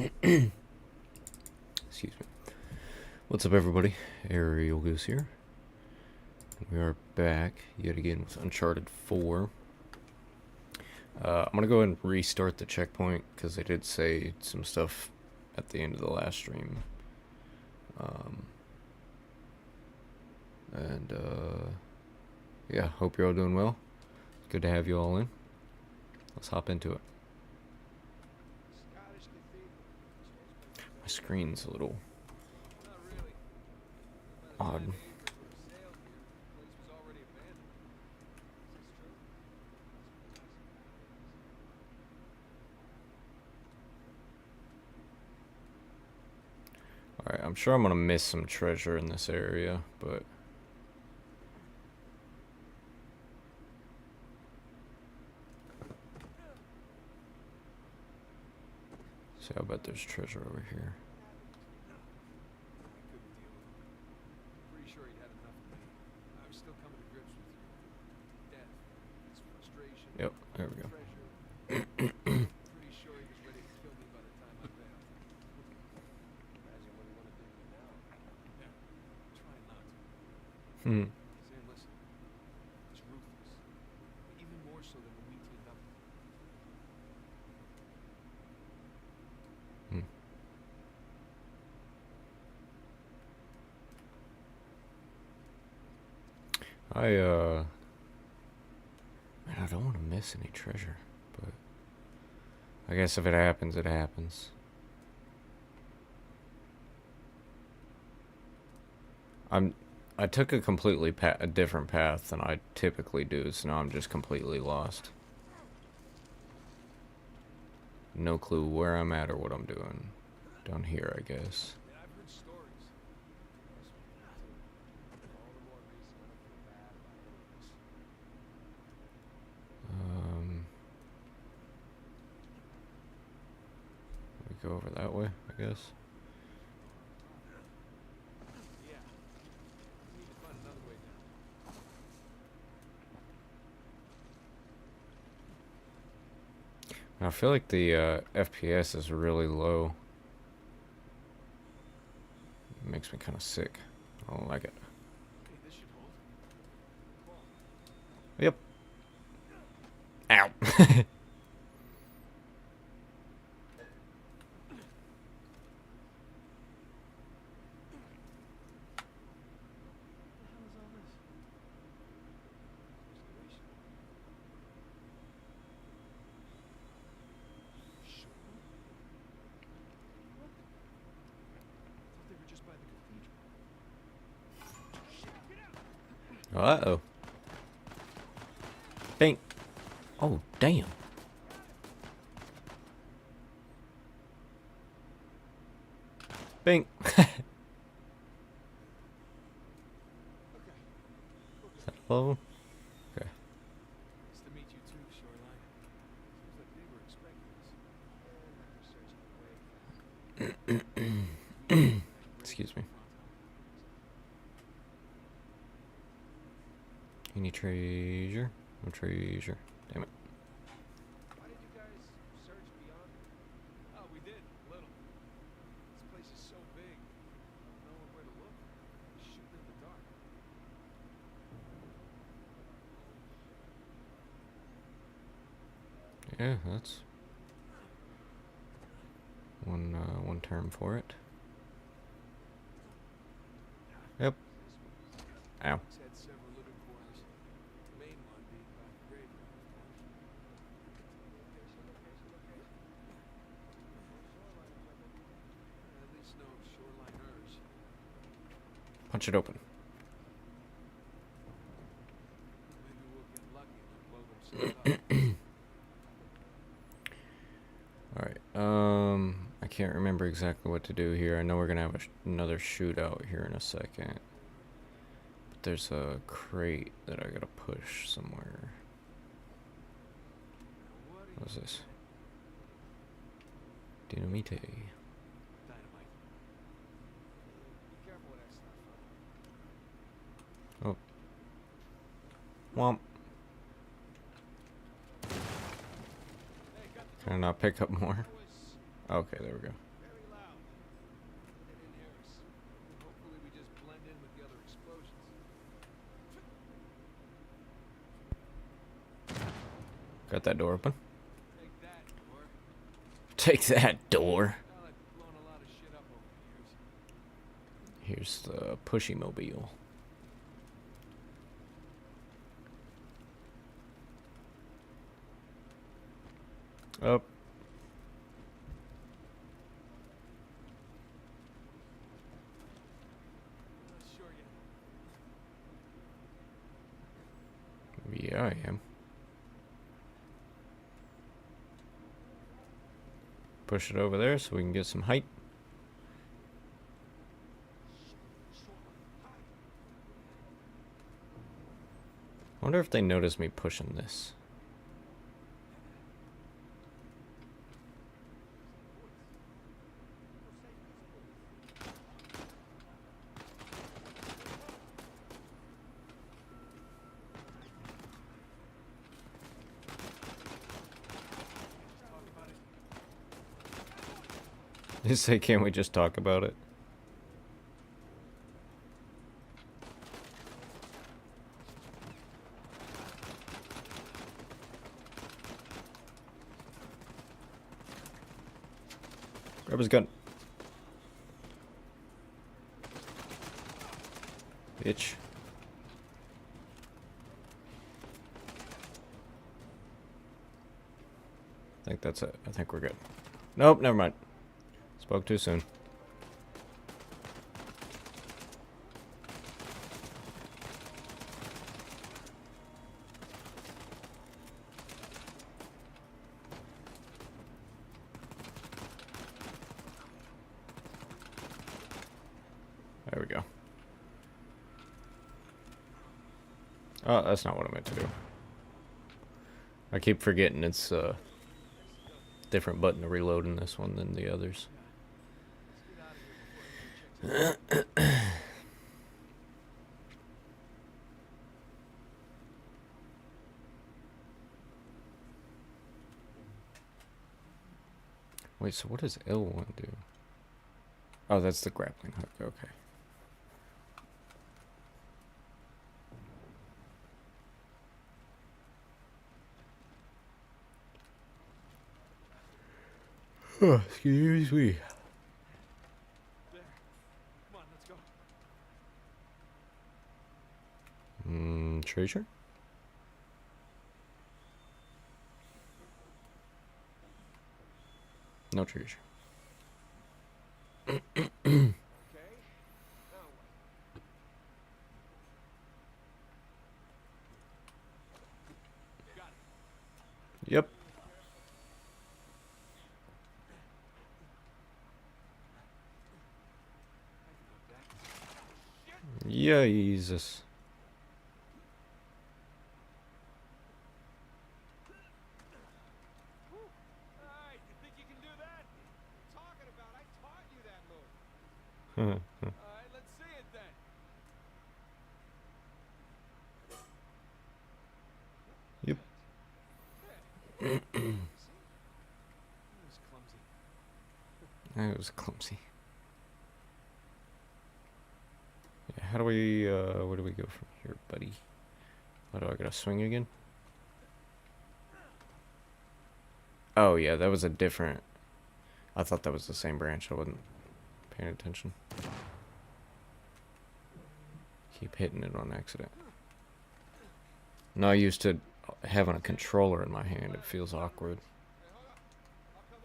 Excuse me. What's up, everybody? Aerial Goose here. We are back yet again with Uncharted 4. I'm gonna go ahead and restart the checkpoint because they did say some stuff at the end of the last stream. Yeah, hope you're all doing well. Good to have you all in. Let's hop into it. My screen's a little odd. Alright, I'm sure I'm gonna miss some treasure in this area, but see, I bet there's treasure over here. Yep, there we go. Hmm. Man, I don't want to miss any treasure, but I guess if it happens, it happens. I took a completely a different path than I typically do, so now I'm just completely lost. No clue where I'm at or what I'm doing. Down here, I guess. We go over that way, I guess. I feel like the FPS is really low. It makes me kind of sick. I don't like it. Yep. Ow. Uh-oh. Bink. Oh, damn. Bink. Is that low? Okay. Nice to meet you too, Shoreline. Seems like they were expecting us. Excuse me. Any treasure? No treasure. Damn it. Why did you guys search beyond? Oh, we did, a little. This place is so big. No one where to look. Shooting in the dark. Yeah, that's one term for it. Yep. Ow. It's had several living quarters. The main one being by the graveyard, of course. At least no shoreliners. Punch it open. Maybe we'll get lucky and they'll blow themselves up. Alright, I can't remember exactly what to do here. I know we're gonna have another shootout here in a second. But there's a crate that I gotta push somewhere. What's this? Dynamite. Dynamite. Be careful with that stuff. Oh. Womp. Can I not pick up more? Okay, there we go. Got that door open. Take that, door. Take that door. Well, I've blown a lot of shit up over the years. Here's the pushy mobile. Up. I'm not sure yet. Yeah, I am. Push it over there so we can get some height. Wonder if they notice me pushing this. You say, can't we just talk about it? Grab his gun. Bitch. I think that's it. I think we're good. Nope, never mind. Spoke too soon. There we go. Oh, that's not what I meant to do. I keep forgetting it's a different button to reload in this one than the others. Let's get out of here before the checks. Wait, so what does L1 do? Oh, that's the grappling hook. Okay. Oh, excuse me. There. Come on, let's go. Treasure? No treasure. Okay. Now what? Got it. Yep. Jesus. Alright, you think you can do that? What are you talking about? I taught you that move. Alright, let's see it then. Yep. See? It was clumsy. That was clumsy. Yeah, how do we, where do we go from here, buddy? Why do I gotta swing again? Oh, yeah, that was a different... I thought that was the same branch. I wasn't paying attention. Keep hitting it on accident. Not used to having a controller in my hand. It feels awkward. Hey, hold up. I'll come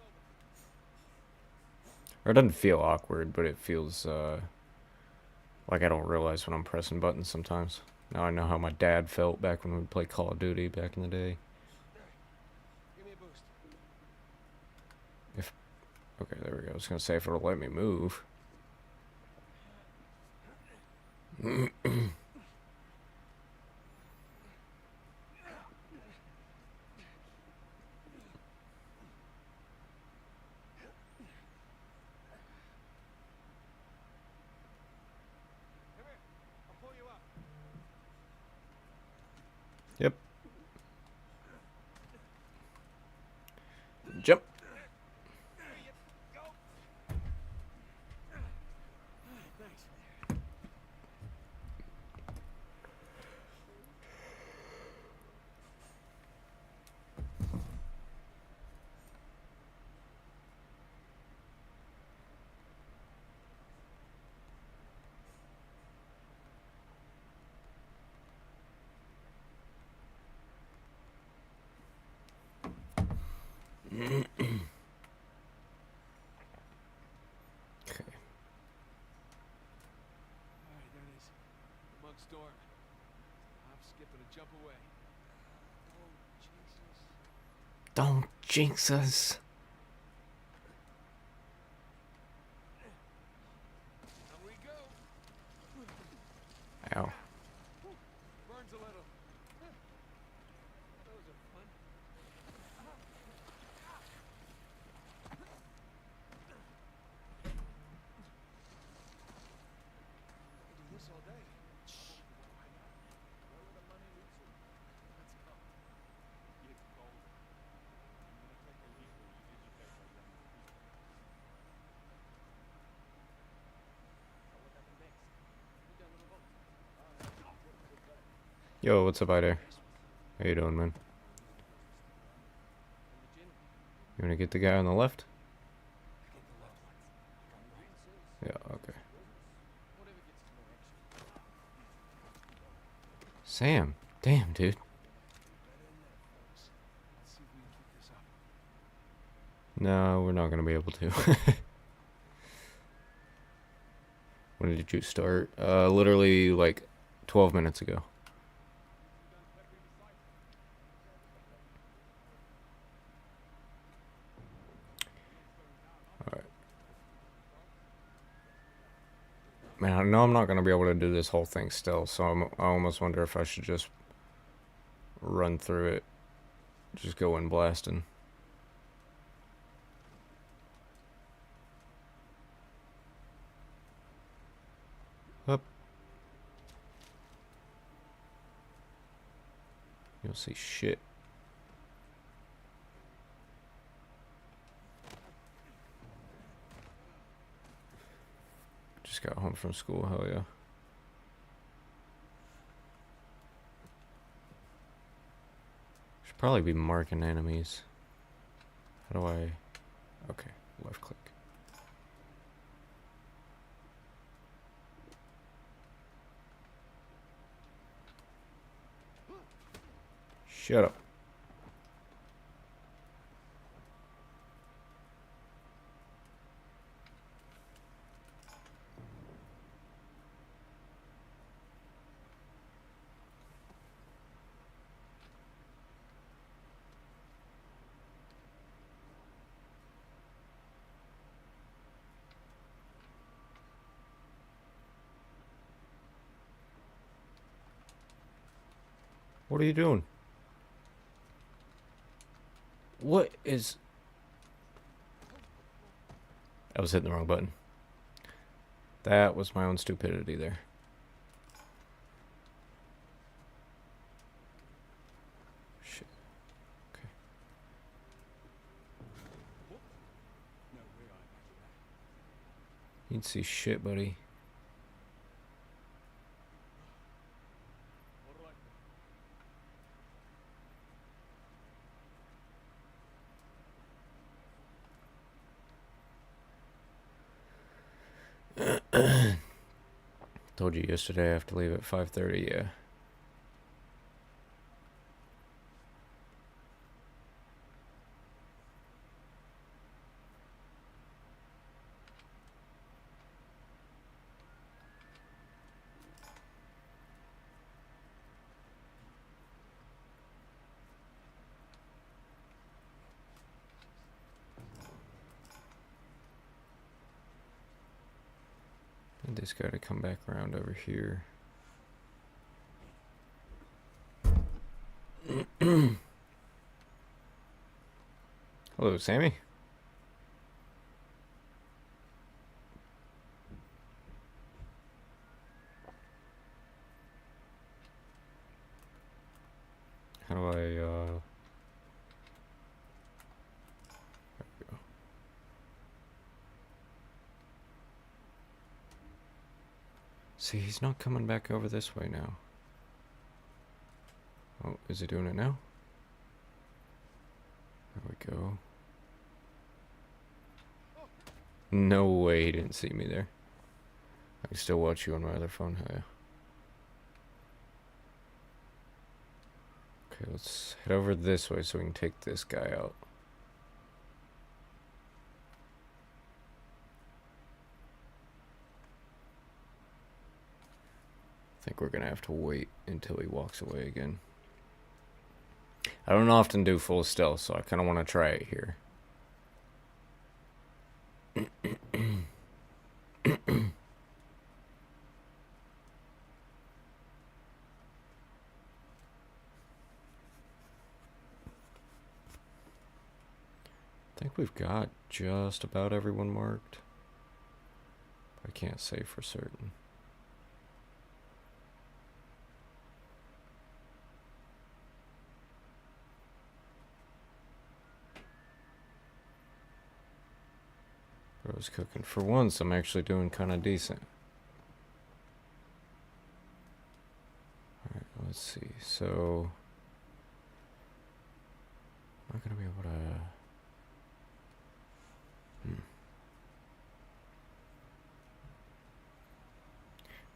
over. Or it doesn't feel awkward, but it feels, like I don't realize when I'm pressing buttons sometimes. Now I know how my dad felt back when we'd play Call of Duty back in the day. Give me a boost. Okay, there we go. I was gonna say if it'll let me move. Come here. I'll pull you up. Yep. Jump. There you go. Thanks. Okay. Alright, there it is. The monk's door. Hop, skip, and a jump away. Oh, Jesus. Don't jinx us. Down we go. Ow. Burns a little. Those are fun. I could do this all day. Shh. Quiet. Where will the money lead to? Let's go. It's cold. I'm gonna take a leaf where you educate our young people. So what happened next? We got a little boat. Yo, what's up, there? How you doing, man? You wanna get the guy on the left? Yeah, okay. Sam, damn, dude. No, we're not gonna be able to. When did you start? Literally like 12 minutes ago. Alright. Man, I know I'm not gonna be able to do this whole thing still, so I almost wonder if I should just run through it. Just go in blasting. Up. You'll see shit. Just got home from school, hell yeah. Should probably be marking enemies. How do I... Okay, left click. Shut up. What are you doing? What is... I was hitting the wrong button. That was my own stupidity there. Shit. Okay. You can see shit, buddy. Told you yesterday I have to leave at 5:30, yeah. Need this guy to come back around over here. Hello, Sammy. How do I, there we go. See, he's not coming back over this way now. Oh, is he doing it now? There we go. No way he didn't see me there. I can still watch you on my other phone, hell yeah. Okay, let's head over this way so we can take this guy out. think we're gonna have to wait until he walks away again. I don't often do full stealth, so I kind of want to try it here. I think we've got just about everyone marked. I can't say for certain. Bro's cooking. For once, I'm actually doing kind of decent. Alright, let's see. So, I'm not going to be able to...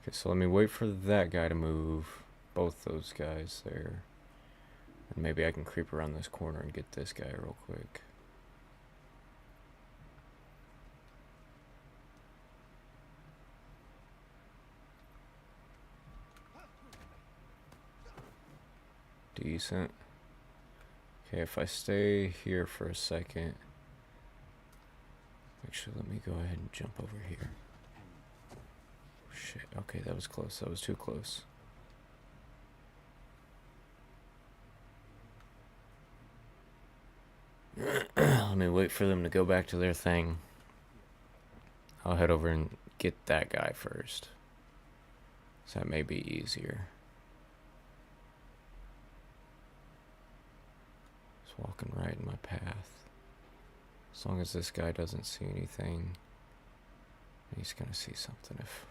Okay, so let me wait for that guy to move. Both those guys there. And maybe I can creep around this corner and get this guy real quick. Decent. Okay, if I stay here for a second. Actually, let me go ahead and jump over here. Oh, shit. Okay, that was close. That was too close. Let me wait for them to go back to their thing. I'll head over and get that guy first. So that may be easier. Just walking right in my path. As long as this guy doesn't see anything, he's gonna see something if...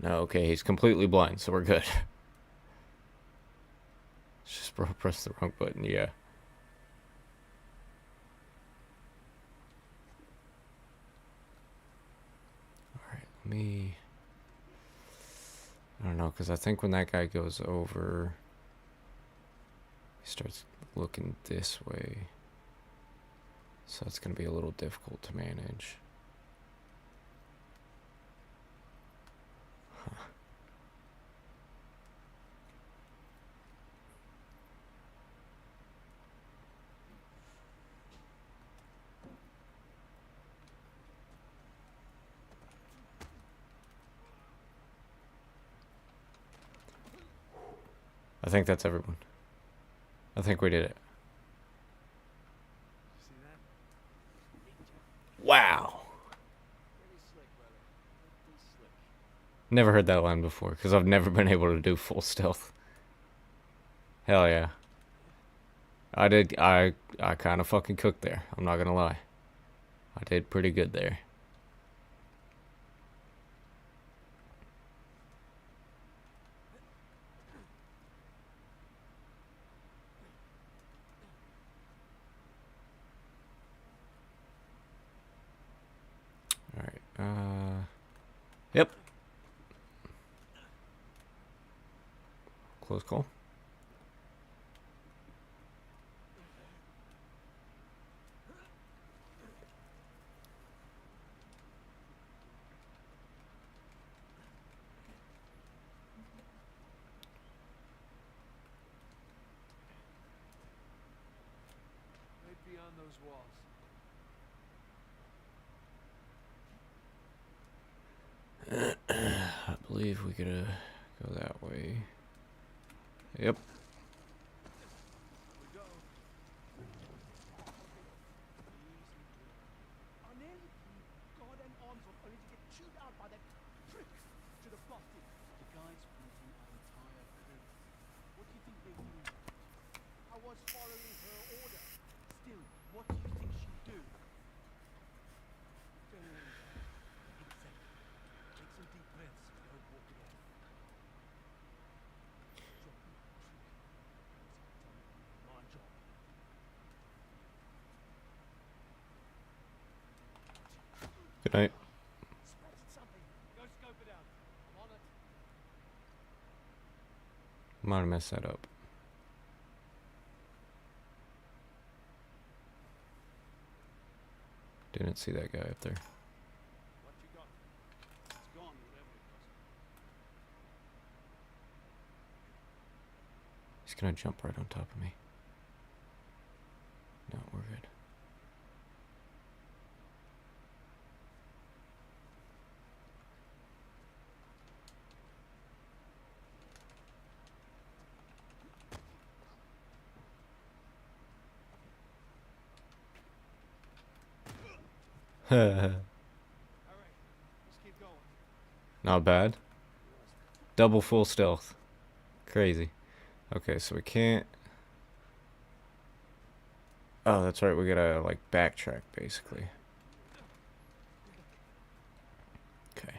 No, okay, he's completely blind, so we're good. Just bro pressed the wrong button, yeah. Alright, let me... I don't know, because I think when that guy goes over, he starts looking this way. So it's going to be a little difficult to manage. Huh. I think that's everyone. I think we did it. See that? Wow. Pretty slick, brother. Pretty slick. Never heard that line before, because I've never been able to do full stealth. Hell yeah. I kind of fucking cooked there. I'm not gonna lie. I did pretty good there. Alright, yep. Close call. Right beyond those walls. I believe we gotta go that way. Yep. We go. Our nearly goddamn arms off only to get chewed out by that prick to the bastard. The guy's printing our entire crew. What do you think they're doing? I was following her order. Still, what do you think she'll do? Don't worry. Exactly. Take some deep breaths and don't walk it off. Drop me a trick. My job. Good night. Spotted something. Go scope it out. I'm on it. Might have messed that up. Didn't see that guy up there. What you got? gonna jump right on top of me. No, we're good. All right, let's keep going. Not bad. Double full stealth. Crazy. Okay, so we can't... Oh, that's right. We gotta, like, backtrack, basically. Okay.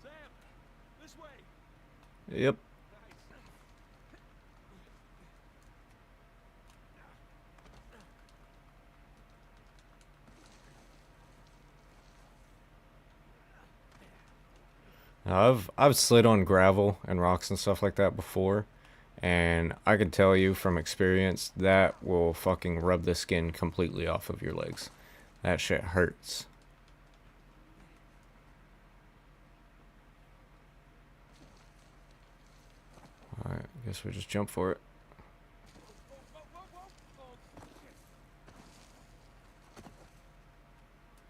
Sam, this way. Yep. Nice. Now, I've slid on gravel and rocks and stuff like that before, and I can tell you from experience that will fucking rub the skin completely off of your legs. That shit hurts. Alright, I guess we just jump for it.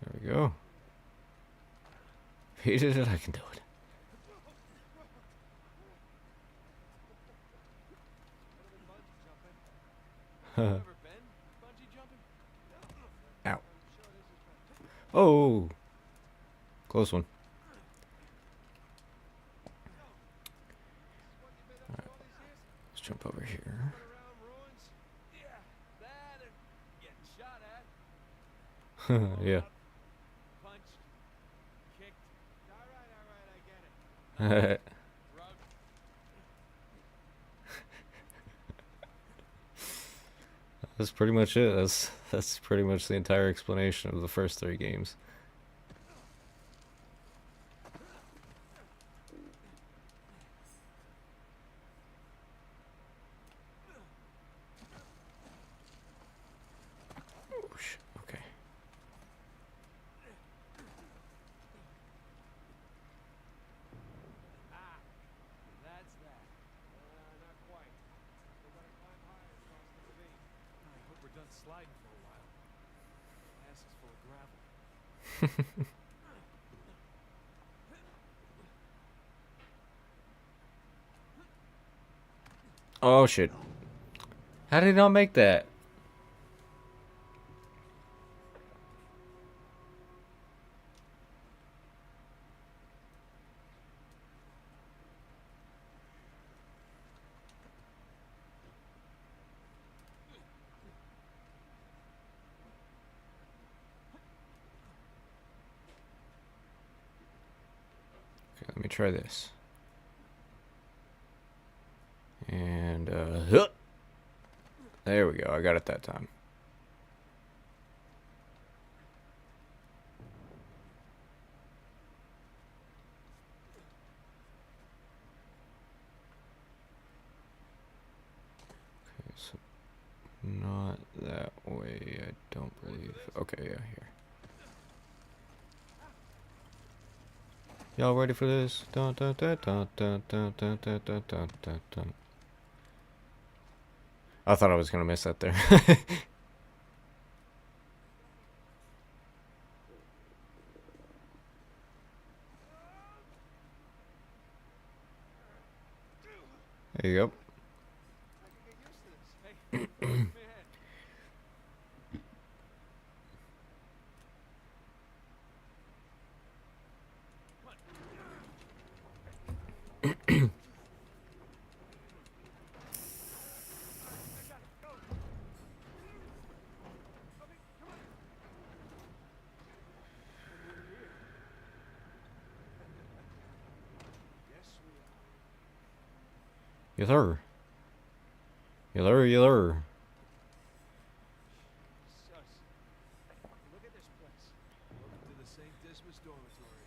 There we go. If he did it, I can do it. Ever been bungee jumping? Ow. I'm sure this is fun. Oh! Close one. What you been up to all these years? Let's jump over here. Running around ruins? Yeah, that and getting shot at. Yeah. Punched. Kicked. All right, I get it. Drugged. That's pretty much it. That's pretty much the entire explanation of the first 3 games. Oh, shit. Okay. Ah, that's that. Not quite. Still gotta climb higher across the ravine. I hope we're done sliding for a while. Ass is full of gravel. Oh shit. How did he not make that? Okay, let me try this. And there we go. I got it that time. Okay, so not that way, I don't believe. Okay, yeah, here. Y'all ready for this? Dun, dun, dun, dun, dun, dun, dun, dun, dun, dun, dun, dun. I thought I was gonna miss that there. There you go. I can get used to this. Hey, man. Yes, sir. Yes, sir. Yes, sir. Sus. Look at this place. Welcome to the St. Dismas Dormitory.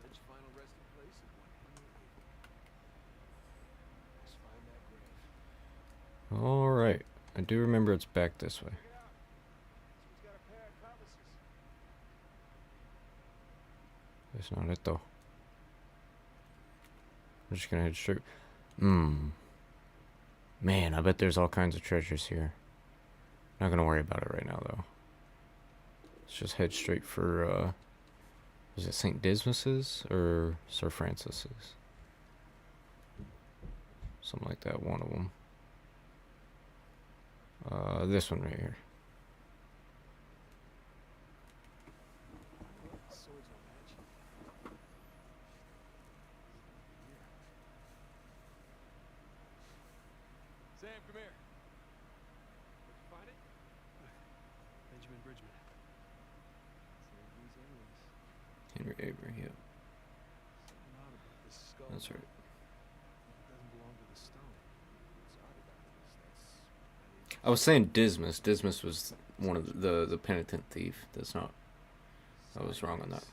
Rich final resting place of one Henry Avery. Let's find that grave. All right. I do remember it's back this way. Check it out. This one's got a pair of compasses. It's not it though. I'm just gonna head straight. Man, I bet there's all kinds of treasures here. Not gonna worry about it right now, though. Let's just head straight for, was it St. Dismas's or Sir Francis's? Something like that, one of them. This one right here. Swords don't match. Sam, come here. Did you find it? Benjamin Bridgman. Henry Avery, yep. Something odd about this skull. That's right. It doesn't belong to the stone. What's odd about this? I was saying Dismas. Dismas was one of the penitent thief. That's not. I was wrong on that.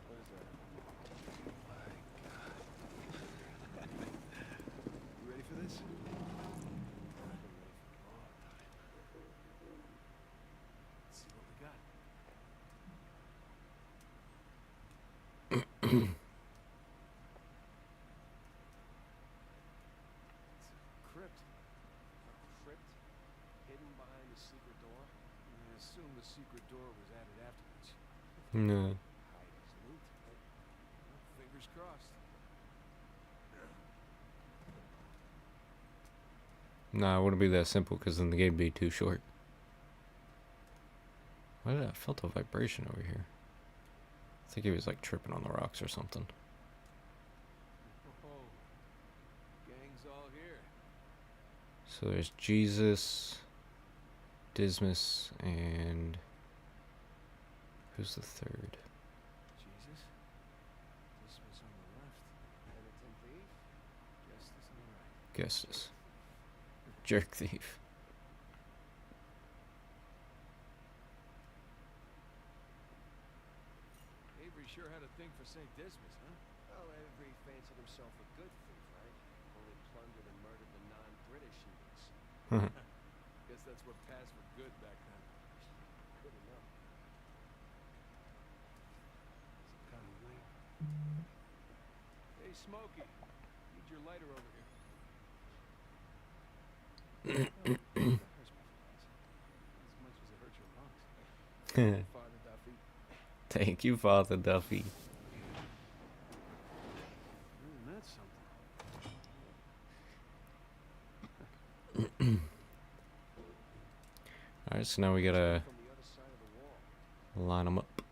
What is that? My God. You ready for this? I've been ready for a long time. Let's see what we got. Crypt. A crypt hidden behind a secret door. I assume the secret door was added afterwards. No. Hide his loot. Well, fingers crossed. Nah, it wouldn't be that simple because then the game would be too short. Why did I felt a vibration over here? I think he was like tripping on the rocks or something. Oh, gang's all here. So there's Jesus, Dismas, and who's the third? Jesus. This was on the left. Penitent thief. Justice on the right. Gestas. Jerk thief. Avery sure had a thing for St. Dismas, huh? Well, Avery fancied himself a good thief, right? Only plundered and murdered the non-British heathens. Guess that's what passed for good back then. Good enough. Some kind of lamp. Hey, Smokey. Need your lighter over here. That hurts my feelings. As much as it hurts your lungs. Father Duffy. Thank you, Father Duffy. That's something. Alright, so now we gotta From the other side of the wall. line them up.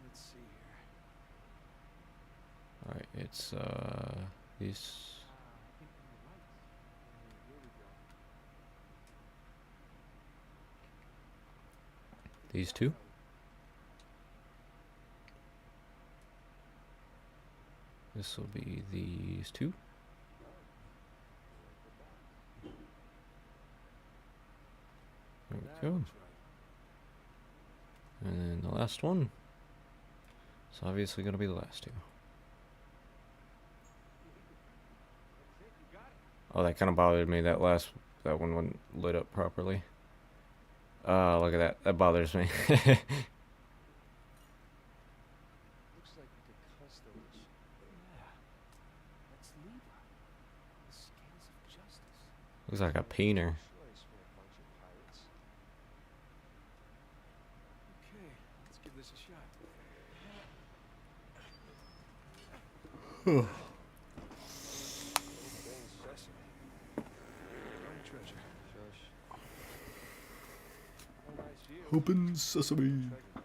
Let's see here. Alright, it's these. I think you're right. Here we go. These two? This will be these two. There we That go. looks right. And then the last one. It's obviously going to be the last two. That's it, you got it. Oh, that kind of bothered me. That one wasn't lit up properly. Look at that. That bothers me. Looks like we could cuss those. Yeah. That's Libra. The scales of justice. Looks like a painter. Choice for a bunch of pirates. Okay, let's give this a shot. Old sesame. Find treasure. Shush. Oh, nice view. Open sesame. Treasure, though.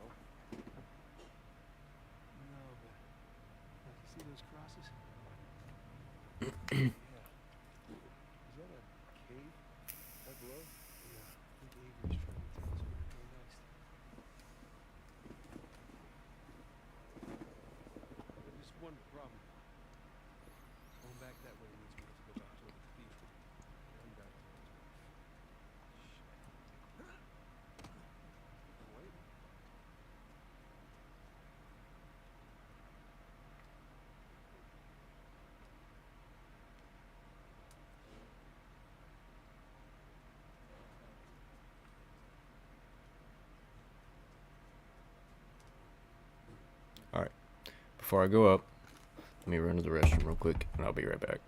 No, but see those crosses? Yeah. Is that a cave? That below? Yeah. I think Avery's trying to tell us where to go next. There's just one problem. Going back that way means we have to go back toward the cathedral. Come back towards me. Shit. Wait. before I go up, let me run to the restroom real quick, and I'll be right back.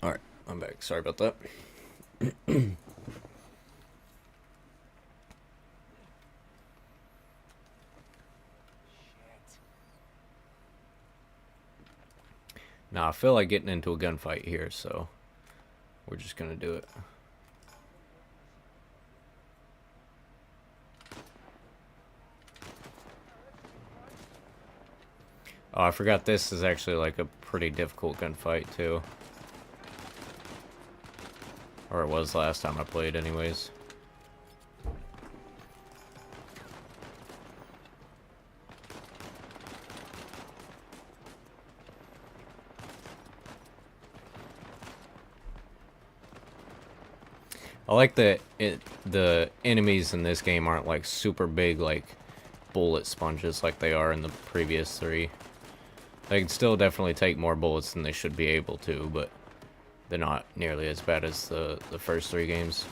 Alright, I'm back. Sorry about that. Now, I feel like getting into a gunfight here, so we're just gonna do it. Oh, I forgot this is actually like a pretty difficult gunfight, too. Or it was last time I played, anyways. I like that the enemies in this game aren't like super big, like bullet sponges like they are in the previous 3. They can still definitely take more bullets than they should be able to, but they're not nearly as bad as the first 3 games.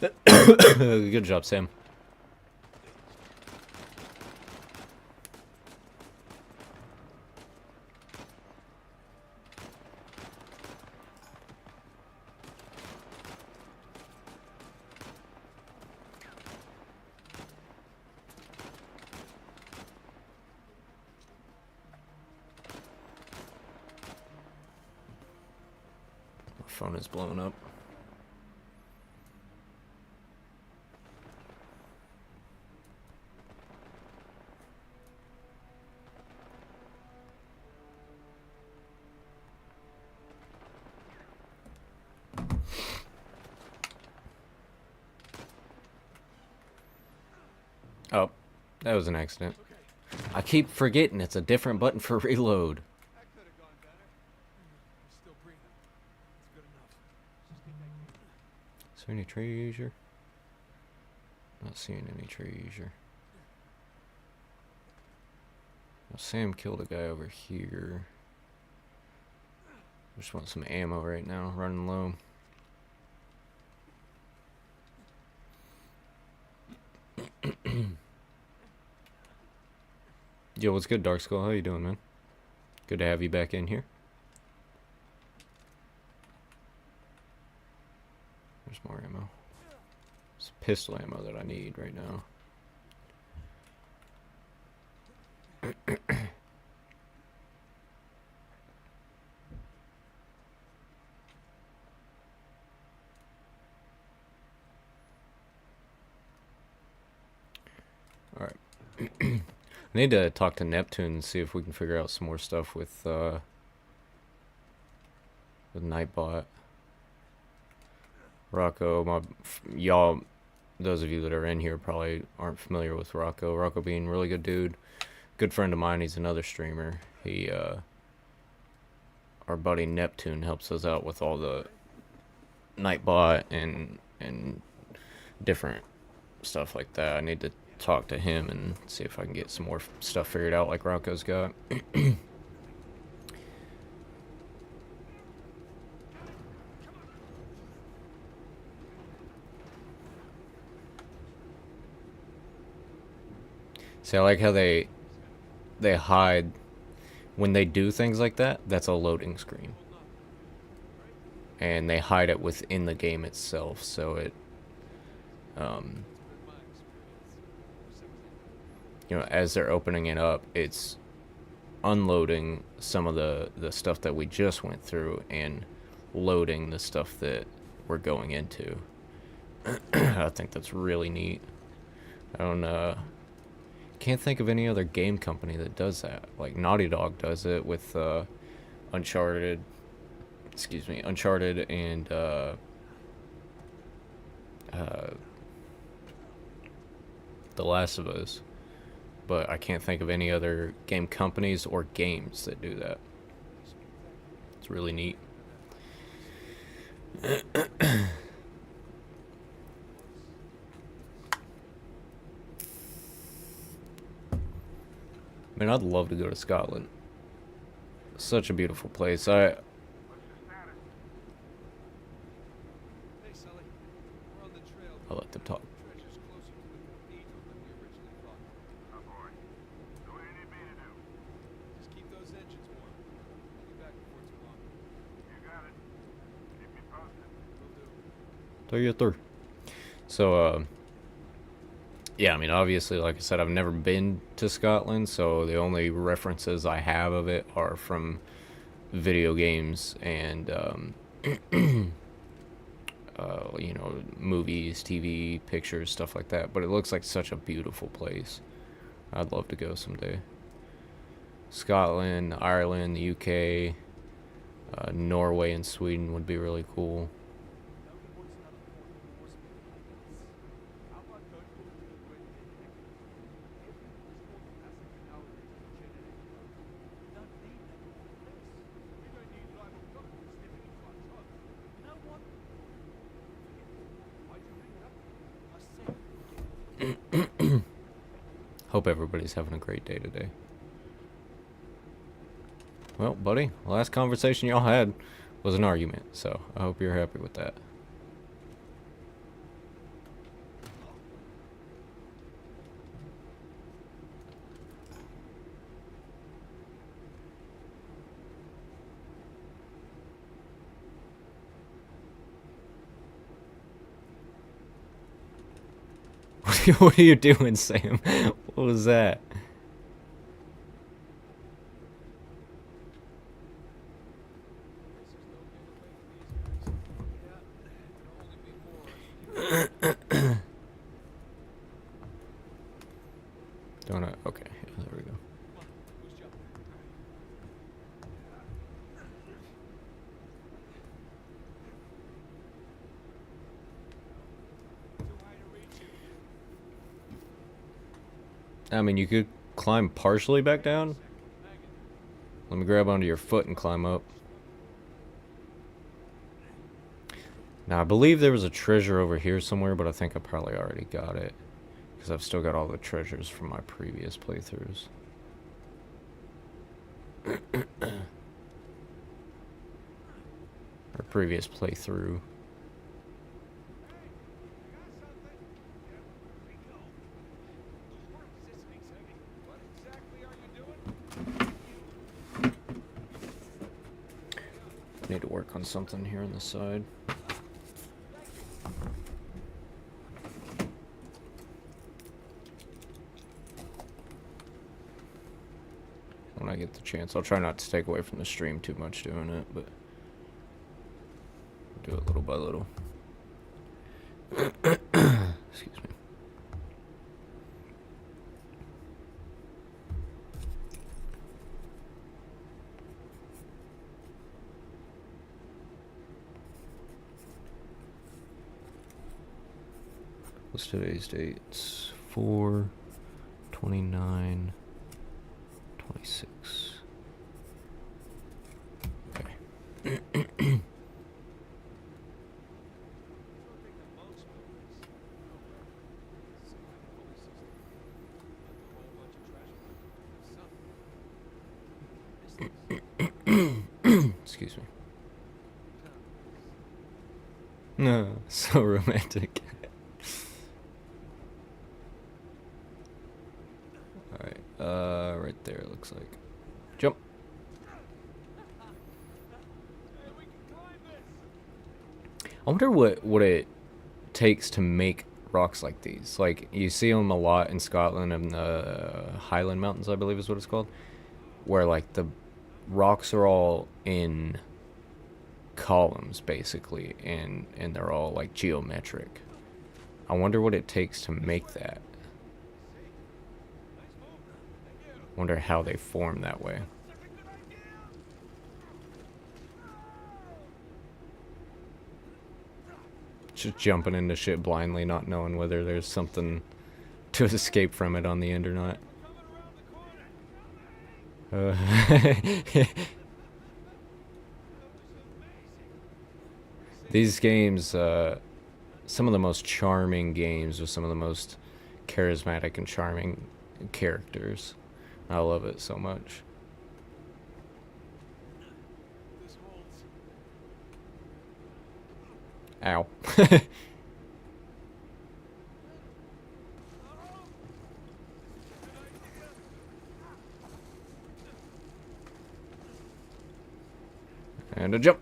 Good job, Sam. My phone is blowing up. Oh, that was an accident. I keep forgetting it's a different button for reload. That could have gone better. You're still breathing. It's good enough. Just get that game. Is there any treasure? Not seeing any treasure. Well, Sam killed a guy over here. Just want some ammo right now, running low. Yo, what's good, Dark Skull? How you doing, man? Good to have you back in here. There's more ammo. It's pistol ammo that I need right now. Alright. I need to talk to Neptune and see if we can figure out some more stuff with Nightbot. Rocco, y'all, those of you that are in here probably aren't familiar with Rocco. Rocco being a really good dude. Good friend of mine, he's another streamer. He, our buddy Neptune helps us out with all the Nightbot and different stuff like that. I need to talk to him and see if I can get some more stuff figured out like Rocco's got. See, I like how they hide when they do things like that. That's a loading screen, and they hide it within the game itself, so it you know, as they're opening it up, it's unloading some of the stuff that we just went through and loading the stuff that we're going into. I think that's really neat. I don't can't think of any other game company that does that. Like Naughty Dog does it with Uncharted and The Last of Us. But I can't think of any other game companies or games that do that. It's really neat. Man, I'd love to go to Scotland. Such a beautiful place. Hey, Sully. We're on the trail. I'll let them talk. Treasure's closer to the cathedral There you through. So, yeah, I mean, obviously, like I said, I've never been to Scotland, so the only references I have of it are from video games and, you know, movies, TV, pictures, stuff like that. But it looks like such a beautiful place. I'd love to go someday. Scotland, Ireland, the UK, Norway, and Sweden would be really cool. Hope everybody's having a great day today. Well, buddy, the last conversation y'all had was an argument, so I hope you're happy with that. What are you doing, Sam? What was that? Don't I? Okay, yeah, there we go. I mean, you could climb partially back down. Let me grab onto your foot and climb up. Now, I believe there was a treasure over here somewhere, but I think I probably already got it. Because I've still got all the treasures from my previous playthroughs. Or previous playthrough. Need to work on something here on the side. When I get the chance, I'll try not to take away from the stream too much doing it, but do it little by little. Excuse me. What's today's date? It's 4/29/26. Okay. Excuse me. No, so romantic. Alright, right there it looks like. Jump. I wonder what it takes to make rocks like these. Like, you see them a lot in Scotland and the Highland Mountains, I believe is what it's called. Where, like, the rocks are all in columns, basically, and they're all, like, geometric. I wonder what it takes to make that. Wonder how they form that way. Just jumping into shit blindly, not knowing whether there's something to escape from it on the end or not. These games, some of the most charming games with some of the most charismatic and charming characters. I love it so much. Ow. And a jump.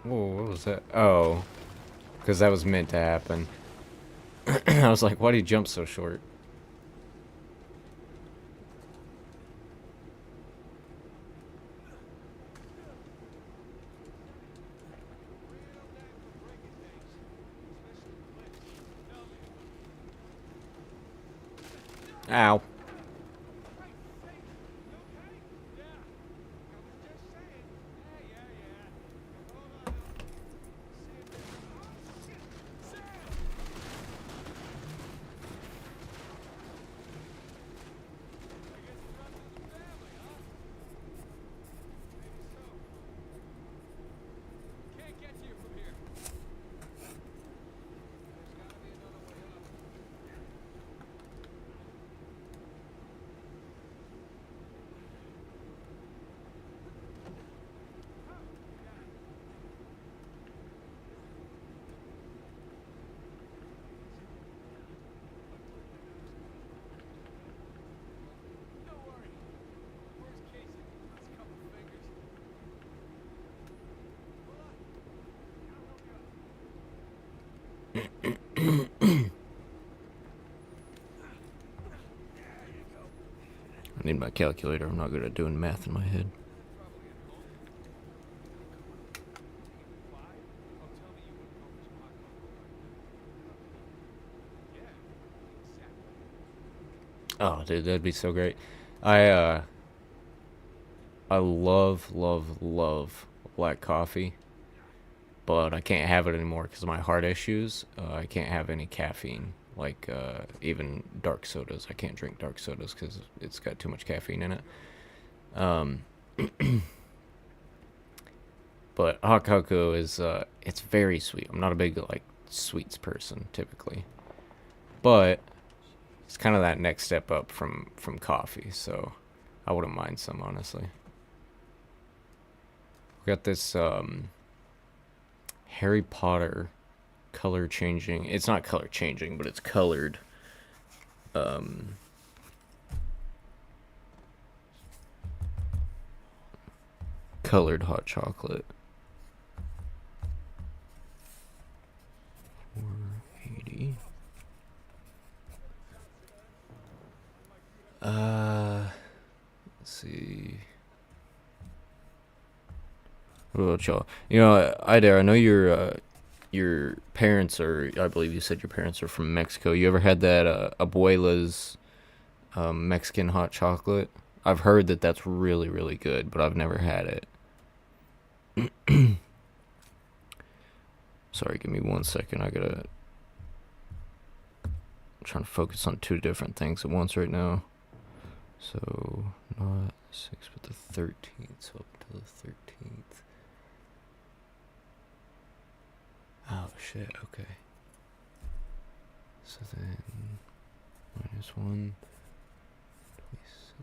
Whoa, what was that? Oh, Because that was meant to happen. I was like, why do you jump so short? Ow. I need my calculator. I'm not good at doing math in my head. Oh, dude, that'd be so great. I love black coffee, but I can't have it anymore because of my heart issues. I can't have any caffeine, like even dark sodas. I can't drink dark sodas because it's got too much caffeine in it. But hot cocoa is it's very sweet. I'm not a big like sweets person typically, but it's kind of that next step up from coffee, so I wouldn't mind some, honestly. We got this Harry Potter color changing. It's not color changing, but it's colored. Colored hot chocolate. 480. Let's see. What about y'all? You know, Ida, I know your parents are, I believe you said your parents are from Mexico. You ever had that abuela's Mexican hot chocolate? I've heard that that's really, really good, but I've never had it. Sorry, give me 1 second. I'm trying to focus on two different things at once right now. So, not 6, but the 13th. So, up until the 13th. Oh, shit, okay. So then, minus 1, 26.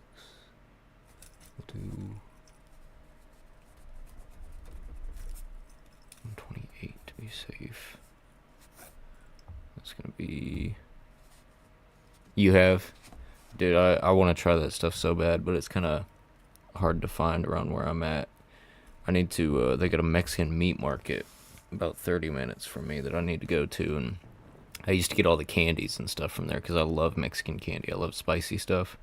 We'll do 128 to be safe. That's gonna be... You have? Dude, I want to try that stuff so bad, but it's kind of hard to find around where I'm at. I need to, they got a Mexican meat market about 30 minutes from me that I need to go to, and I used to get all the candies and stuff from there because I love Mexican candy. I love spicy stuff,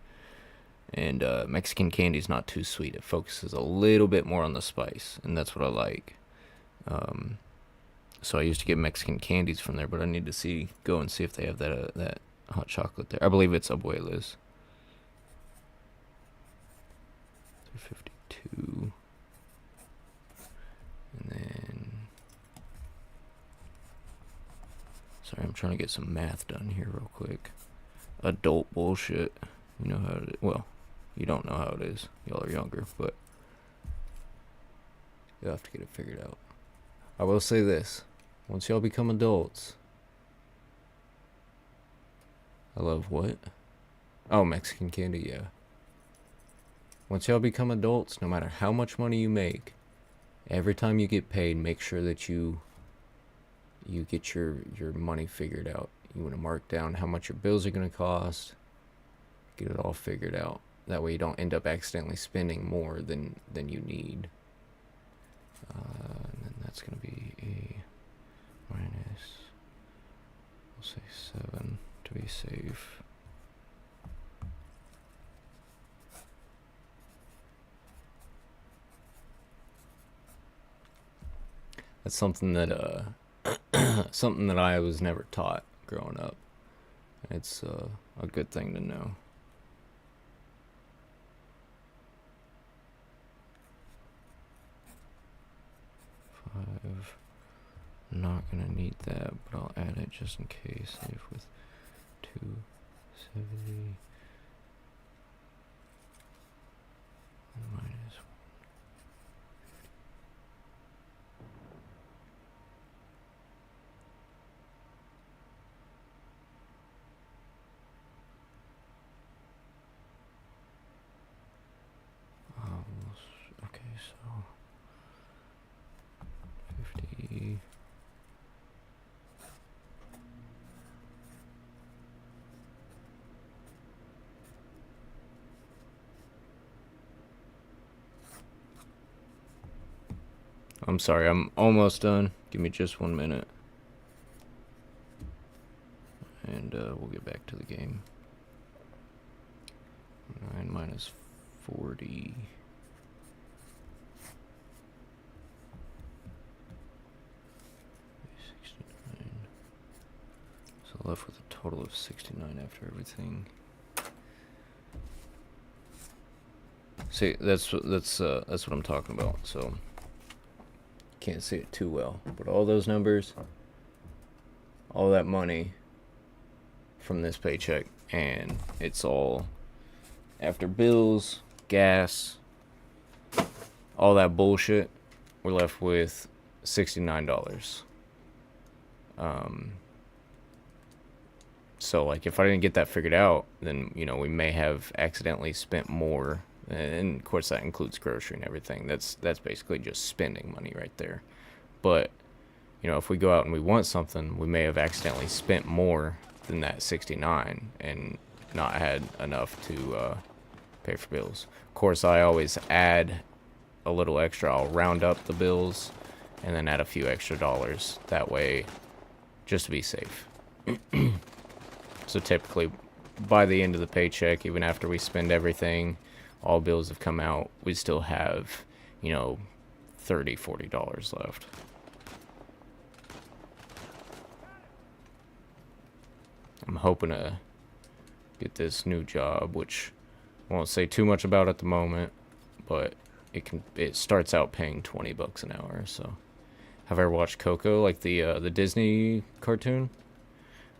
and Mexican candy's not too sweet. It focuses a little bit more on the spice, and that's what I like. So I used to get Mexican candies from there, but I need to go and see if they have that hot chocolate there. I believe it's Abuela's. 352. And then... Sorry, I'm trying to get some math done here real quick. Adult bullshit. You know how it is. Well, you don't know how it is. Y'all are younger, but... You'll have to get it figured out. I will say this. Once y'all become adults... I love what? Oh, Mexican candy, yeah. Once y'all become adults, no matter how much money you make, every time you get paid, make sure that you get your money figured out. You want to mark down how much your bills are going to cost. Get it all figured out. That way you don't end up accidentally spending more than you need. And then that's going to be a minus, we'll say 7 to be safe. That's something that something that I was never taught growing up. It's a good thing to know. Not gonna need that, but I'll add it just in case. If with 270 minus 1. Okay, so 50. I'm sorry, I'm almost done. Give me just 1 minute. And we'll get back to the game. 9 minus 40. So left with a total of 69 after everything. See, that's what I'm talking about. So can't see it too well, but all those numbers, all that money from this paycheck, and it's all after bills, gas, all that bullshit. We're left with $69. So like if I didn't get that figured out, then we may have accidentally spent more. And of course that includes grocery and everything. That's basically just spending money right there. But if we go out and we want something, we may have accidentally spent more than that 69 and not had enough to pay for bills. Of course, I always add a little extra. I'll round up the bills and then add a few extra dollars. That way, just to be safe. So typically, by the end of the paycheck, even after we spend everything, all bills have come out, we still have, $30, $40 left. I'm hoping to get this new job, which I won't say too much about at the moment, but it starts out paying $20 an hour. So, have I ever watched Coco, like the Disney cartoon?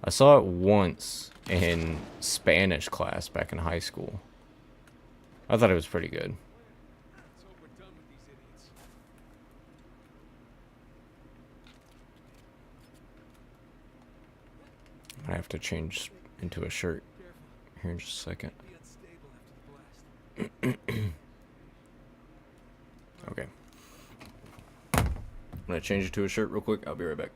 I saw it once in Spanish class back in high school. I thought it was pretty good. Let's hope we're done with these idiots. I have to change into a shirt Careful. here in just a second. Be unstable after the blast. Okay. I'm gonna change it to a shirt real quick. I'll be right back.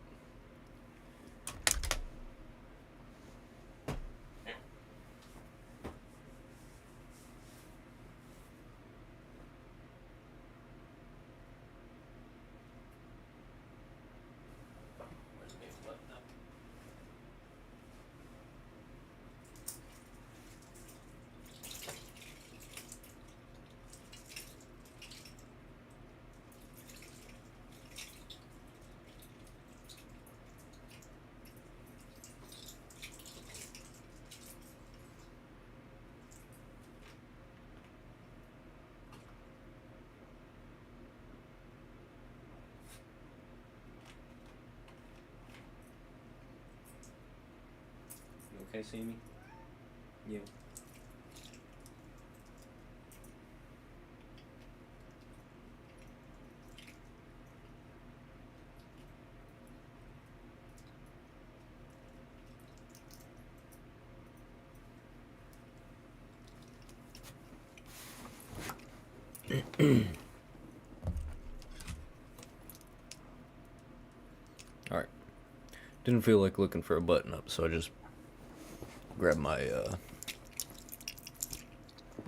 Okay, Sammy? Yeah. Alright. Didn't feel like looking for a button up, so I just grabbed my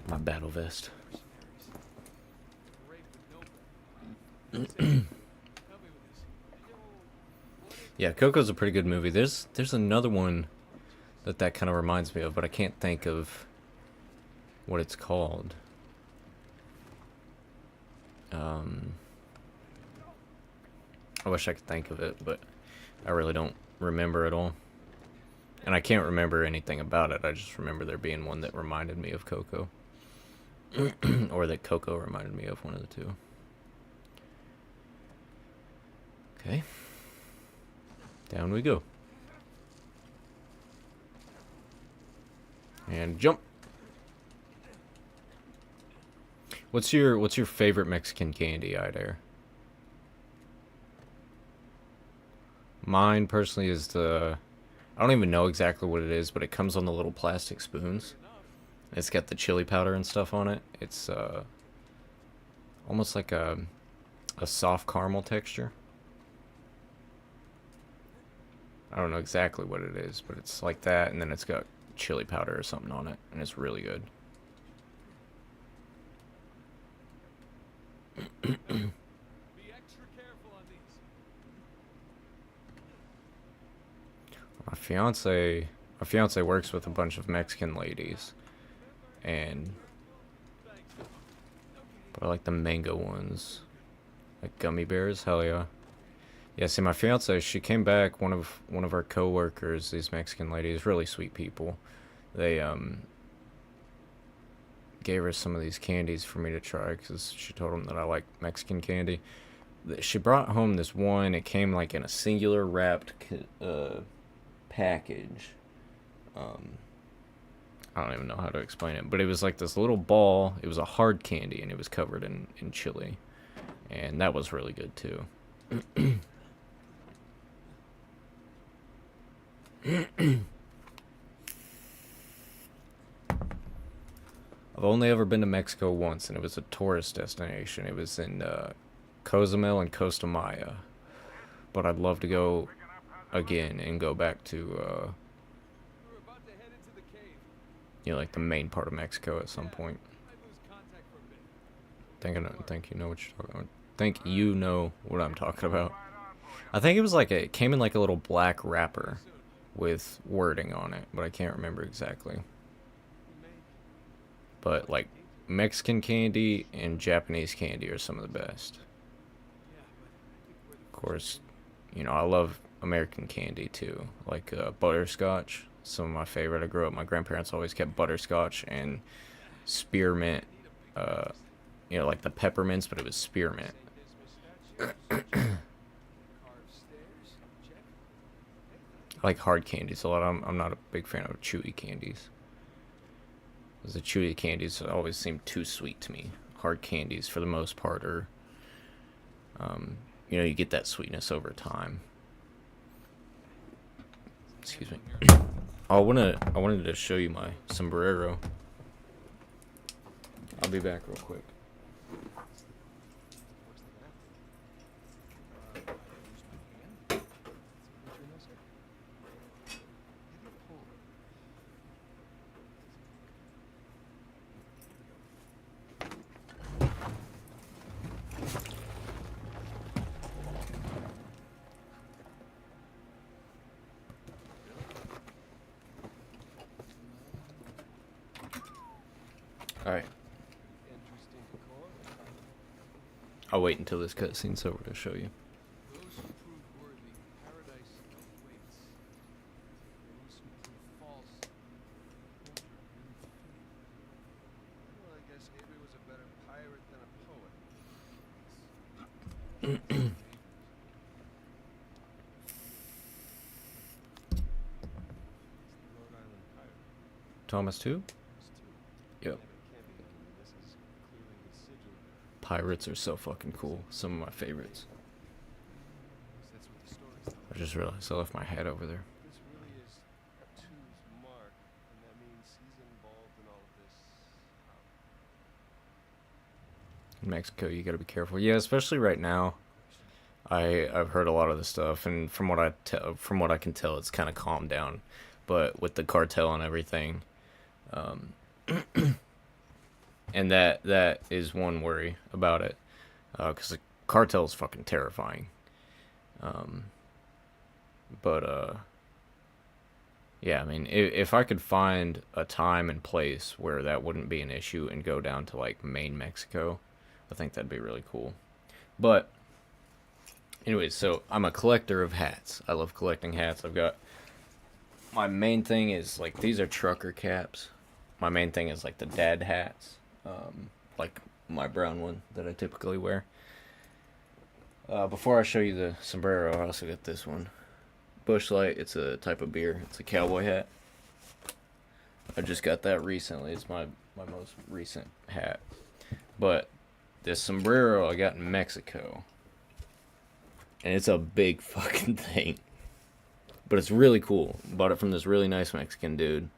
my battle vest. Yeah, Coco's a pretty good movie. There's another one that kind of reminds me of, but I can't think of what it's called. I wish I could think of it, but I really don't remember at all. And I can't remember anything about it. I just remember there being one that reminded me of Coco. Or that Coco reminded me of, one of the two. Okay. Down we go. And jump. What's your favorite Mexican candy, Idair? Mine personally is the, I don't even know exactly what it is, but it comes on the little plastic spoons. It's got the chili powder and stuff on it. It's almost like a soft caramel texture. I don't know exactly what it is, but it's like that, and then it's got chili powder or something on it, and it's really good. Be extra careful on these. My fiance works with a bunch of Mexican ladies, and but I like the mango ones, like gummy bears. Hell yeah. Yeah, see, my fiance, she came back. One of our coworkers, these Mexican ladies, really sweet people. They gave her some of these candies for me to try because she told them that I like Mexican candy. She brought home this one. It came like in a singular wrapped package. I don't even know how to explain it, but it was like this little ball. It was a hard candy, and it was covered in chili, and that was really good too. I've only ever been to Mexico once, and it was a tourist destination. It was in Cozumel and Costa Maya, but I'd love to go again and go back to We're about to head into the cave. like the main part of Mexico at some point. I lose contact for a bit. Think you know what you're talking about. Think you know what I'm talking about. I think it was like it came in like a little black wrapper with wording on it, but I can't remember exactly. But like Mexican candy and Japanese candy are some of the best. Of course, you know, I love American candy too, like butterscotch. Some of my favorite. I grew up, my grandparents always kept butterscotch and spearmint, you know, like the peppermints, but it was spearmint. I like hard candies a lot. I'm not a big fan of chewy candies. Because the chewy candies always seem too sweet to me. Hard candies, for the most part, are, you know, you get that sweetness over time. Excuse me. I wanted to show you my sombrero. I'll be back real quick. Alright. I'll wait until this cutscene's over to show you. Those who prove worthy, paradise awaits. Those who prove false, Well, I guess Avery was a better pirate than a poet. Rhode Island pirate. Thomas 2? Yep. Can't be him. This is clearly the sigil. Pirates are so fucking cool. Some of my favorites. That's what the story's telling. I just realized I left my hat over there. This really is Two's mark, and that means he's involved in all of this. In Mexico, you gotta be careful. Yeah, especially right now. I've heard a lot of the stuff, and from what I can tell, it's kind of calmed down. But with the cartel and everything, and that is one worry about it, because the cartel is fucking terrifying. But yeah, I mean, if I could find a time and place where that wouldn't be an issue and go down to like Maine, Mexico, I think that'd be really cool. But anyways, so I'm a collector of hats. I love collecting hats. I've got, my main thing is like, these are trucker caps. My main thing is like the dad hats, like my brown one that I typically wear. Before I show you the sombrero, I also got this one. Busch Light, it's a type of beer. It's a cowboy hat. I just got that recently. It's my most recent hat. But this sombrero I got in Mexico. And it's a big fucking thing. But it's really cool. Bought it from this really nice Mexican dude.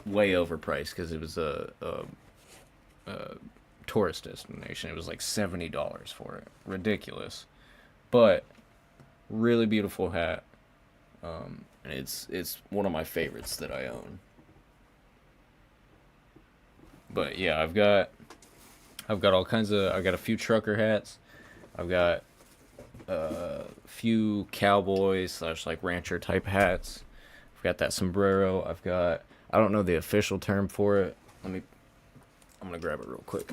Way overpriced because it was a tourist destination. It was like $70 for it. Ridiculous. But really beautiful hat. And it's one of my favorites that I own. But yeah, I've got all kinds of, I've got a few trucker hats. I've got a few cowboy / like rancher type hats. I've got that sombrero. I've got, I don't know the official term for it. I'm gonna grab it real quick.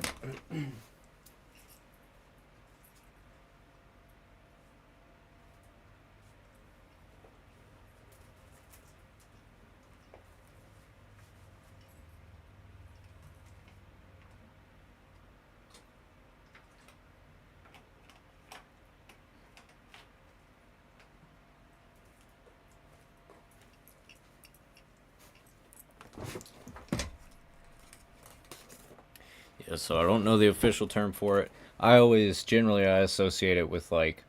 Yeah, so I don't know the official term for it. I associate it with like,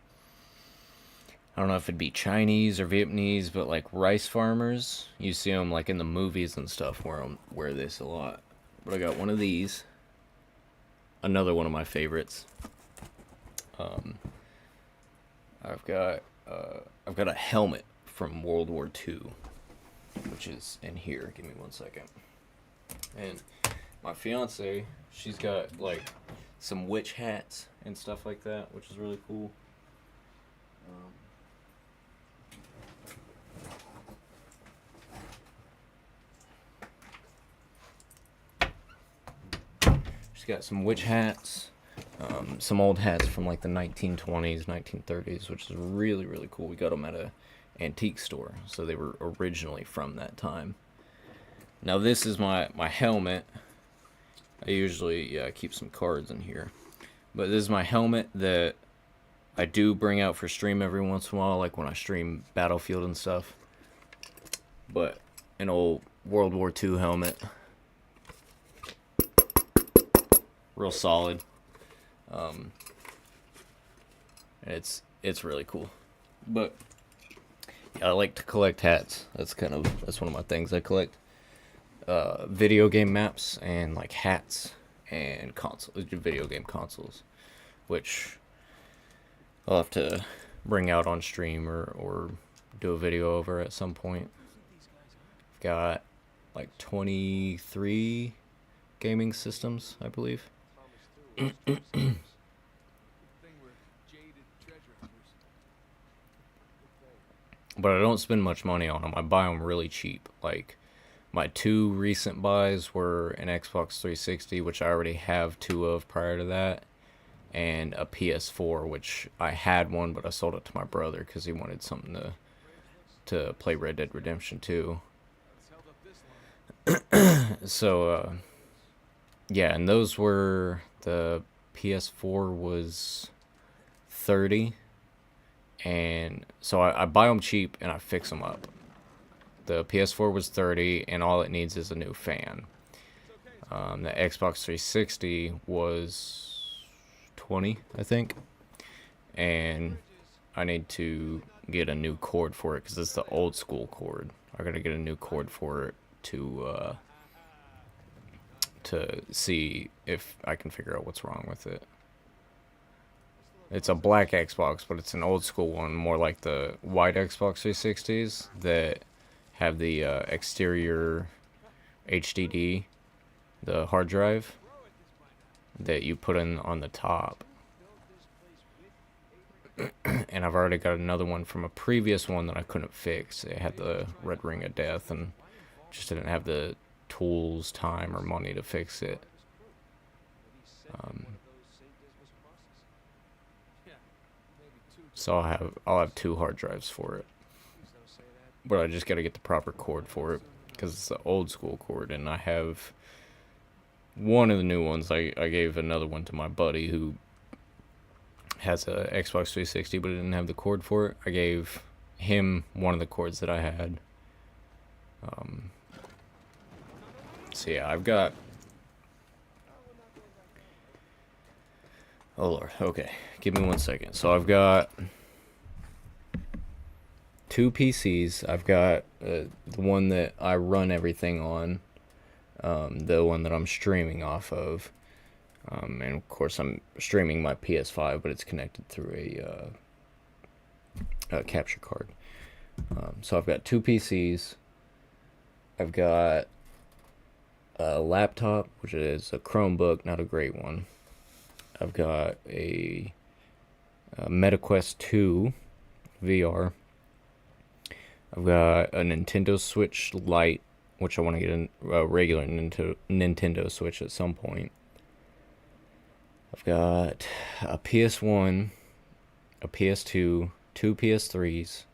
I don't know if it'd be Chinese or Vietnamese, but like rice farmers. You see them like in the movies and stuff wear this a lot. But I got one of these. Another one of my favorites. I've got a helmet from World War II, which is in here. Give me 1 second. And my fiance, she's got like some witch hats and stuff like that, which is really cool. She's got some witch hats, some old hats from like the 1920s, 1930s, which is really, really cool. We got them at a antique store, so they were originally from that time. Now this is my helmet. I usually keep some cards in here, but this is my helmet that I do bring out for stream every once in a while, like when I stream Battlefield and stuff. But an old World War II helmet, real solid. It's really cool. But yeah, I like to collect hats. That's one of my things. I collect video game maps and like hats and video game consoles, which I'll have to bring out on stream or do a video over at some point. I've got like 23 gaming systems, I believe. But I don't spend much money on them. I buy them really cheap. Like, my two recent buys were an Xbox 360, which I already have two of prior to that, and a PS4, which I had one, but I sold it to my brother because he wanted something to play Red Dead Redemption 2. So, yeah, and those were, the PS4 was $30, and so I buy them cheap and I fix them up. The PS4 was $30, and all it needs is a new fan. The Xbox 360 was $20, I think, and I need to get a new cord for it because it's the old school cord. I gotta get a new cord for it to see if I can figure out what's wrong with it. It's a black Xbox, but it's an old school one, more like the white Xbox 360s that have the exterior HDD, the hard drive that you put in on the top. And I've already got another one from a previous one that I couldn't fix. It had the red ring of death, and just didn't have the tools, time, or money to fix it. So I'll have 2 hard drives for it, but I just got to get the proper cord for it because it's the old school cord, and I have one of the new ones. I gave another one to my buddy who has a Xbox 360, but it didn't have the cord for it. I gave him one of the cords that I had. So yeah, I've got. Oh Lord, okay. Give me 1 second. So I've got 2 PCs. I've got the one that I run everything on, the one that I'm streaming off of, and of course I'm streaming my PS5, but it's connected through a capture card. So I've got 2 PCs. I've got a laptop, which is a Chromebook, not a great one. I've got a MetaQuest 2 VR. I've got a Nintendo Switch Lite, which I want to get a regular Nintendo Switch at some point. I've got a PS1, a PS2, 2 PS3s,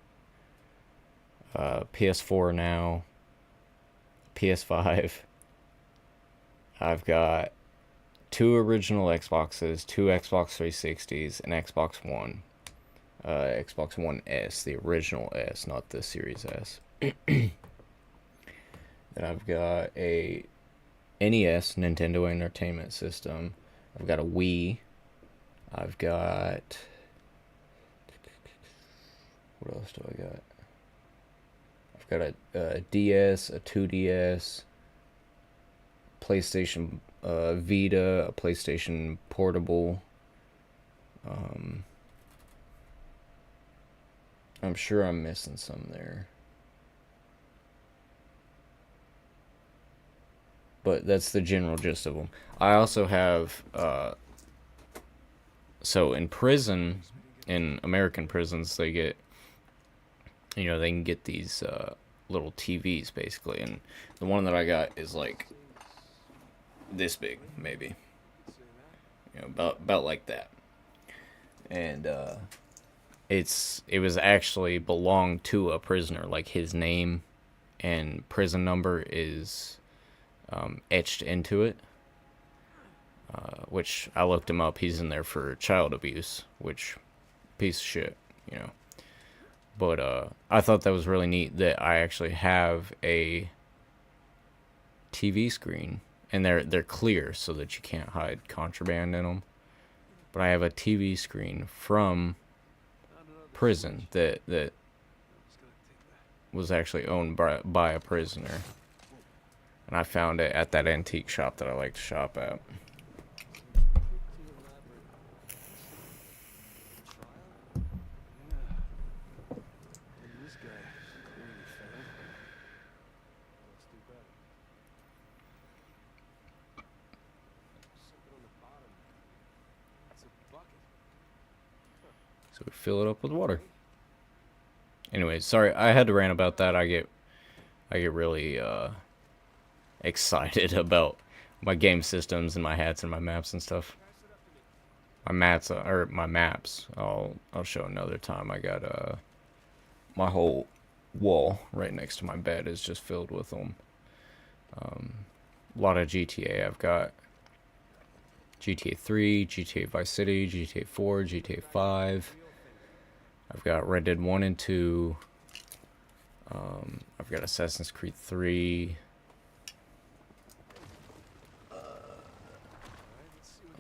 PS4 now, PS5. I've got 2 original Xboxes, 2 Xbox 360s, and Xbox One. Xbox One S, the original S, not the Series S. Then I've got a NES, Nintendo Entertainment System. I've got a Wii. I've got... What else do I got? I've got a DS, a 2DS, PlayStation Vita, a PlayStation Portable. I'm sure I'm missing some there. But that's the general gist of them. I also have, so in prison, in American prisons, they get, they can get these little TVs, basically. And the one that I got is like this big, maybe. About like that. And it was actually belonged to a prisoner, like his name and prison number is etched into it, which I looked him up. He's in there for child abuse, which piece of shit, but I thought that was really neat that I actually have a TV screen, and they're clear so that you can't hide contraband in them, but I have a TV screen from prison that was actually owned by a prisoner, and I found it at that antique shop that I like to shop at. So we fill it up with water. Anyways, sorry, I had to rant about that. I get really excited about my game systems and my hats and my maps and stuff. My maps. I'll show another time. I got my whole wall right next to my bed is just filled with them. A lot of GTA. I've got GTA 3, GTA Vice City, GTA 4, GTA 5. I've got Red Dead 1 and 2. I've got Assassin's Creed 3. I've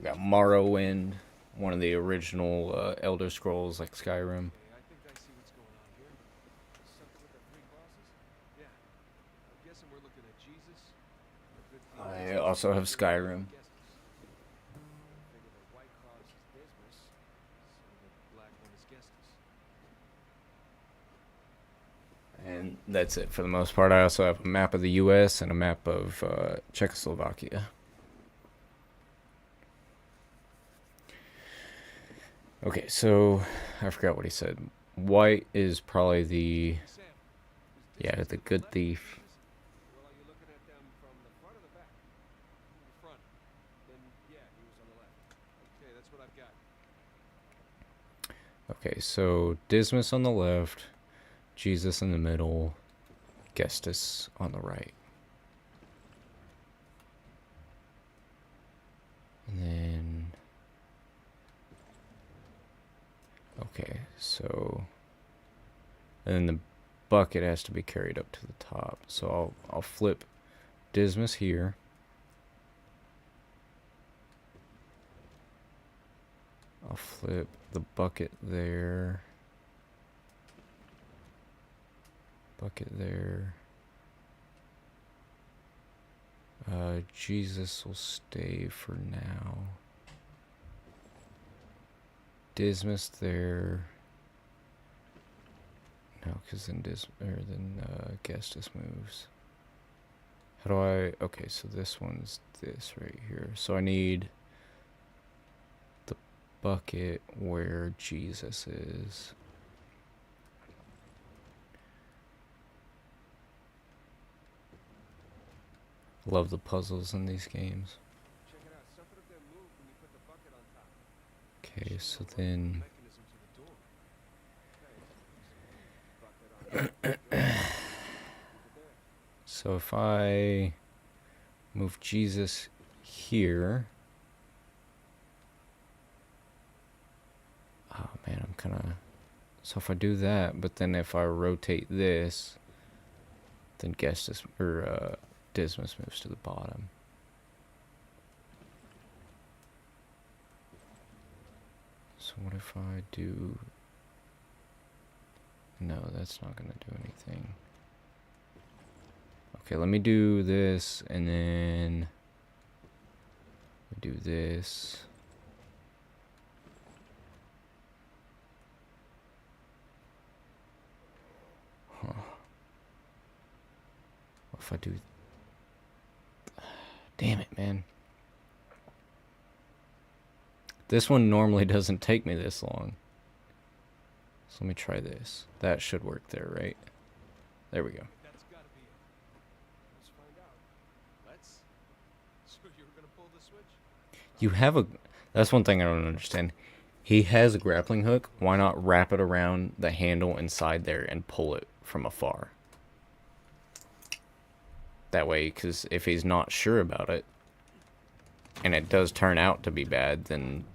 got Morrowind, one of the original Elder Scrolls, like Skyrim. I also have Skyrim. And that's it for the most part. I also have a map of the US and a map of Czechoslovakia. Okay, so I forgot what he said. White is probably the, Sam, is yeah, Dismas the to good left? thief. Well, are you looking at them from the front or the back? The front. Then, yeah, he was on the left. Okay, that's what I've got. Okay, so Dismas on the left, Jesus in the middle, Gestus on the right. And then... Okay, so... And then the bucket has to be carried up to the top. So I'll flip Dismas here. I'll flip the bucket there. Bucket there. Jesus will stay for now. Dismas there. No, because then Gestus moves. How do I... Okay, so this one's this right here. So I need the bucket where Jesus is. Love the puzzles in these games. Check it out. Something up there moved when you put the bucket on top. Okay, so then... Mechanism to the door. Okay. Bucket on top. Leave it there. So if I move Jesus here... Oh man, I'm kind of... So if I do that, but then if I rotate this, then Gestus, or Dismas moves to the bottom. So what if I do... No, that's not going to do anything. Okay, let me do this, and then... we do this. Huh. What if I do... Damn it, man. This one normally doesn't take me this long. So let me try this. That should work there, right? There we go. That's gotta be it. Let's find out. Let's. So you were gonna pull the switch? You have a... That's one thing I don't understand. He has a grappling hook. Why not wrap it around the handle inside there and pull it from afar? That way, because if he's not sure about it, and it does turn out to be bad, then...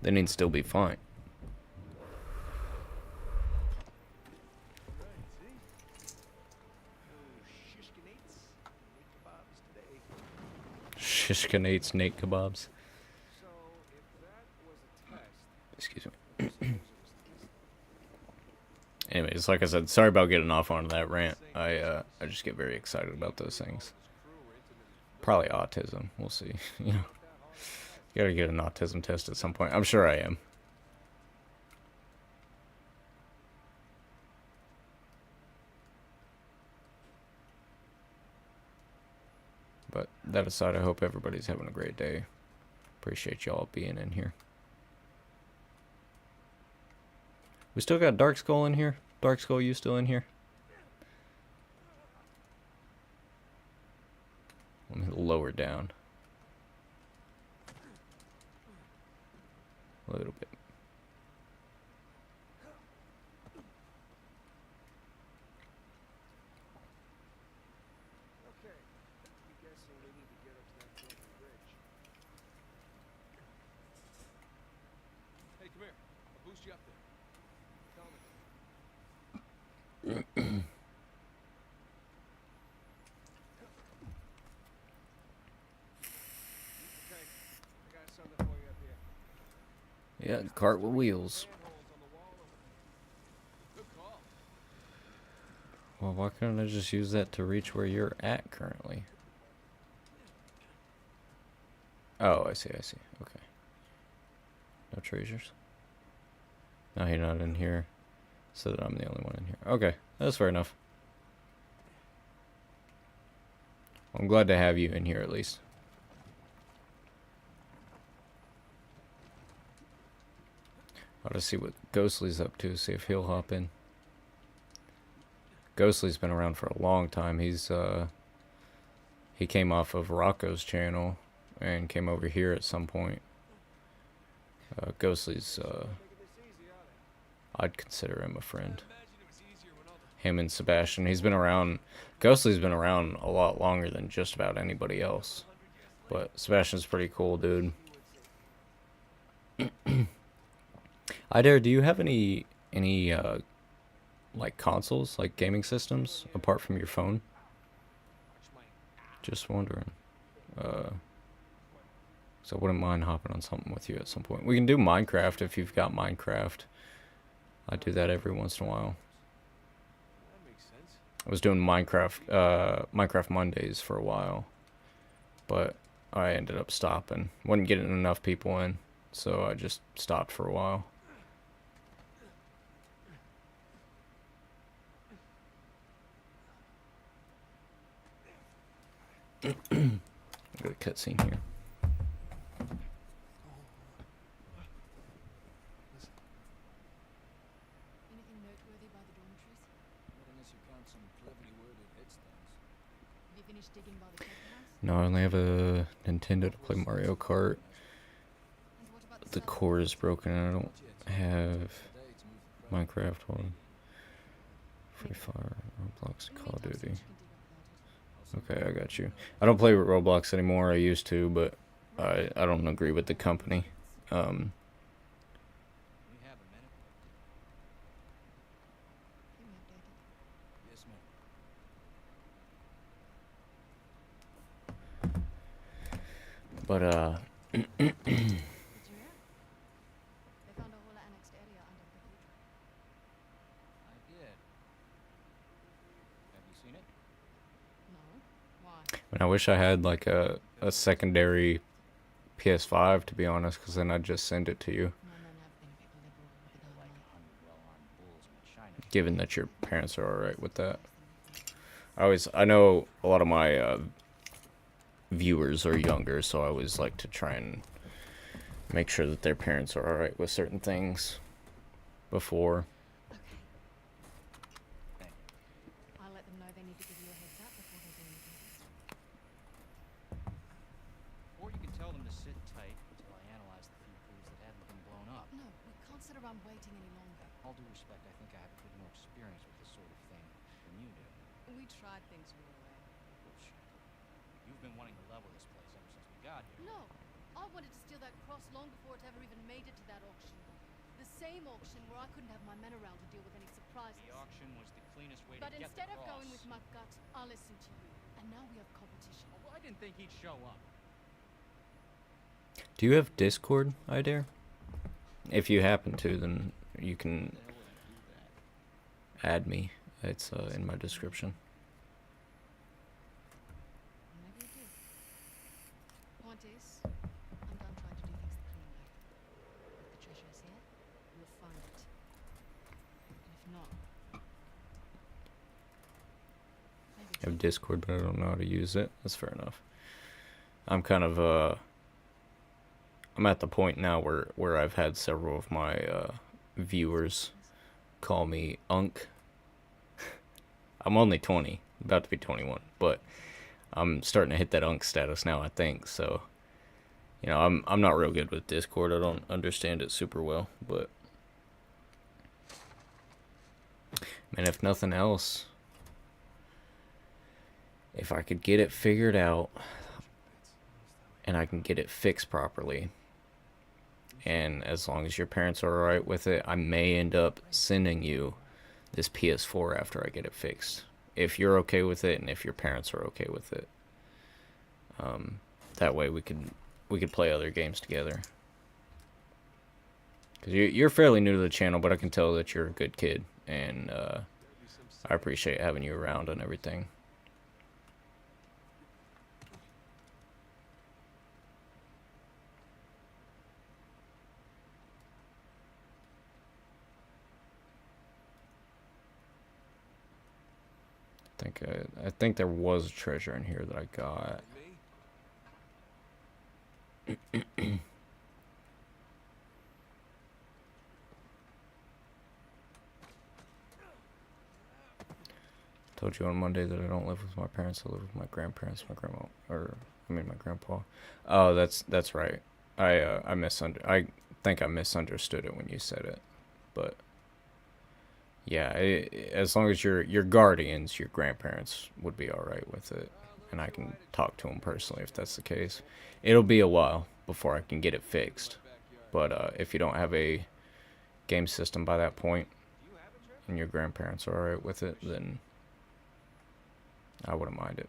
then he'd still be fine. Right, see? Oh, shishkinates. Make kebabs today. Shishkinates Nate kebabs. So, if that was a test, Excuse me. suppose it was tested. Anyways, like I said, sorry about getting off on that rant. I just get very excited about those things. Probably autism. We'll see. You know, gotta get an autism test at some point. I'm sure I am. But that aside, I hope everybody's having a great day. Appreciate y'all being in here. We still got Dark Skull in here? Dark Skull, you still in here? Let me lower down. A little bit. Okay. I'm guessing we need to get up to that broken bridge. Hey, come here. I'll boost you up there. Tell me. Okay. I got something for you up here. Yeah, cart with wheels. Manholes on the wall over there. Good call. Well, why couldn't I just use that to reach where you're at currently? Oh, I see, I see. Okay. No treasures? No, you're not in here. So that I'm the only one in here. Okay, that's fair enough. I'm glad to have you in here at least. Gotta see what Ghostly's up to, see if he'll hop in. Ghostly's been around for a long time. He came off of Rocco's channel and came over here at some point. Ghostly's, I'd consider him a friend. Him and Sebastian. He's been around, Ghostly's been around a lot longer than just about anybody else. But Sebastian's pretty cool, dude. Idare, do you have any like consoles, like gaming systems, apart from your phone? Just wondering. So I wouldn't mind hopping on something with you at some point. We can do Minecraft if you've got Minecraft. I do that every once in a while. That makes sense. I was doing Minecraft Mondays for a while, but I ended up stopping. Wasn't getting enough people in, so I just stopped for a while. Got a cutscene here. Anything noteworthy by the dormitories? Not unless you count some cleverly worded headstones. Have you finished digging by the Kepler house? No, I only have a Nintendo to play Mario Kart. And what about The cell? core is broken and I don't have Minecraft one. Free Fire, Roblox, In the Call of meantime, see Duty. what you can dig up about it. Okay, I got you. I don't play with Roblox anymore. I used to, but I don't agree with the company. We have a minute. Keep me updated. Yes, ma'am. But Did you hear? They found a whole annexed area under the cathedral. I did. Have you seen it? No? Why? and I wish I had like a secondary PS5, to be honest, because then I'd just send it to you. My men have been people liberal with the Like dynamite. 100 well-armed bulls in a China. Given that your parents are alright with that. I know a lot of my viewers are younger, so I always like to try and make sure that their parents are alright with certain things before. Okay. Thank you. I'll let them know they need to give you a heads up before they do anything else. Or you can tell them to sit tight until I analyze the few clues that haven't been blown up. No, we can't sit around waiting any longer. All due respect, I think I have a bit more experience with this sort of thing than you do. We tried things your way. Bullshit. You've been wanting to level this place ever since we got here. No, I wanted to steal that cross long before it ever even made it to that auction. The same auction where I couldn't have my men around to deal with any surprises. The auction was the cleanest way But to get instead the of going with cross. my gut, I listened to you. And now we have competition. Oh, well, I didn't think he'd show up. Do you have Discord, Idare? If you happen to, then you can The hell would I do that? add me. It's in my description. Maybe you do. Point is, I'm done trying to do things the clean way. If the treasure is here, we'll find it. And if not, maybe I have Discord, but I don't know how to use it. That's fair enough. I'm kind of I'm at the point now where I've had several of my viewers call me Unk. I'm only 20, about to be 21, but I'm starting to hit that Unk status now, I think. So, you know, I'm not real good with Discord. I don't understand it super well, but man, if nothing else, if I could get it figured out and I can get it fixed properly, and as long as your parents are alright with it, I may end up sending you this PS4 after I get it fixed. If you're okay with it, and if your parents are okay with it, that way we could play other games together. Cause you're fairly new to the channel, but I can tell that you're a good kid, and I appreciate having you around and everything. I think there was a treasure in here that I got. Me? Told you on Monday that I don't live with my parents. I live with my grandparents, my grandma, my grandpa. Oh, that's right. I think I misunderstood it when you said it, but yeah, as long as your guardians, your grandparents would be all right with it, and I can talk to them personally if that's the case. It'll be a while before I can get it fixed, but if you don't have a game system by that point, and your grandparents are all right with it, then I wouldn't mind it.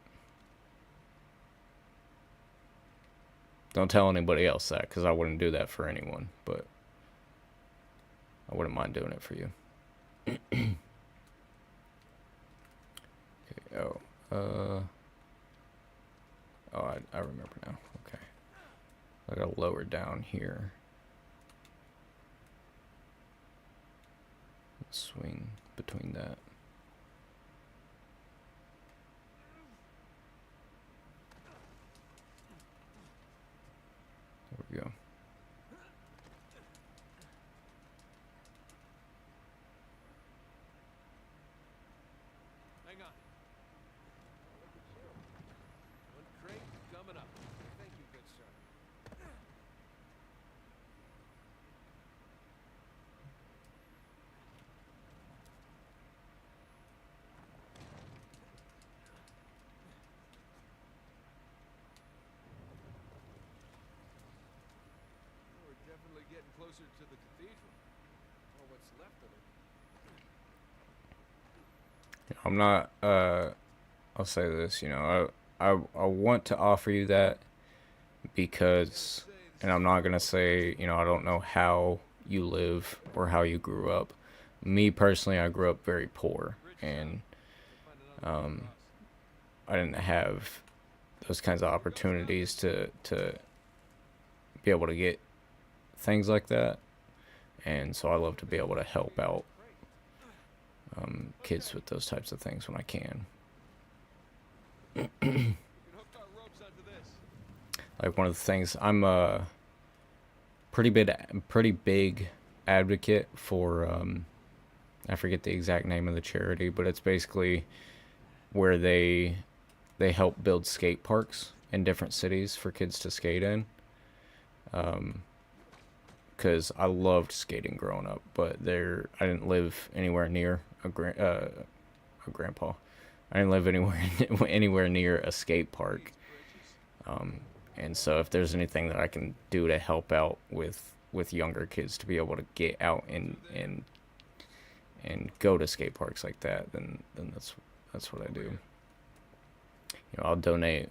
Don't tell anybody else that, because I wouldn't do that for anyone, but I wouldn't mind doing it for you. Okay, I remember now. Okay. I gotta lower down here. Swing between that. There we go. Hang on. One crate coming up. Thank you, good sir. We're definitely getting closer to the cathedral. Or what's left of it. I'm not, I'll say this, I want to offer you that because, and I'm not going to say, I don't know how you live or how you grew up. Me personally, I grew up very poor, and I didn't have those kinds of opportunities to be able to get things like that, and so I love to be able to help out kids with those types of things when I can. Like, one of the things, I'm a pretty big advocate for, I forget the exact name of the charity, but it's basically where they help build skate parks in different cities for kids to skate in. Because I loved skating growing up, but I didn't live anywhere near a grandpa. I didn't live anywhere near a skate park. And so if there's anything that I can do to help out with younger kids to be able to get out and go to skate parks like that, then that's what I do. I'll donate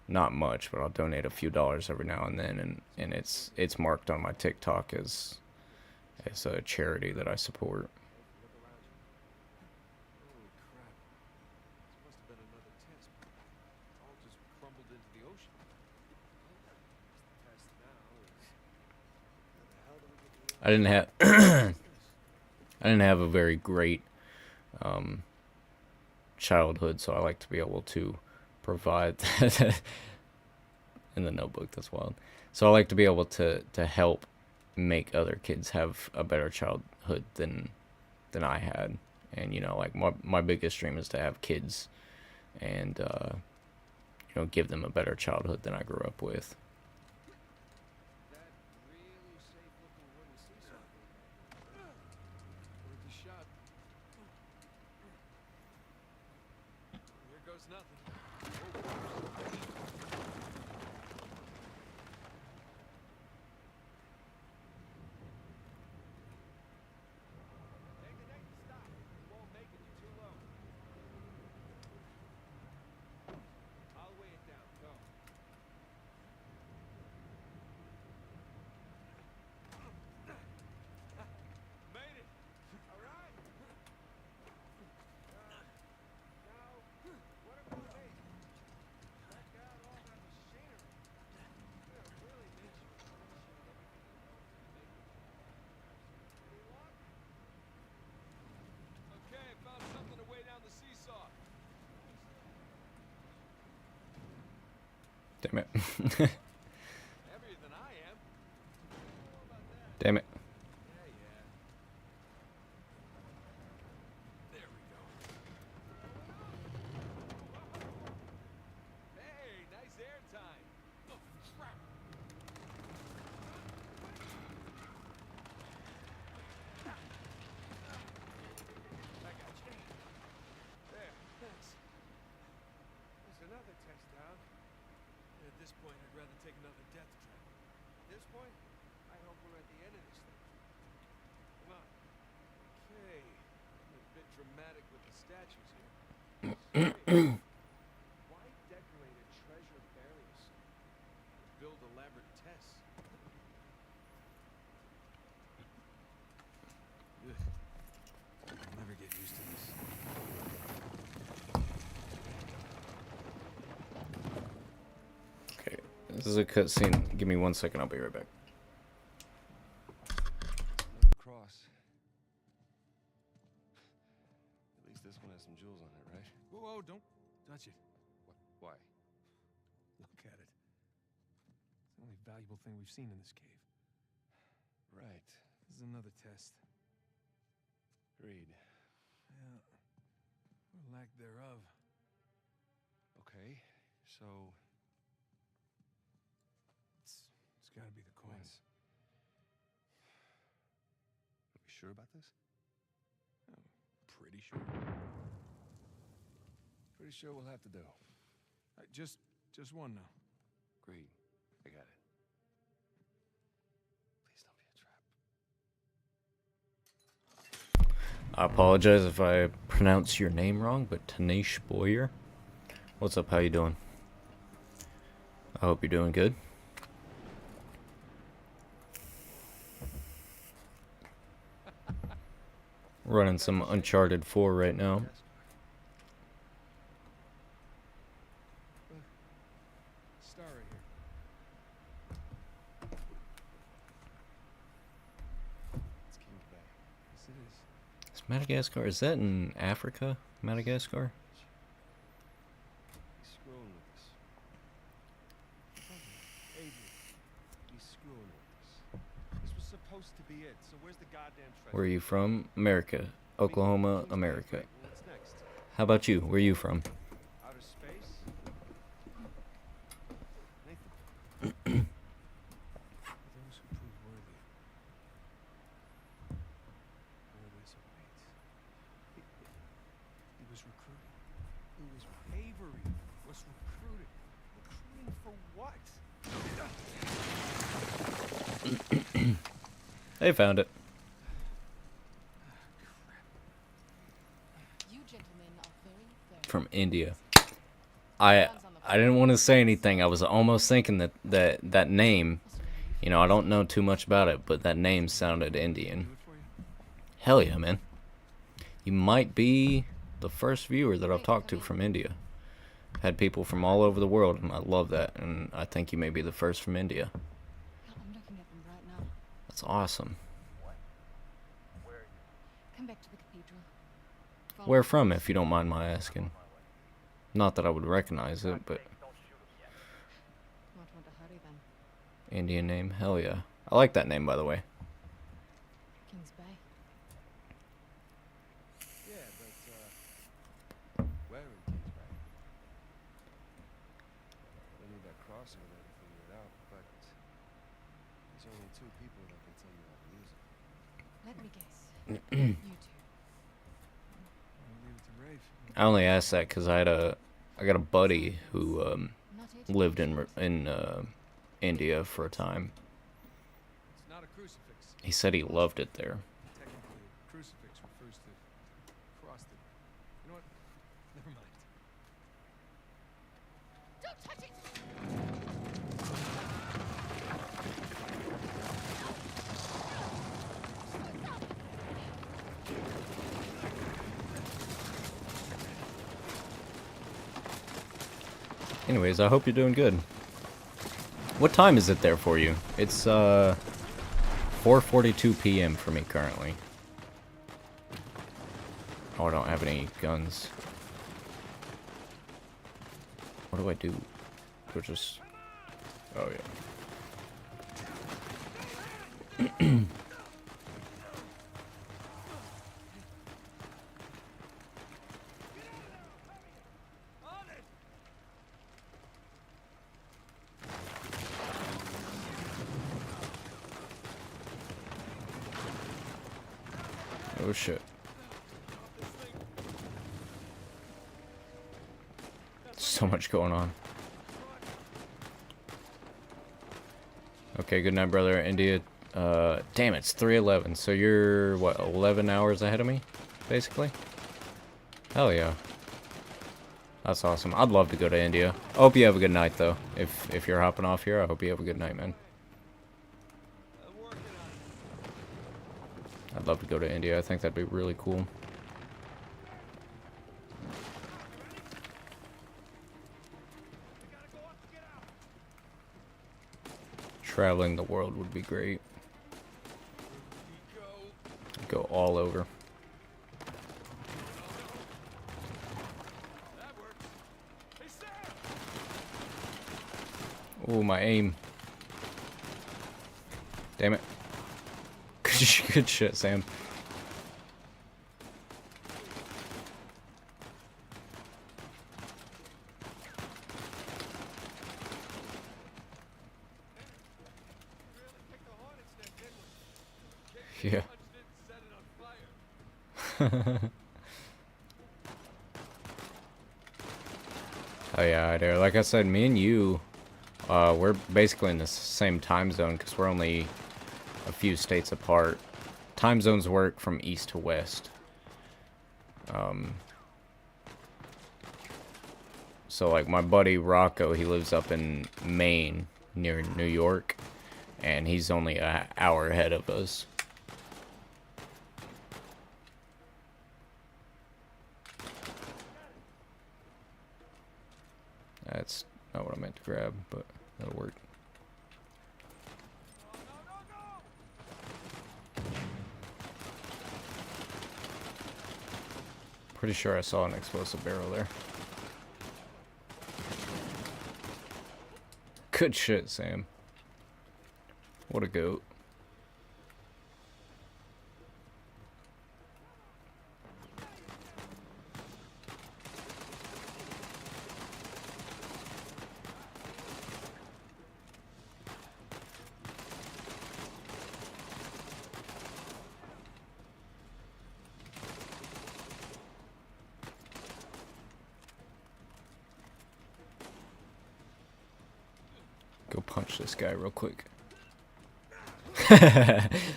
not much, but I'll donate a few dollars every now and then, and it's marked on my TikTok as a charity that I support. Holy crap. This must have been another test. It all just crumbled into the ocean. The test now is how the hell do we get the I didn't have I didn't have a very great childhood, so I like to be able to provide that. In the Notebook, that's wild. So I like to be able to help make other kids have a better childhood than I had. And like my biggest dream is to have kids and give them a better childhood than I grew up with. that really safe looking wooden seesaw thing. Worth a shot. Here goes nothing. Stop. You won't make it. You're too low. I'll weigh it down. Go. Made it. All right. Now, what about me? Check out all that machinery. We're really need you to appreciate everything that goes into making it. Any luck? Okay, found something to weigh down the seesaw. Damn it. Heavier than I am. I don't know about that. Damn it. Yeah. There we go. dramatic with the statues here. Why decorate a treasure burial site? Build elaborate tests. Ugh. I'll never get used to this. Okay, this is a cutscene. Give me 1 second. I'll be right back. Another cross. At least this one has some jewels on it, right? Whoa, whoa, don't touch it. Why? Look at it. It's the only valuable thing we've seen in this cave. Right. This is another test. Agreed. Yeah. Or lack thereof. Okay, so It's gotta be the coins. are we sure about this? Pretty sure. Pretty sure we'll have to do. Just one now. Agreed. I got it. Please don't be a trap. I apologize if I pronounce your name wrong, but Tanesh Boyer. What's up? How you doing? I hope you're doing good. Running some Uncharted 4 right now. Star right here. It's King's Bay. Yes, it is. Is Madagascar, is that in Africa? Madagascar? He's screwing with us. Adrian, he's screwing with us. This was supposed to be it, so where's the goddamn treasure? Where are you from? America. Oklahoma, King's Bay, America. great. Well, what's next? How about you? Where are you from? Outer space? Nathan, Those who prove worthy. Always awaits. He was recruiting. It was Avery was recruiting. Recruiting for what? They found it. You gentlemen are very, very From India. I didn't want to say anything. I was almost thinking that name, you know, I don't know too much about it, but that name sounded Indian. Do it for you. Hell yeah, man. You might be the first viewer that I've talked to from India. Had people from all over the world, and I love that. And I think you may be the first from India. I'm looking at them right now. That's awesome. Come back to the cathedral. Follow Where me. from, if you don't mind my asking? Not that I would recognize it, but Might want to hurry then. Indian name. Hell yeah. I like that name, by the way. King's Bay. yeah, but where in King's Bay? I need that cross over there to figure it out, but there's only two people that can tell you how to use it. Let me guess. You two. I'll leave it to Rafe. I only asked that because I got a buddy who Not it. lived in India for a time. It's not a crucifix. He said he loved it there. Technically, a crucifix refers to cross that. You know what? Never mind. Don't touch it! Anyways, I hope you're doing good. What time is it there for you? It's 4:42 p.m. for me currently. Oh, I don't have any guns. What do I do? Or just... Oh, yeah. Oh, shit. So much going on. Okay, good night, brother. India. Damn, it's 3:11. So you're, what, 11 hours ahead of me, basically? Hell yeah. That's awesome. I'd love to go to India. I hope you have a good night, though. If you're hopping off here, I hope you have a good night, man. I'm working on it. I'd love to go to India. I think that'd be really cool. We gotta go up to get out. Traveling the world would be great. We Go go. all over. That worked. Hey, Sam! Oh, my aim. Damn it. Good shit, Sam. Really picked the hornet's nest, didn't we? Yeah. Punch didn't set it on fire. Oh yeah, I do. Like I said, me and you, we're basically in the same time zone because we're only a few states apart. Time zones work from east to west. So like my buddy Rocco, he lives up in Maine near New York, and he's only an hour ahead of us. That's not what I meant to grab, but that'll work. Pretty sure I saw an explosive barrel there. Good shit, Sam. What a goat. Go punch this guy real quick.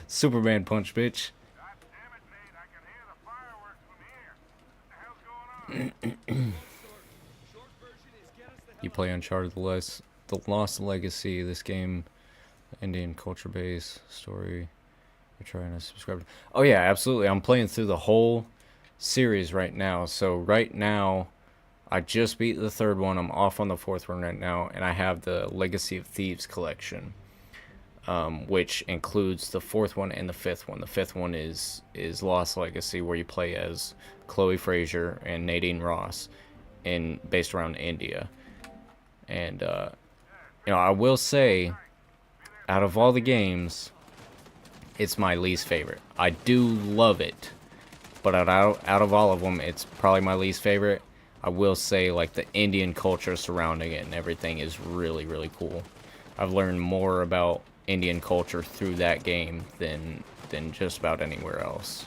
Superman punch, bitch. God damn it, Nate, I can hear the fireworks from here. What the hell's going on? Short version is get us the hell You out play Uncharted the Lost Legacy. This game, Indian culture base story. You're trying to subscribe to. Oh yeah, absolutely. I'm playing through the whole series right now. So right now, I just beat the third one. I'm off on the fourth one right now, and I have the Legacy of Thieves collection, which includes the fourth one and the fifth one. The fifth one is Lost Legacy, where you play as Chloe Fraser and Nadine Ross, based around India. And I will say, out of all the games, it's my least favorite. I do love it, but out of all of them, it's probably my least favorite. I will say, like, the Indian culture surrounding it and everything is really, really cool. I've learned more about Indian culture through that game than just about anywhere else.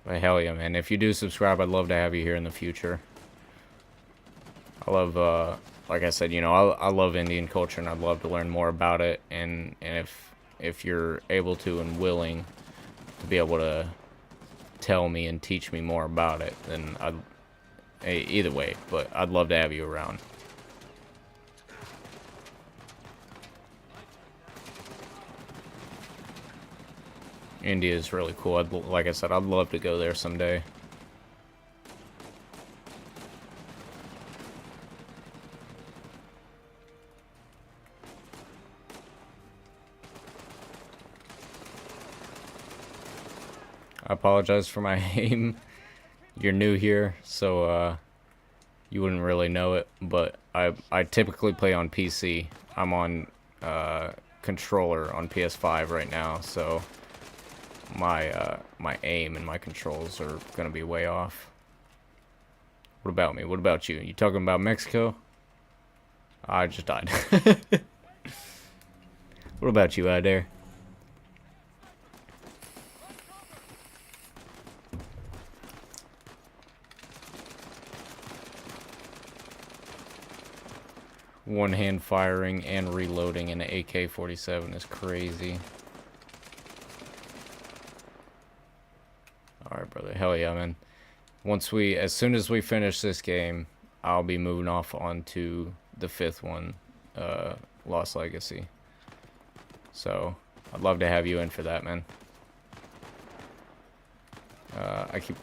But hell yeah, man. If you do subscribe, I'd love to have you here in the future. I love, like I said, I love Indian culture, and I'd love to learn more about it. And if you're able to and willing to be able to tell me and teach me more about it, then either way, but I'd love to have you around. India is really cool. Like I said, I'd love to go there someday. I apologize for my aim. You're new here, so you wouldn't really know it, but I typically play on PC. I'm on controller on PS5 right now, so my aim and my controls are gonna be way off. What about me? What about you? You talking about Mexico? I just died. What about you out there? one-hand firing and reloading an AK-47 is crazy. Alright, brother. Hell yeah, man. As soon as we finish this game, I'll be moving off onto the 5th one, Lost Legacy. So, I'd love to have you in for that, man. I keep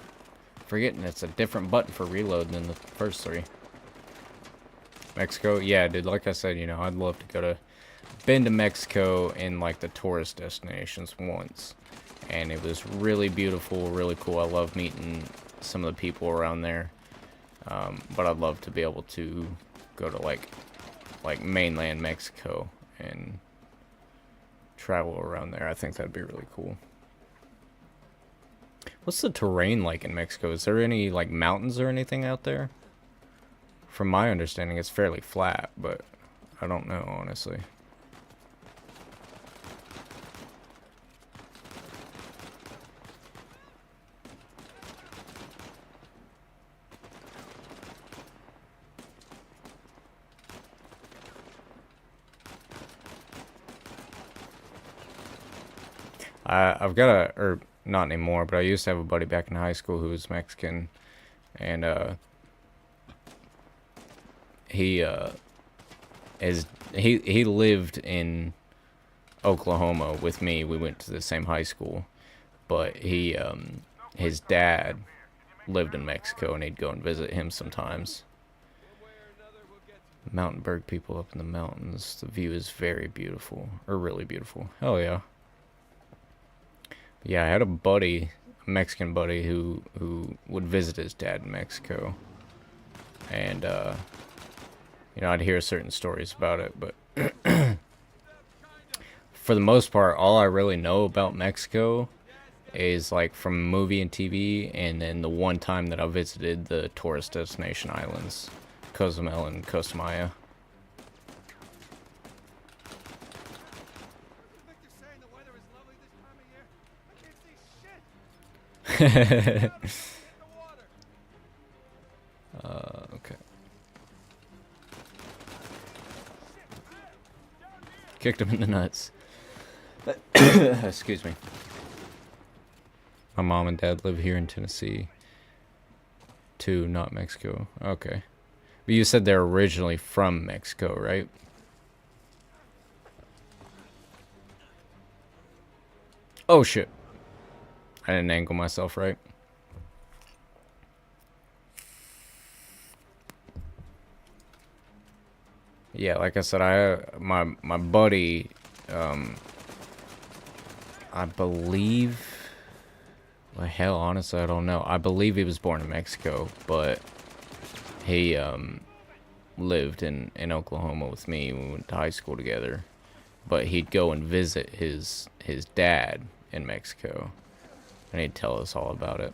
forgetting it's a different button for reload than the first 3. Mexico? Yeah, dude, like I said, you know, I'd love to go to... Been to Mexico in, like, the tourist destinations once. And it was really beautiful, really cool. I love meeting some of the people around there. But I'd love to be able to go to, like mainland Mexico and travel around there. I think that'd be really cool. What's the terrain like in Mexico? Is there any, like, mountains or anything out there? From my understanding, it's fairly flat, but I don't know, honestly. I've got or not anymore, but I used to have a buddy back in high school who was Mexican, and he lived in Oklahoma with me. We went to the same high school, but his dad lived in Mexico, and he'd go and visit him sometimes. Mountainburg people up in the mountains. The view is very beautiful, or really beautiful. Hell yeah. Yeah, I had a buddy, a Mexican buddy, who would visit his dad in Mexico. And, you know, I'd hear certain stories about it, but for the most part, all I really know about Mexico is, like, from movie and TV, and then the one time that I visited the tourist destination islands, Cozumel and Costa Maya. Okay. Kicked him in the nuts. Excuse me. My mom and dad live here in Tennessee. Too, not Mexico. Okay. But you said they're originally from Mexico, right? Oh, shit. I didn't angle myself right. Yeah, like I said, my buddy, I believe, well, hell, honestly, I don't know. I believe he was born in Mexico, but he lived in Oklahoma with me. We went to high school together, but he'd go and visit his dad in Mexico, and he'd tell us all about it.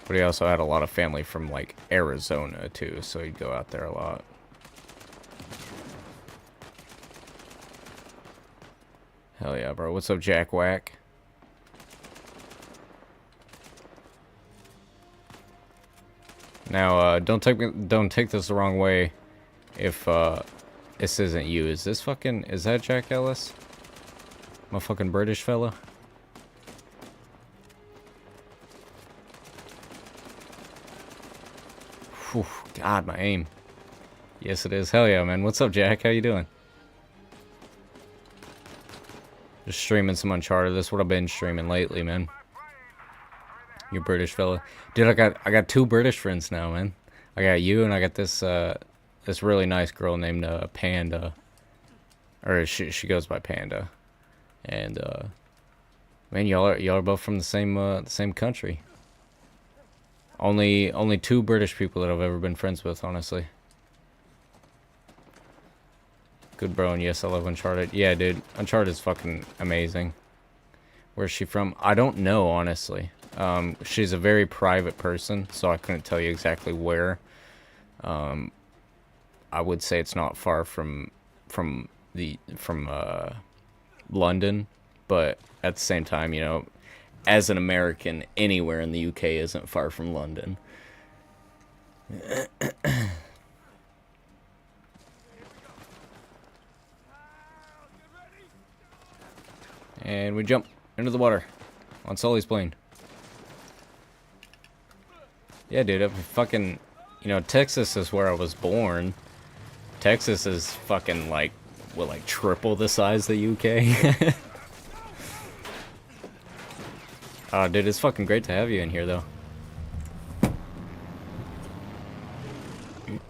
But he also had a lot of family from, like, Arizona, too, so he'd go out there a lot. Hell yeah, bro. What's up, Jack Whack? Now, don't take this the wrong way if, this isn't you. Is that Jack Ellis? My fucking British fella? Whew, God, my aim. Yes, it is. Hell yeah, man. What's up, Jack? How you doing? Just streaming some Uncharted. That's what I've been streaming lately, man. You British fella. Dude, I got two British friends now, man. I got you, and I got this this really nice girl named Panda. Or she goes by Panda. And man, y'all are both from the same country. Only two British people that I've ever been friends with, honestly. Good bro, and yes, I love Uncharted. Yeah, dude, Uncharted is fucking amazing. Where's she from? I don't know, honestly. She's a very private person, so I couldn't tell you exactly where. I would say it's not far from London, but at the same time, you know, as an American, anywhere in the UK isn't far from London. And we jump into the water on Sully's plane. Yeah, dude, I'm fucking, you know, Texas is where I was born. Texas is fucking like, what, like triple the size of the UK? Oh, dude, it's fucking great to have you in here, though.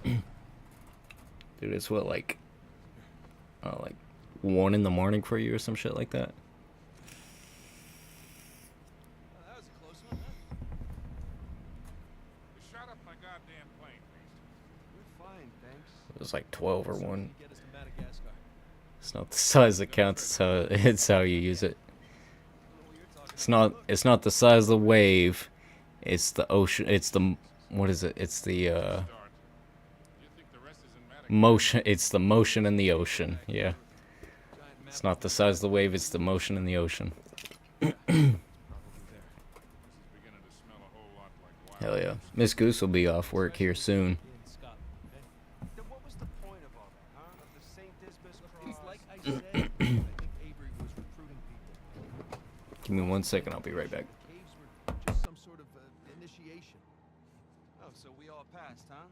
Dude, it's what, like 1 in the morning for you or some shit like that? Oh, that was a close one, huh? You shut up my goddamn plane, please. We're fine, thanks. It was like 12 or So 1. you get us to Madagascar. It's not the size that counts, it's how you use it. I don't know what you're talking It's not the size of the wave. It's the ocean. It's the, what is it? It's the Start. You think the rest is in Madagascar? motion. It's the motion in the ocean. Yeah. Giant map It's not the size of the wave. It's the motion in the ocean. probably there. This is beginning to smell a whole lot like wild. Hell yeah. Miss Goose will be off work here soon. In Scotland, okay? Then what was the point of all that, huh? Of the St. Dismas cross? It's like I said, I think Avery was recruiting people. Give me 1 second. I'll be right back. Caves were just some sort of initiation. Oh, so we all passed, huh?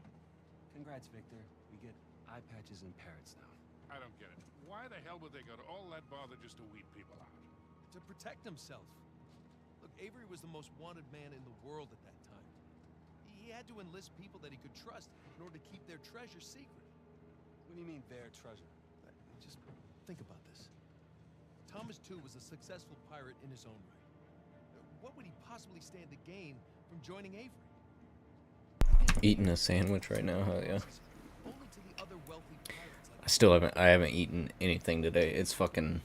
Congrats, Victor. We get eye patches and parrots now. I don't get it. Why the hell would they go to all that bother just to weed people out? To protect himself. Look, Avery was the most wanted man in the world at that time. He had to enlist people that he could trust in order to keep their treasure secret. What do you mean, their treasure? Just think about this. Thomas, too, was a successful pirate in his own right. What would he possibly stand to gain from joining Avery? Eating a sandwich right now. Hell yeah. Only to the other wealthy pirates like I haven't eaten anything today. It's fucking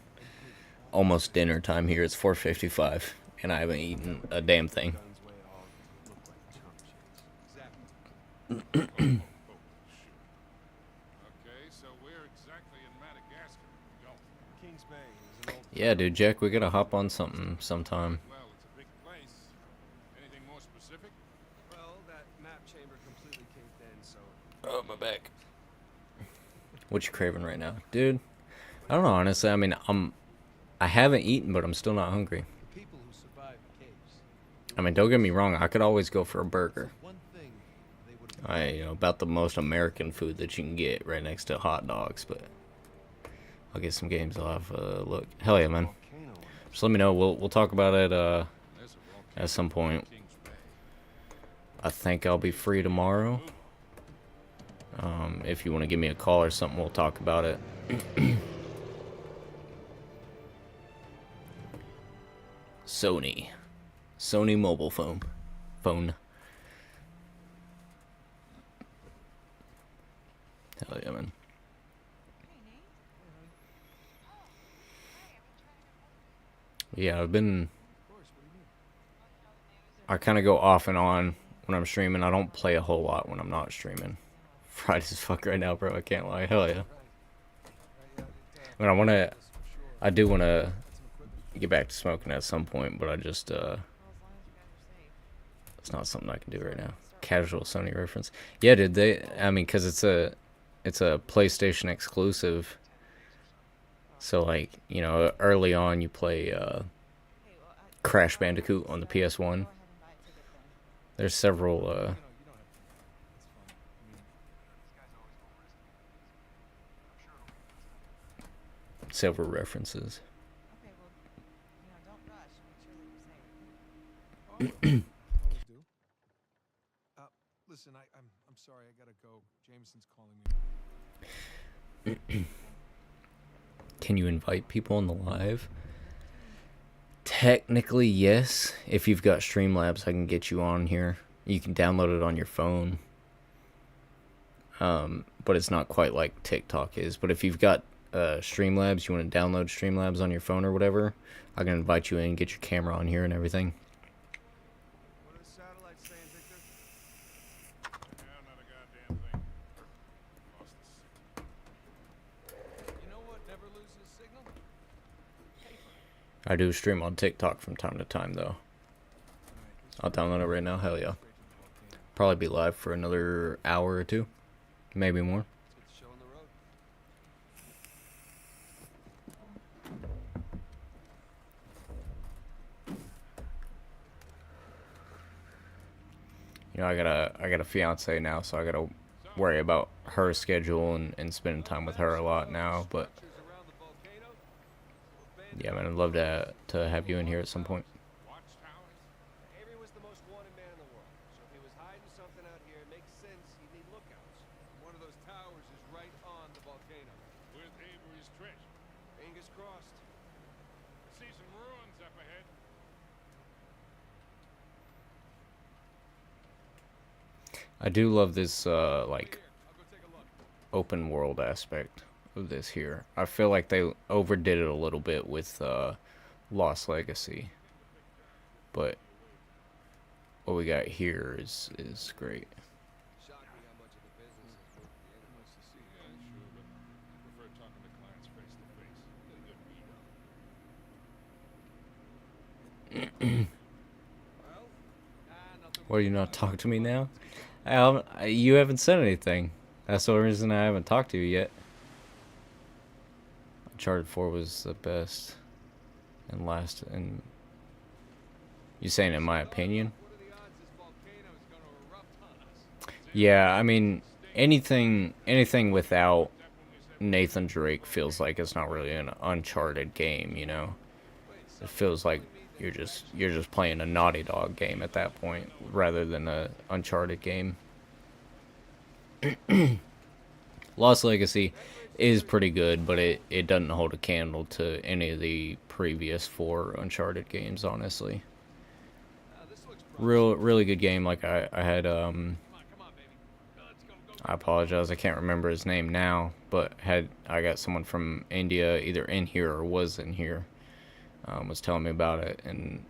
almost dinner time here. It's 4:55, and I haven't eaten a damn thing. Guns way all look like chump change. Exactly. Okay, so where exactly in Madagascar are we going? Kings Bay is an old Yeah, dude, Jack, we gotta hop on something sometime. Well, it's a big place. Anything more specific? Well, that map chamber completely caved in, so Oh, my back. What you craving right now, dude? I don't know, honestly. I mean, I haven't eaten, but I'm still not hungry. The people who survived the caves. I mean, don't get me wrong. I could always go for a burger. One thing they would have About the most American food that you can get right next to hot dogs, but I'll get some games. I'll have a look. Hell yeah, man. volcano on it. Just let me know. We'll talk about it There's a volcano at some point. in Kings Bay. I think I'll be free tomorrow. If you want to give me a call or something, we'll talk about it. Sony mobile phone. Hell yeah, man. Yeah, I kind of go off and on when I'm streaming. I don't play a whole lot when I'm not streaming. Fried as fuck right now, bro. I can't lie. Hell yeah. I mean, I do want to get back to smoking at some point, but it's not something I can do right now. Casual Sony reference. Yeah, dude, because it's a PlayStation exclusive. So, like, early on you play Crash Bandicoot on the PS1. There's several references. Always do. Listen, I'm sorry, I gotta go. Jameson's calling me. Can you invite people on the live? Technically, yes. If you've got Streamlabs, I can get you on here. You can download it on your phone. But it's not quite like TikTok is. But if you've got Streamlabs, you want to download Streamlabs on your phone or whatever, I can invite you in, get your camera on here and everything. What are the satellites saying, Victor? Yeah, not a goddamn thing. Lost the signal. You know what never loses signal? I do stream on TikTok from time to time, though. I'll download it right now. Hell yeah. Probably be live for another hour or two. Maybe more. Let's get the show on the road. know, I got a fiance now, so I gotta worry about her schedule and spending time with her a lot now. But Structures around the volcano? yeah, man, I'd love to have you in here at some point. Watchtowers? Avery was the most wanted man in the world, so if he was hiding something out here, it makes sense he'd need lookouts. One of those towers is right on the volcano. With Avery's treasure. Fingers crossed. I see some ruins up ahead. I do love this like Here, I'll go take a look. open world aspect of this here. I feel like they overdid it a little bit with Lost Legacy, but what we got here is great. Shocked me how much of the business is moved to the internet. Nice to see you. Yeah, sure, but I prefer talking to clients face to face. Get a good read on them. Well, nothing. What, do you not talk to me now? You haven't said anything. That's the only reason I haven't talked to you yet. Uncharted 4 was the best and last, and you saying in my opinion? What are the odds this volcano is going to erupt on us? Yeah, I mean anything without Nathan Drake feels like it's not really an Uncharted game, you know. It feels like you're just playing a Naughty Dog game at that point rather than a Uncharted game. Lost Legacy is pretty good, but it doesn't hold a candle to any of the previous 4 Uncharted games, honestly. This looks promising. Really good game. Like I had Come on, baby. Let's go. I apologize, I can't remember his name now, but I got someone from India either in here or was in here, was telling me about it, and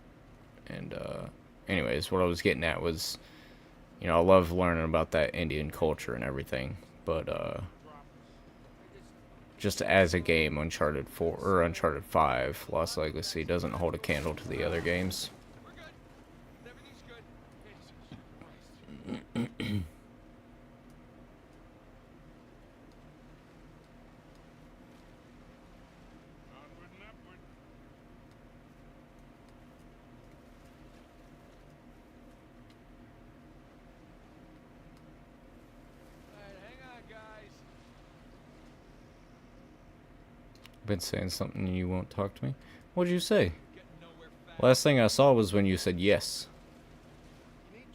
anyways, what I was getting at was, you know, I love learning about that Indian culture and everything, but just as a game, Uncharted 4 or Uncharted 5, Lost Legacy doesn't hold a candle to the other games. We're good. Everything's good. Jesus Christ. Onward and upward. All right, hang on, guys. Been saying something and you won't talk to me? What'd you say? Getting nowhere fast. Last thing I saw was when you said yes. You need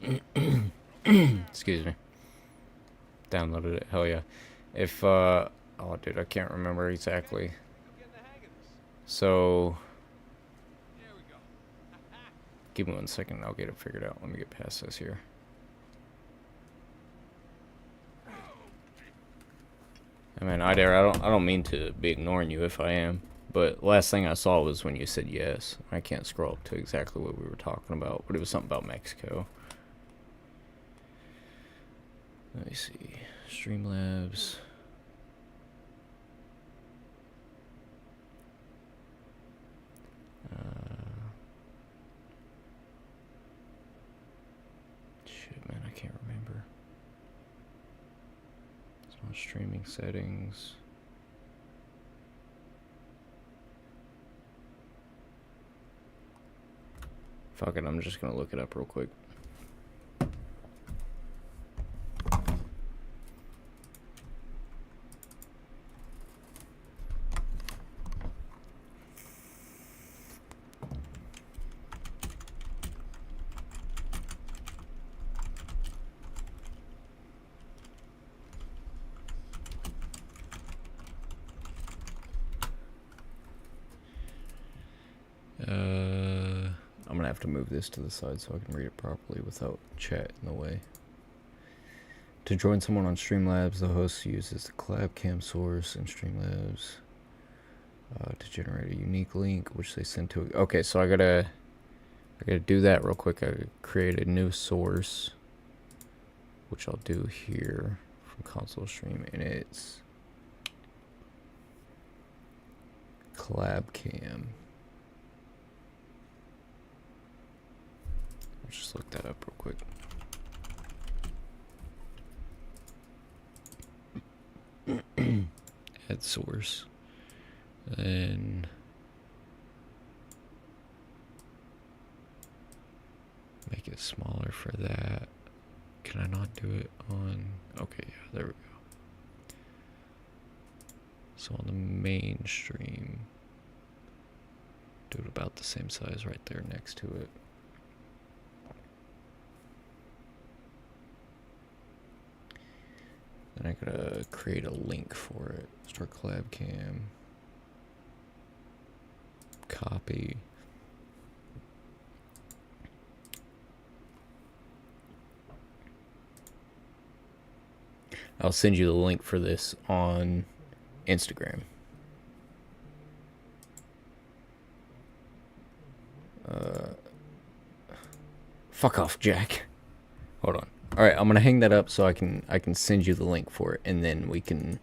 traction here. Excuse me. Downloaded it. Hell yeah. If oh dude, I can't remember exactly. I'm getting the hang of this. So There we go. give me 1 second, I'll get it figured out. Let me get past this here. I mean, I don't mean to be ignoring you if I am, but last thing I saw was when you said yes. I can't scroll up to exactly what we were talking about, but it was something about Mexico. Let me see. Streamlabs. Shit, man, I can't remember. It's on streaming settings. Fuck it, I'm just gonna look it up real quick. I'm gonna have to move this to the side so I can read it properly without chat in the way. To join someone on Streamlabs, the host uses the collab cam source in Streamlabs to generate a unique link, which they send to. Okay, so I gotta do that real quick. I gotta create a new source, which I'll do here from console stream, and it's collab cam. Just look that up real quick. Add source. Then make it smaller for that. Can I not do it on... Okay, yeah, there we go. So on the main stream, do it about the same size right there next to it. Then I gotta create a link for it. Start collab cam. Copy. I'll send you the link for this on Instagram. Fuck off, Jack. Hold on. All right, I'm gonna hang that up so I can send you the link for it, and then we can,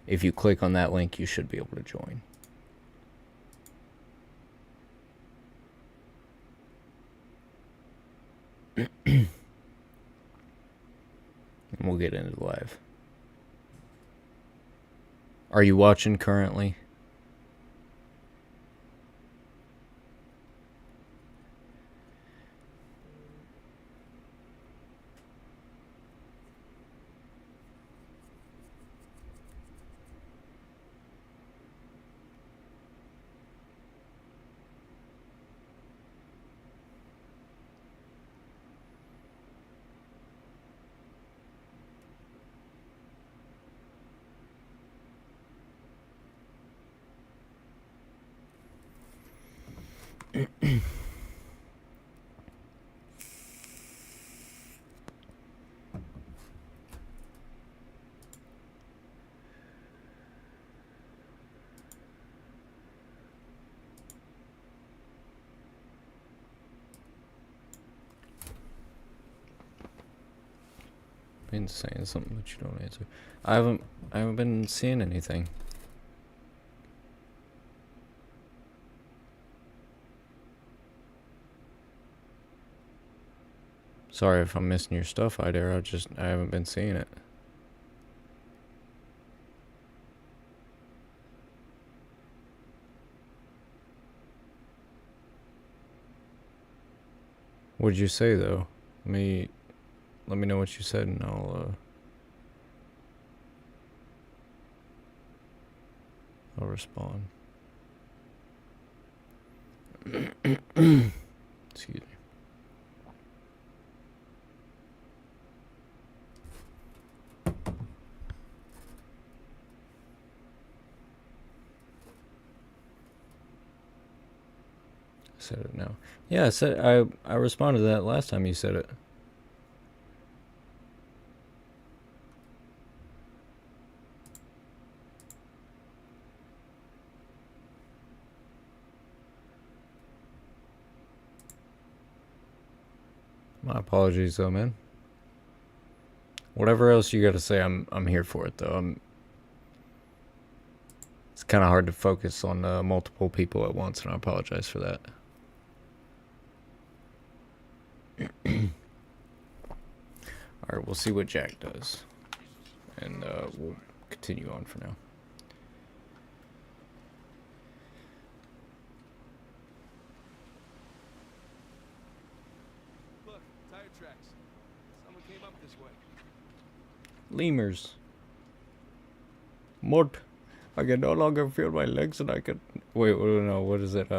if you click on that link, you should be able to join. And we'll get into the live. Are you watching currently? Been saying something, but you don't answer. I haven't been seeing anything. Sorry if I'm missing your stuff, Idare. I haven't been seeing it. What'd you say though? Let me know what you said, and I'll respond. Excuse me. I said it now. Yeah, I responded to that last time you said it. My apologies though, man. Whatever else you gotta say, I'm here for it though. It's kind of hard to focus on multiple people at once, and I apologize for that. Alright, we'll see what Jack does. And we'll continue on for now. Look, tire tracks. Someone came up this way. Lemurs. Mud. I can no longer feel my legs, and I can... Wait, no, what is it?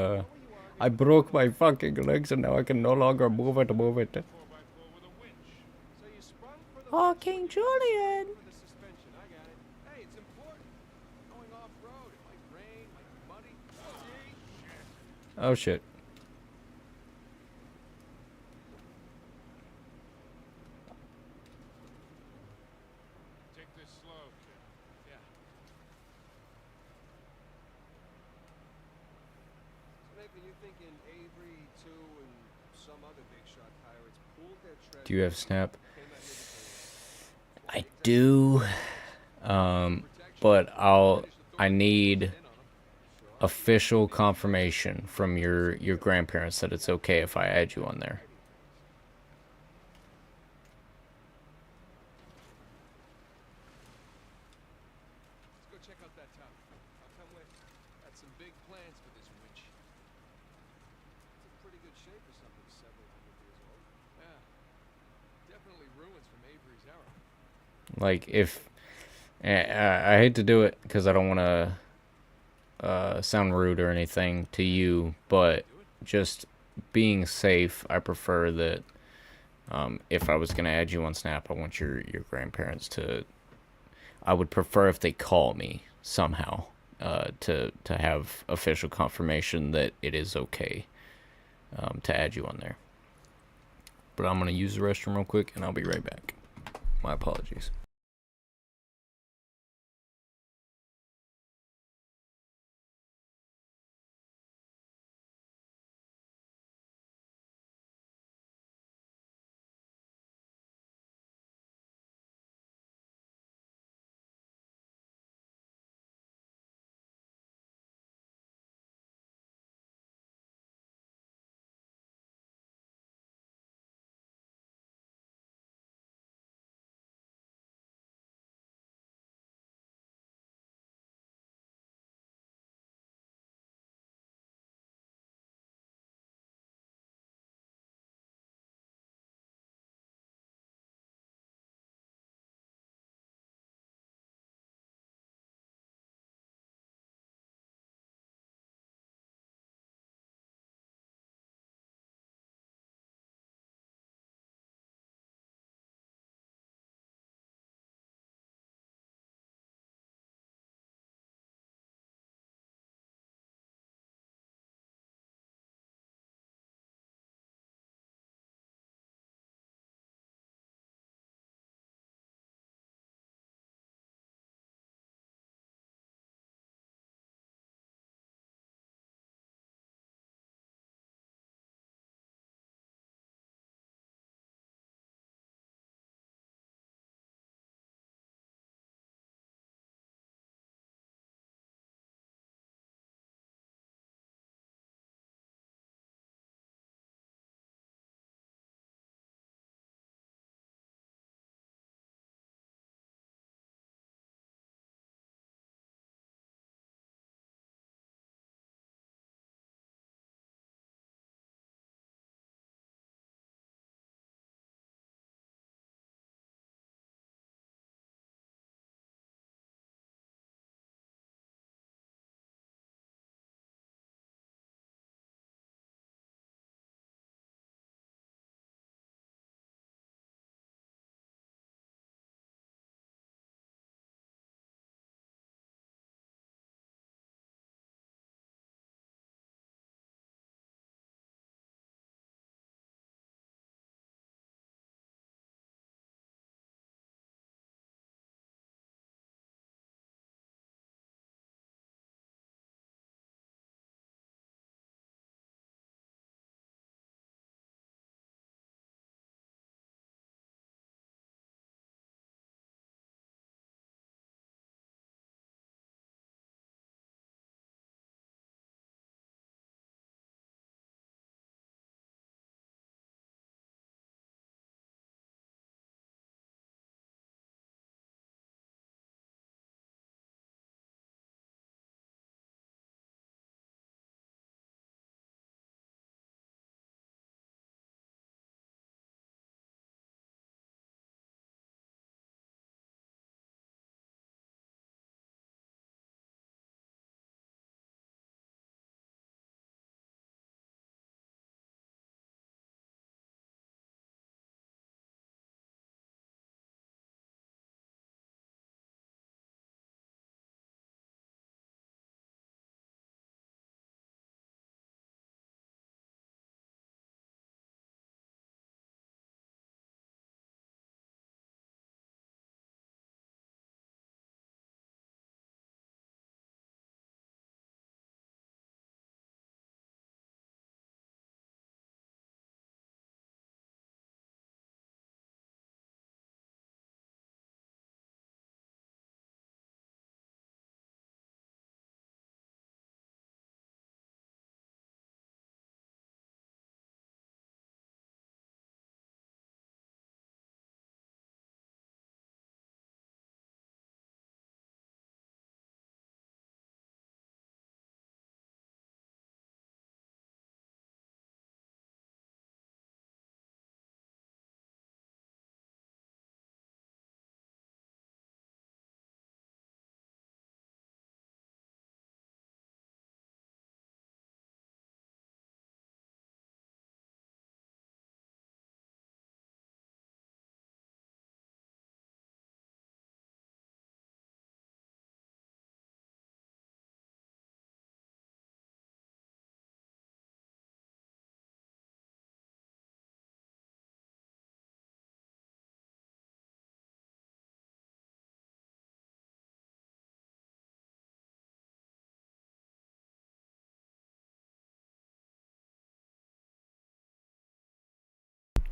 I broke my fucking legs, and now I can no longer move it. So you sprung for the Oh, King Julian! for the suspension. I got it. Hey, it's important. Going off road. It might rain, might be muddy. See? Oh, shit. Take this slow, kid. Yeah. So Nathan, you thinking Avery, too, and some other big shot pirates pooled their treasure? Do you have Snap? Came out here to I do. But I need official confirmation from your grandparents that it's okay if I add you on there. Let's go check out that tower. I'll come with. Got some big plans for this witch. It's in pretty good shape for something several hundred years old. Yeah. Definitely ruins from Avery's era. Like, if I hate to do it because I don't want to sound rude or anything to you, but just being safe, I prefer that if I was going to add you on Snap, I want your grandparents to. I would prefer if they call me somehow to have official confirmation that it is okay to add you on there. But I'm going to use the restroom real quick, and I'll be right back. My apologies.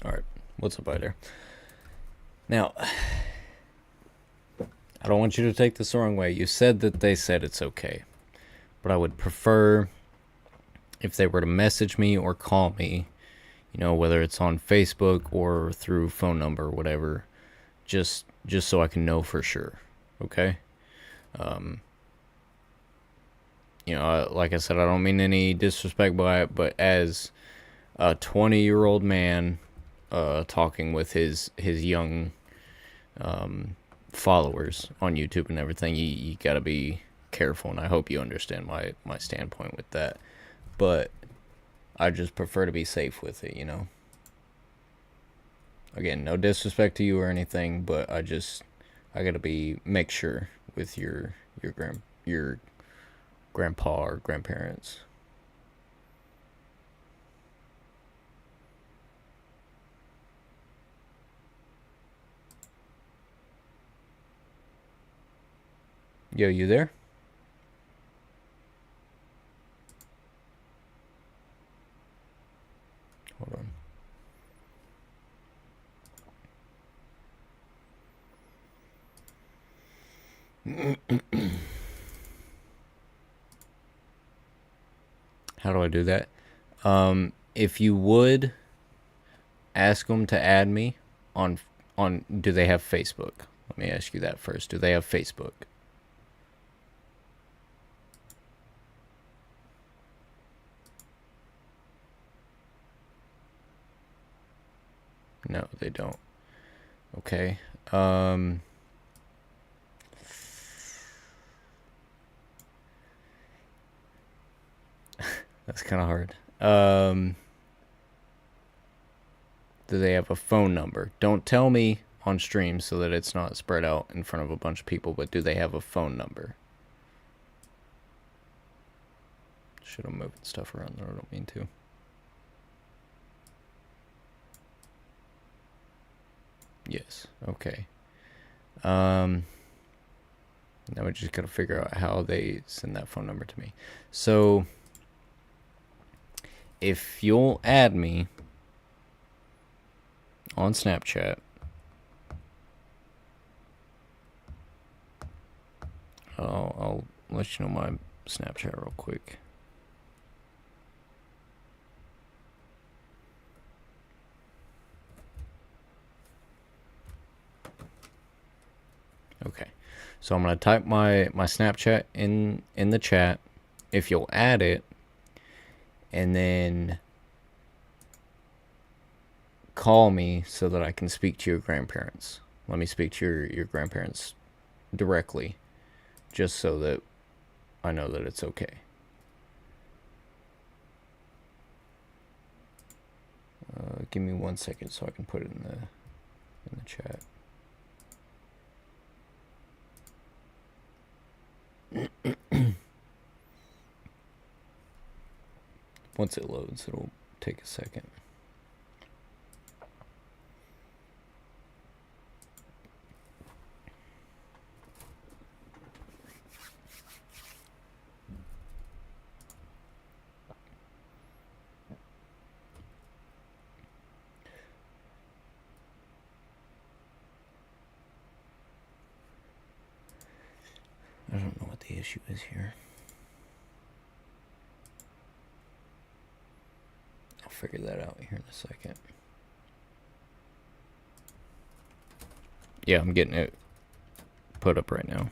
Alright, what's up, there? Now, I don't want you to take this the wrong way. You said that they said it's okay. But I would prefer if they were to message me or call me, you know, whether it's on Facebook or through phone number or whatever, just so I can know for sure, okay? You know, like I said, I don't mean any disrespect by it, but as a 20-year-old man talking with his young followers on YouTube and everything, you gotta be careful, and I hope you understand my standpoint with that. But I just prefer to be safe with it, you know. Again, no disrespect to you or anything, but I gotta make sure with your grandpa or grandparents. Yo, you there? Hold on. How do I do that? If you would ask them to add me on do they have Facebook? Let me ask you that first. Do they have Facebook? No, they don't. Okay. That's kind of hard. Do they have a phone number? Don't tell me on stream so that it's not spread out in front of a bunch of people, but do they have a phone number? Should have moved stuff around there. I don't mean to. Yes. Okay. Now we just gotta figure out how they send that phone number to me. So if you'll add me on Snapchat, I'll let you know my Snapchat real quick. Okay, so I'm gonna type my Snapchat in the chat. If you'll add it, and then call me so that I can speak to your grandparents. Let me speak to your grandparents directly, just so that I know that it's okay. Give me 1 second so I can put it in the chat. Once it loads, it'll take a second. I don't know what the issue is here. I'll figure that out here in a second. Yeah, I'm getting it put up right now.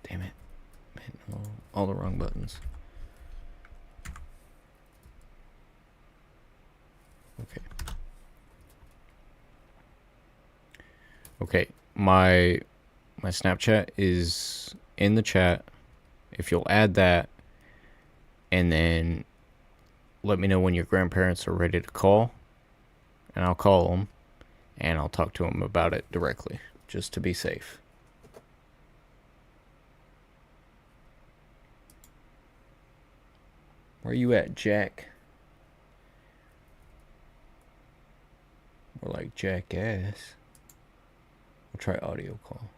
Damn it. I'm hitting all the wrong buttons. Okay. Okay, my Snapchat is in the chat. If you'll add that, and then let me know when your grandparents are ready to call, and I'll call them, and I'll talk to them about it directly, just to be safe. Where you at, Jack? More like jackass. We'll try audio call.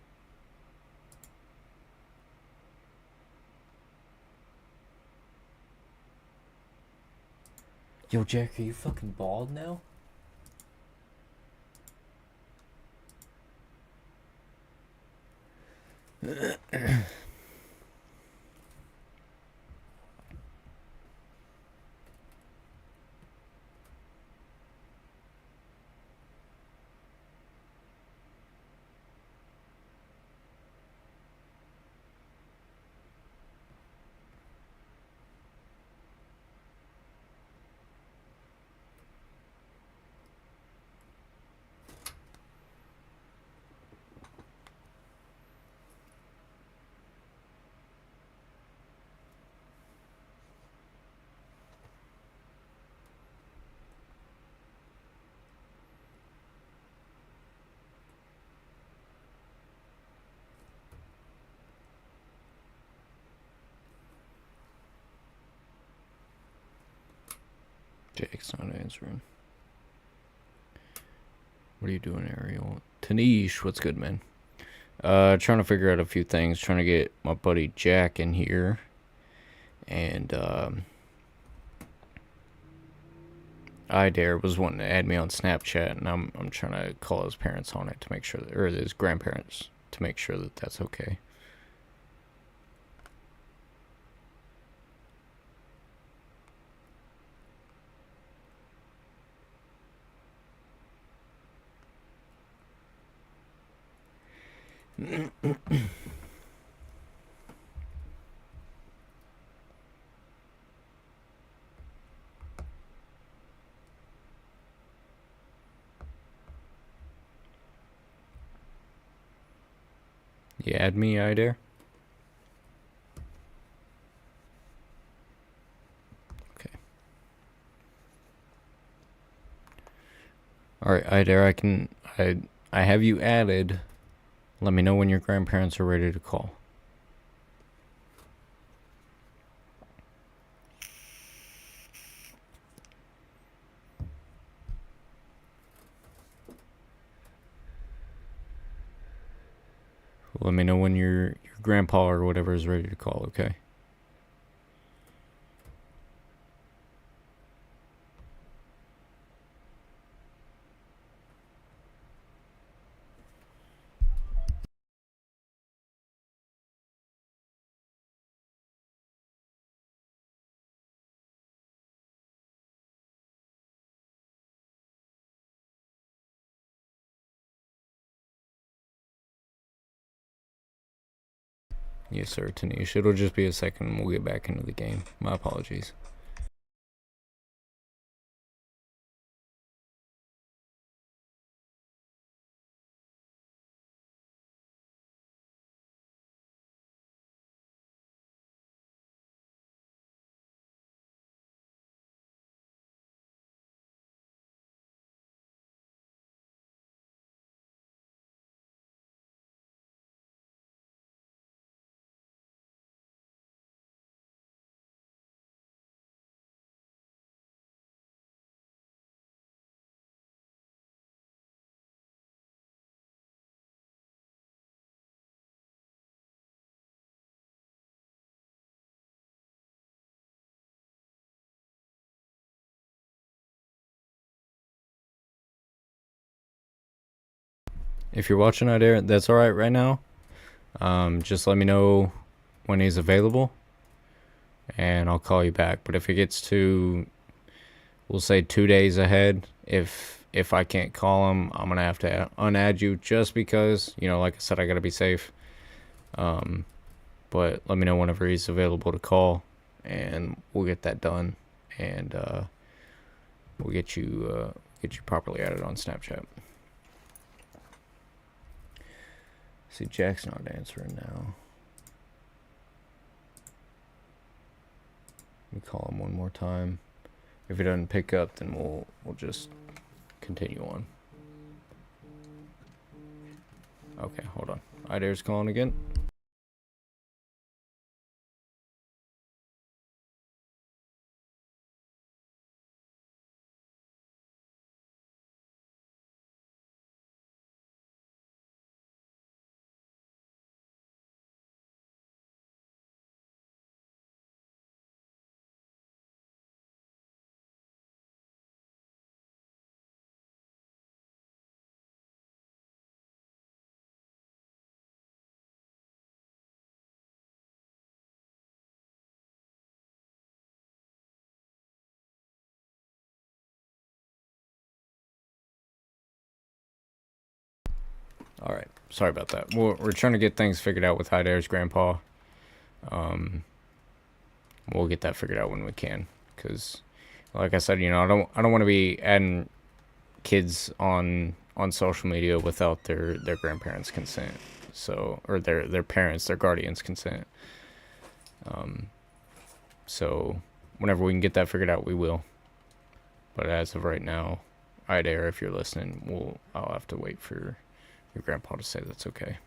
Yo, Jack, are you fucking bald now? Jake's not answering. What are you doing, Ariel? Tanish, what's good, man? Trying to figure out a few things. Trying to get my buddy Jack in here. And, Idare was wanting to add me on Snapchat, and I'm trying to call his parents on it to make sure that, or his grandparents, to make sure that that's okay. You add me, Idare? Okay. Alright, Idare, I have you added. Let me know when your grandparents are ready to call. Let me know when your grandpa or whatever is ready to call, okay? Yes, sir, Tanish. It'll just be a second and we'll get back into the game. My apologies. If you're watching out there, that's alright right now. Just let me know when he's available, and I'll call you back. But if it gets to, we'll say 2 days ahead, if I can't call him, I'm gonna have to unadd you just because, you know, like I said, I gotta be safe. But let me know whenever he's available to call, and we'll get that done, and we'll get you properly added on Snapchat. See, Jack's not answering now. Let me call him one more time. If he doesn't pick up, then we'll just continue on. Okay, hold on. Idare's calling again. All right. Sorry about that. We're trying to get things figured out with Hydeair's grandpa. We'll get that figured out when we can, because, like I said, you know, I don't want to be adding kids on social media without their grandparents' consent. So, or their parents, their guardians' consent. So whenever we can get that figured out, we will. But as of right now, Hydeair, if you're listening, I'll have to wait for your grandpa to say that's okay.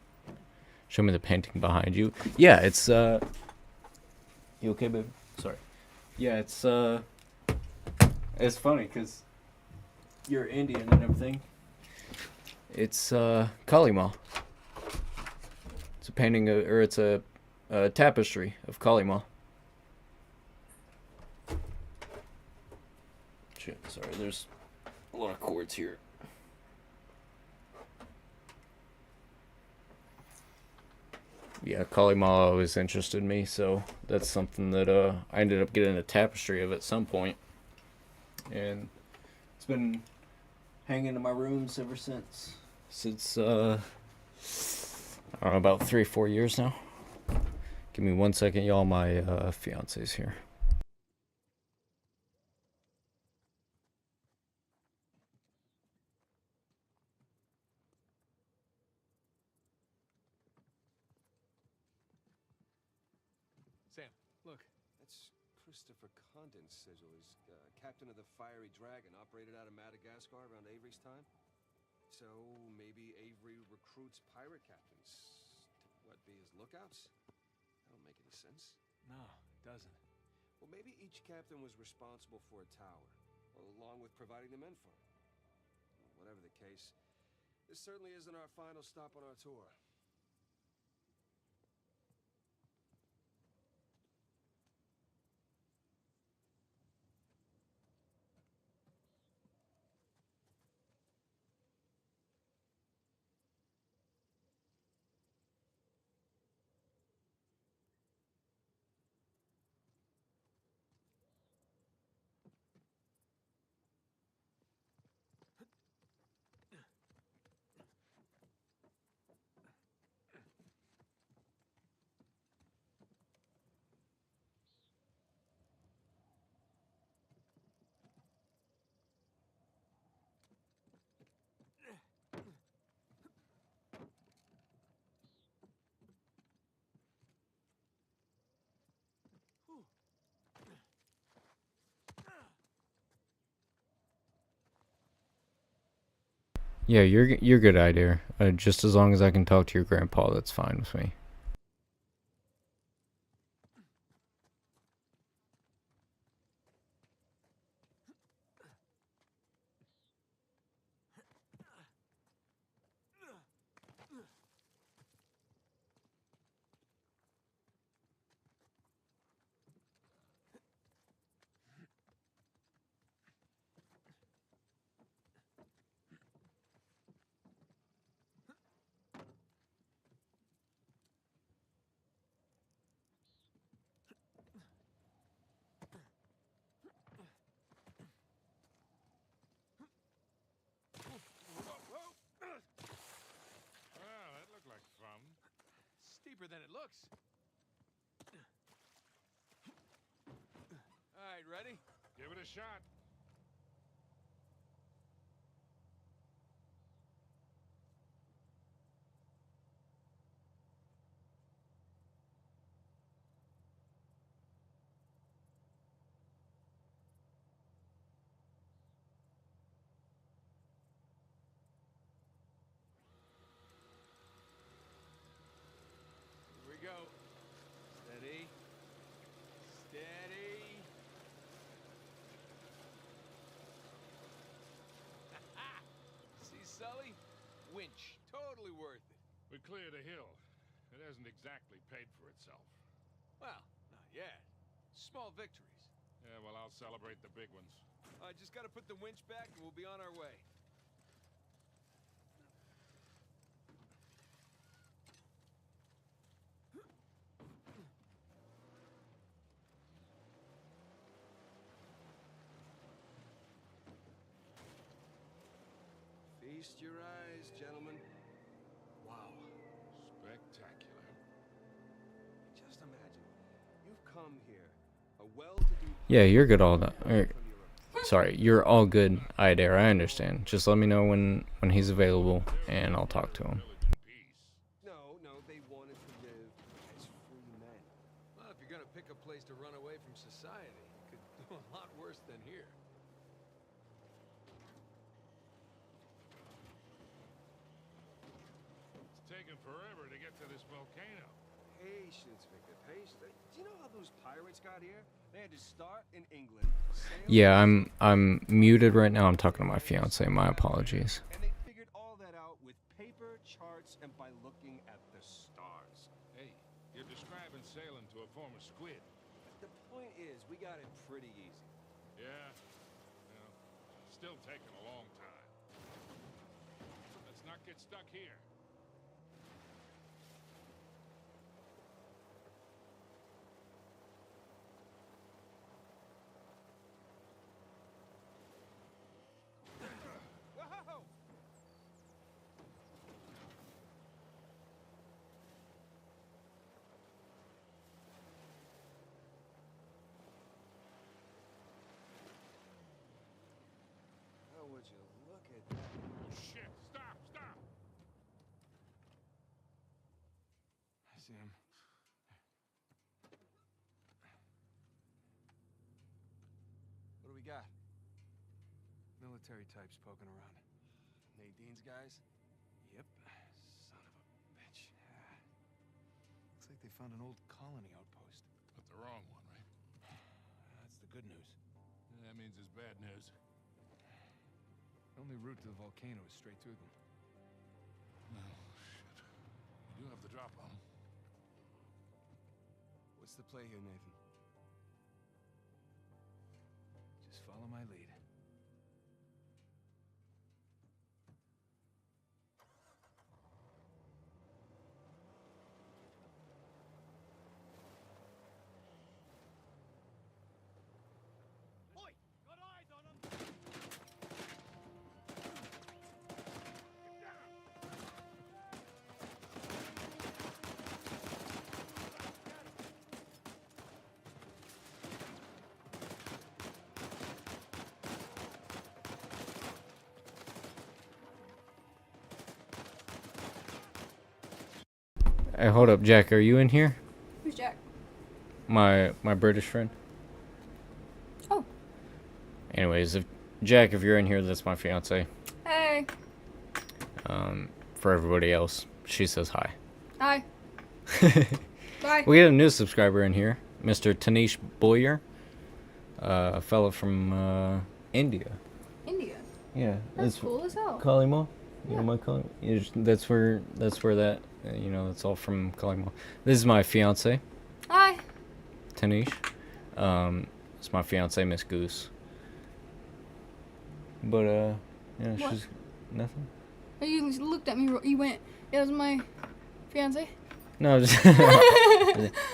Show me the painting behind you. Yeah, it's You okay, babe? Sorry. Yeah, it's funny because you're Indian and everything. It's Kali Ma. It's a painting or it's a tapestry of Kali Ma. Shit, sorry, there's a lot of cords here. Yeah, Kali Ma always interested me, so that's something that I ended up getting a tapestry of at some point. And it's been hanging in my rooms ever since I don't know, about 3-4 years now. Give me 1 second, y'all. My fiance's here. Sam, look. That's Christopher Condon's sigil. He's captain of the Fiery Dragon, operated out of Madagascar around Avery's time. So maybe Avery recruits pirate captains to, what, be his lookouts? That don't make any sense. No, it doesn't. Well, maybe each captain was responsible for a tower, along with providing them info. Whatever the case, this certainly isn't our final stop on our tour. Yeah, you're good, Hydeair. Just as long as I can talk to your grandpa, that's fine with me. Well, that looked like fun. Steeper than it looks. All right, ready? Give it a shot. Here we go. Steady. Steady. See, Sully? Winch. Totally worth it. We cleared a hill. It hasn't exactly paid for itself. Well, not yet. Small victories. Yeah, well, I'll celebrate the big ones. I just gotta put the winch back and we'll be on our way. Feast your eyes, gentlemen. come here. A well-to-do Yeah, you're good all that. from Europe. Sorry, you're all good, Idare. I understand. Just let me know when he's available, and I'll talk to him. No, they wanted to live as free men. Well, if you're gonna pick a place to run away from society, you could do a lot worse than here. It's taken forever to get to this volcano. Patience, Victor, patience. Do you know how those pirates got here? They had to start in England. sail Yeah, I'm muted right now. I'm talking to my fiance. My apologies. And they figured all that out with paper, charts, and by looking at the stars. Hey, you're describing sailing to a form of squid. The point is, we got it pretty easy. Yeah. Well, still taking a long time. Let's not get stuck here. Whoa! How would you look at that? Oh, shit! Stop! Stop! I see him. What do we got? Military types poking around. Nadine's guys? Yep. Son of a bitch. Looks like they found an old colony outpost. But the wrong one, right? That's the good news. That means it's bad news. The only route to the volcano is straight through them. Oh, shit. We do have the drop on 'em. What's the play here, Nathan? Just follow my lead. Oi! Got eyes on them! Hey, hold up, Jack. Are you in here? Who's Jack? My British friend. Oh. Anyways, if Jack, if you're in here, that's my fiance. Hey. For everybody else, she says hi. Hi. Bye. We got a new subscriber in here, Mr. Tanish Boyer, a fellow from India. India. Yeah, That's cool as hell. Kalima. You Yeah. know my Kalima. That's where that that's all from Kalima. This is my fiance, Hi. Tanish. It's my fiance, Miss Goose. But yeah, What? she's nothing. You looked at me. You went. Yeah, that's my fiance. No, just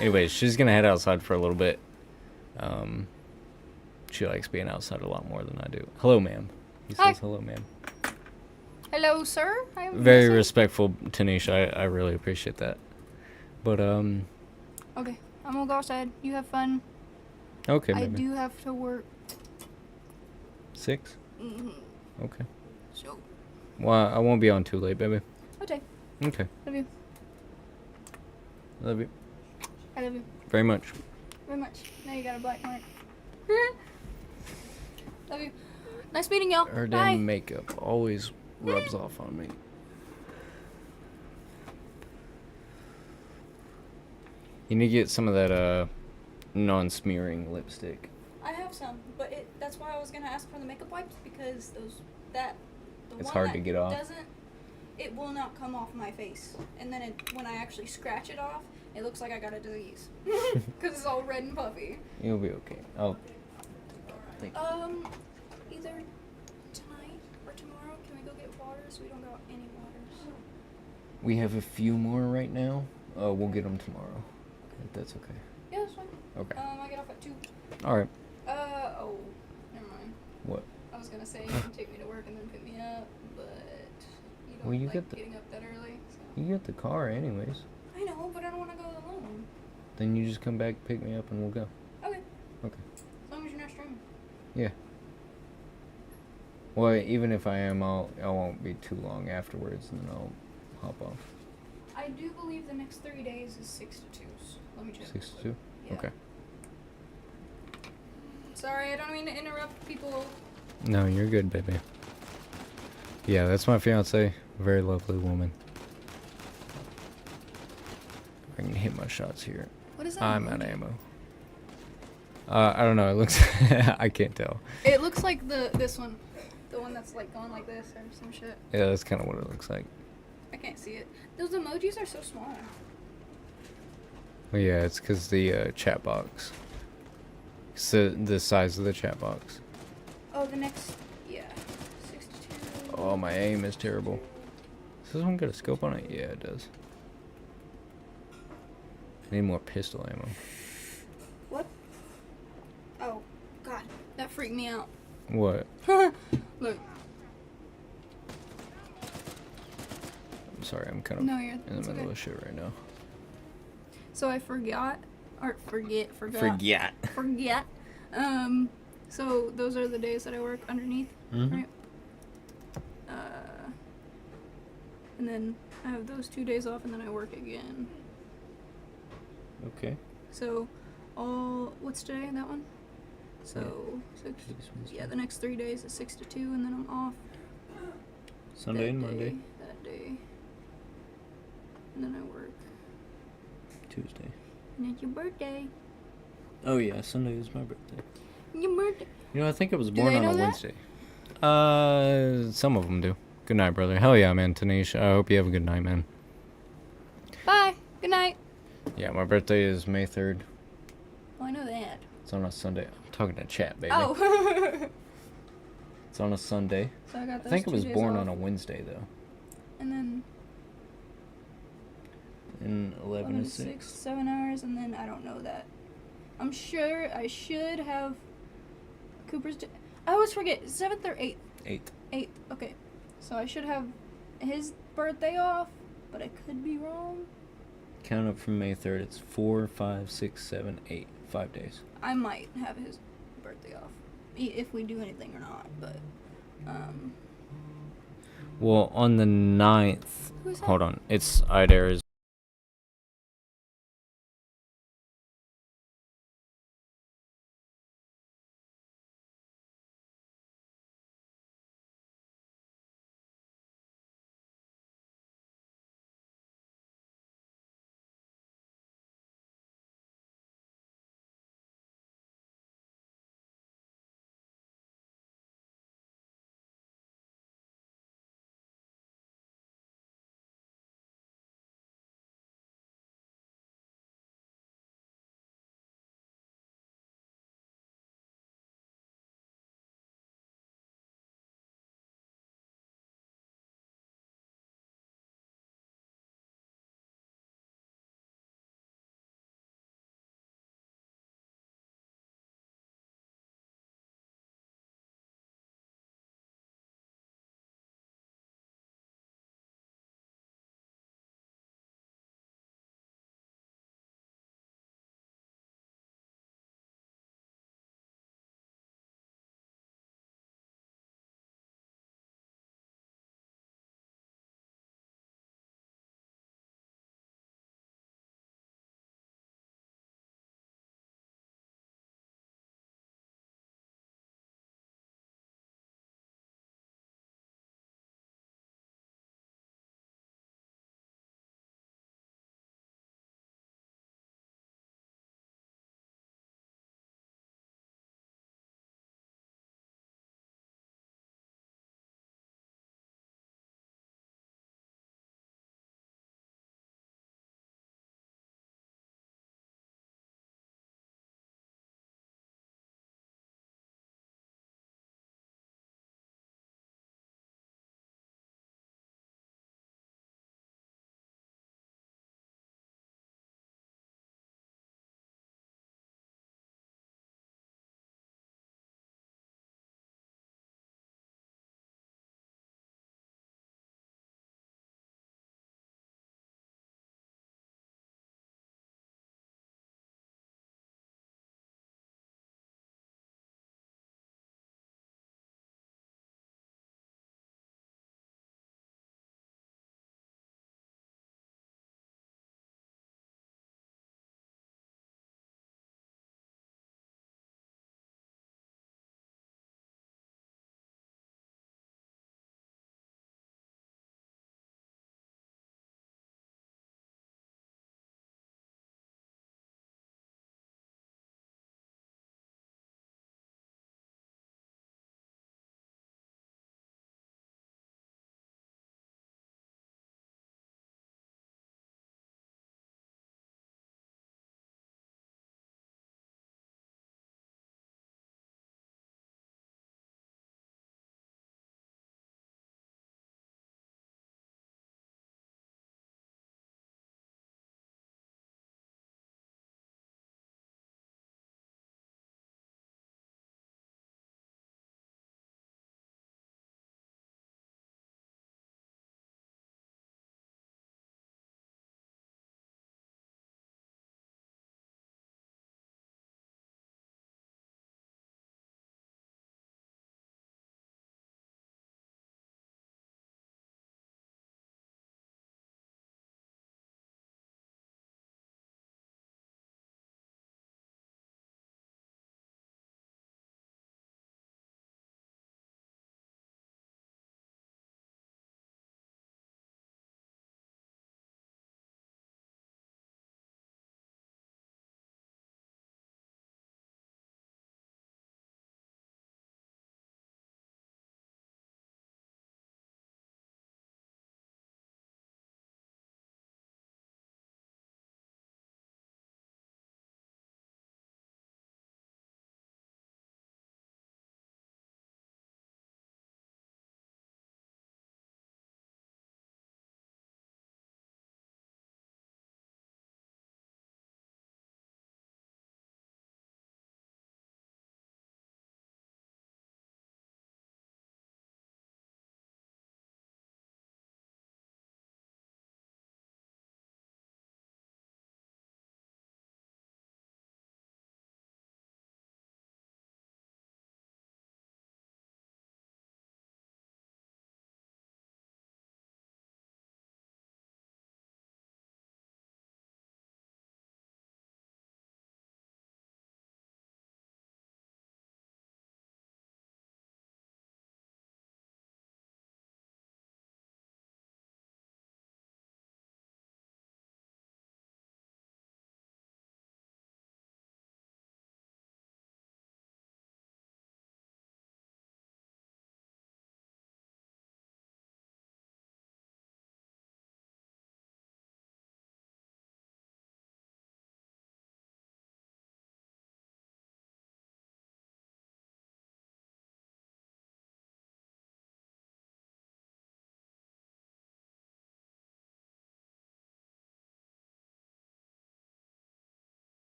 anyways, she's gonna head outside for a little bit. She likes being outside a lot more than I do. Hello, ma'am. He Hi. says hello, ma'am. Hello, sir. I am Very fiance. respectful, Tanisha. I really appreciate that. But Okay, I'm gonna go outside. You have fun. okay, I maybe do have to work. 6. hmm Okay. So, Well, I won't be on too late, baby. okay. Okay. Love you. Love you I love you very much. very much. Now you got a black mark. Love you. Nice meeting y'all. Her Bye. damn makeup always rubs off on me. You need to get some of that non-smearing lipstick. I have some, but that's why I was gonna ask for the makeup wipes because the It's one hard that to get off. it will not come off my face, and then when I actually scratch it off, it looks like I got a disease because it's all red and puffy. You'll be okay. I'll. Either tonight or tomorrow, can we go get water so we don't got any waters? We have a few more right now. We'll get them tomorrow. If that's okay. Yeah, that's fine. Okay. I get off at 2. All right. Oh, never mind. What? I was gonna say you can take me to work and then pick me up, but you don't Well, you like get the- getting up that early. So. You get the car anyways. I know, but I don't want to go alone. then you just come back, pick me up, and we'll go. Okay. Okay. As long as you're not streaming. Yeah. Well, even if I am, I won't be too long afterwards, and then I'll hop off. I do believe the next 3 days is 6 to 2. Let me check. 6 to 2? Yeah. Okay. Sorry, I don't mean to interrupt people. No, you're good, baby. Yeah, that's my fiance. Very lovely woman. I can hit my shots here. What is that? I'm out of emoji? ammo. I don't know. It looks. I can't tell. It looks like this one. The one that's like going like this or some shit. Yeah, that's kind of what it looks like. I can't see it. Those emojis are so small. Well, yeah, it's because the chat box. It's the size of the chat box. Oh, the next. Yeah. 6 to 2. Oh, my aim is terrible. Does this one got a scope on it? Yeah, it does. I need more pistol ammo. What? Oh, God. That freaked me out. What? Look. I'm sorry, I'm kind of No, you're. in the it's middle okay. of shit right now. So I forgot. Forget. Forget. Forget. So those are the days that I work underneath, Mhm. right? And then I have those 2 days off, and then I work again. Okay. So, what's today? That one. So yeah, the next 3 days is 6 to 2, and then I'm off. Sunday that and day, Monday. That day. And then I work. Tuesday. And it's your birthday. Oh yeah, Sunday is my birthday. Your birthday. You know, I think I was Do born they on know a that? Wednesday. Some of them do. Good night, brother. Hell yeah, man, Tanish. I hope you have a good night, man. Bye. Good night. Yeah, my birthday is May 3rd. Oh, I know that. It's on a Sunday. I'm talking to chat, baby. Oh. It's on a Sunday. So I got I those think I 2 was days born off. on a Wednesday, though. And then In 11 11 to 6, 6. 7 hours, and then I don't know that. I'm sure I should have Cooper's. I always forget 7th or 8th. 8. 8th. Okay, so I should have his birthday off, but I could be wrong. Count up from May 3rd. It's 4, 5, 6, 7, 8. 5 days. I might have his birthday off, if we do anything or not. But Well, on the 9th. who's that? Hold on. It's Idara's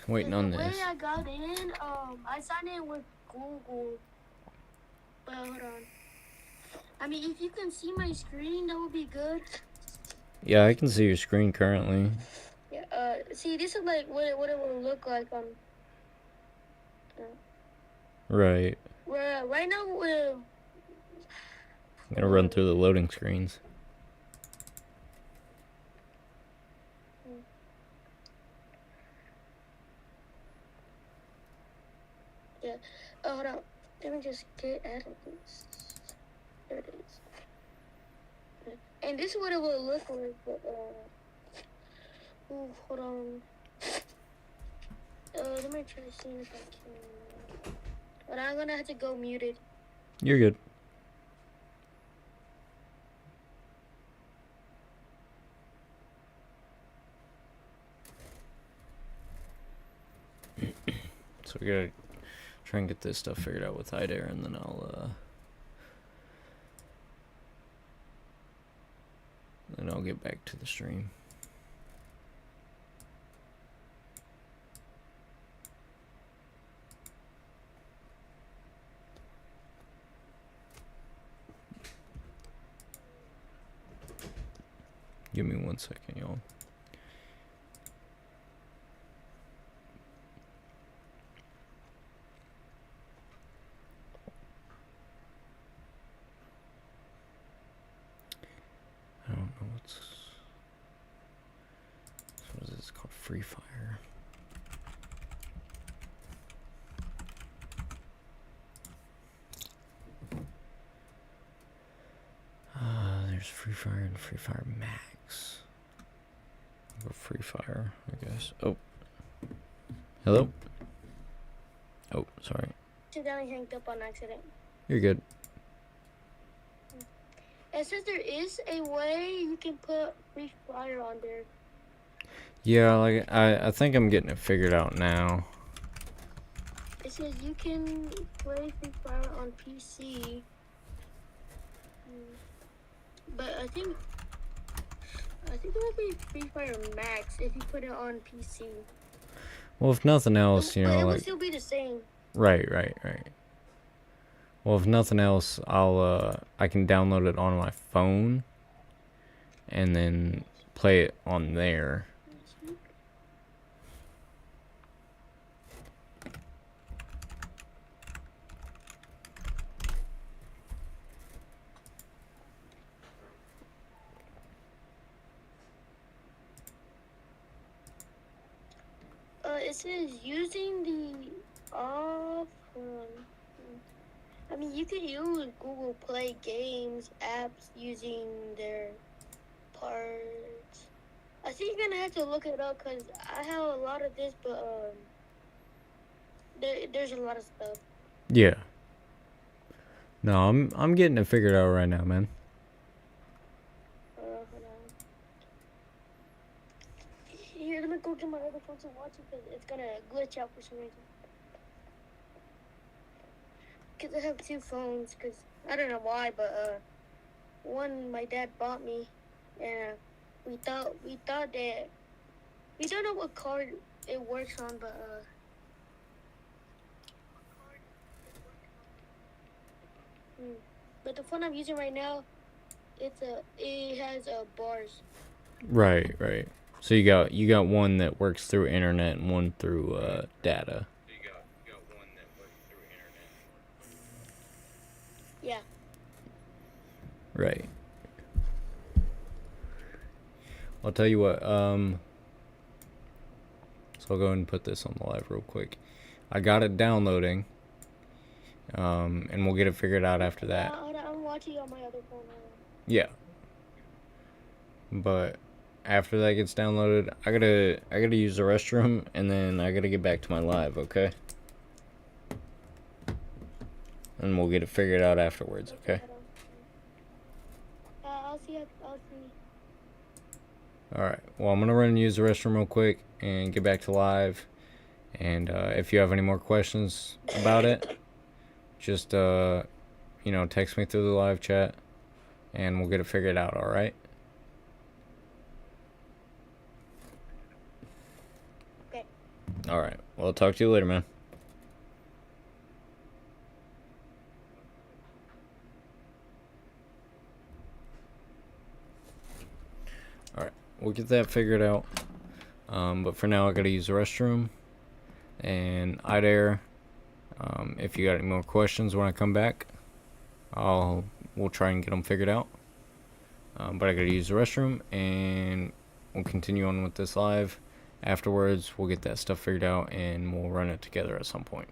Waiting on The this. way I got in, I signed in with Google. But hold on. I mean, if you can see my screen, that would be good. Yeah, I can see your screen currently. Yeah. See, this is like what it will look like on. Right. Right now we're. I'm gonna run through the loading screens. Yeah. Hold on. Let me just get out of this. There it is. And this is what it will look like. But hold on. Let me try to see if I can. But I'm gonna have to go muted. You're good. So we gotta try and get this stuff figured out with Hidair, and then I'll get back to the stream. Give me 1 second, y'all. I don't know what's... What is this called? Free Fire. There's Free Fire and Free Fire Max. I'll go Free Fire, I guess. Oh. Hello? Oh, sorry. Accidentally hanged up on accident. You're good. It says there is a way you can put Free Fire on there. Yeah, like I think I'm getting it figured out now. It says you can play Free Fire on PC. But I think it will be Free Fire Max if you put it on PC. Well, if nothing else, you But know, it will like still be the same. right. Well, if nothing else, I can download it on my phone and then play it on there. It says using the off. I mean, you could use Google Play games apps using their parts. I think you're gonna have to look it up because I have a lot of this, but there's a lot of stuff. Yeah. No, I'm getting it figured out right now, man. Hold on. Here, let me go get my other phone to watch it because it's gonna glitch out for some reason. Because I have two phones, because I don't know why, but one my dad bought me, and we thought that we don't know what card it works on, but but the phone I'm using right now, it has bars. Right. So you got one that works through internet and one through data. Yeah. Right. I'll tell you what, so I'll go ahead and put this on the live real quick. I got it downloading, and we'll get it figured out after that. I'm watching on my other phone. Yeah. But after that gets downloaded, I gotta use the restroom, and then I gotta get back to my live, okay? And we'll get it figured out afterwards, okay? I'll see. Alright, well, I'm gonna run and use the restroom real quick and get back to live. And if you have any more questions about it, just, text me through the live chat, and we'll get it figured out, alright? Alright, well, I'll talk to you later, man. Alright, we'll get that figured out. But for now, I gotta use the restroom. And Idair, if you got any more questions when I come back, we'll try and get them figured out. But I gotta use the restroom, and we'll continue on with this live. Afterwards, we'll get that stuff figured out, and we'll run it together at some point.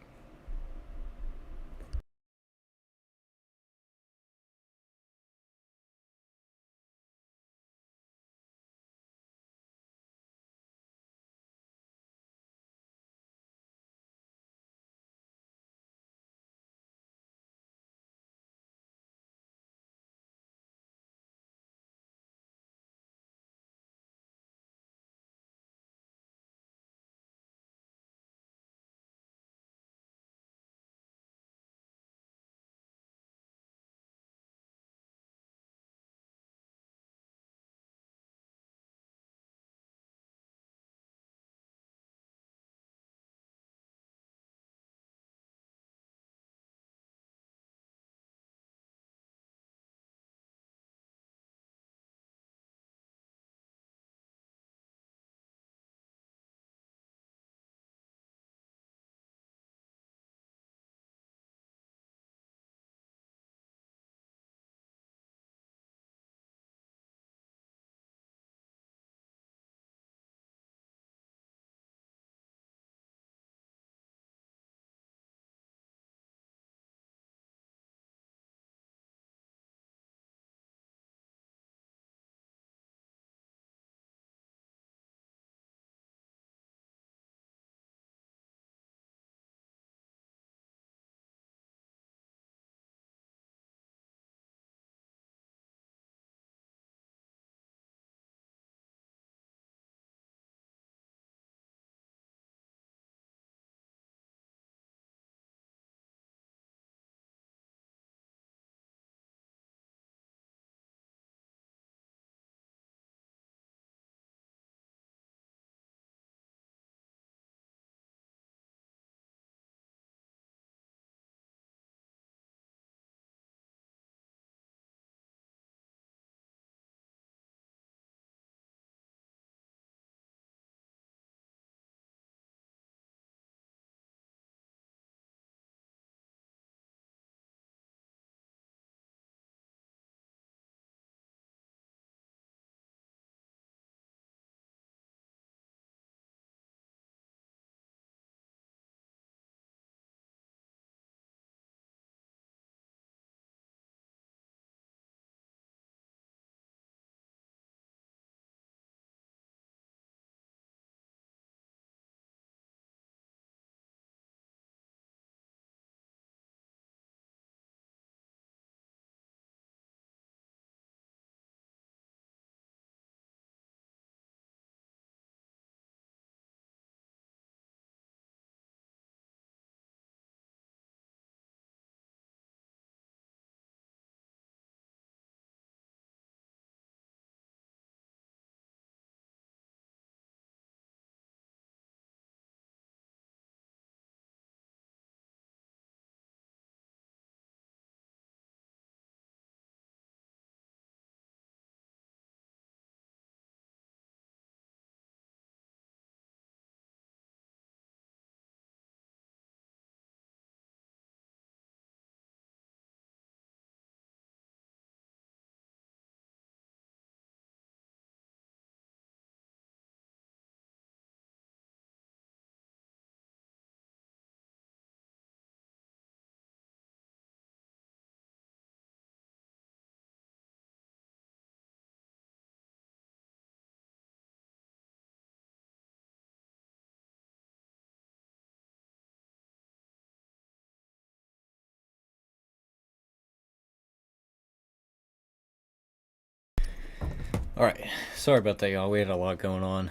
Alright, sorry about that, y'all. We had a lot going on.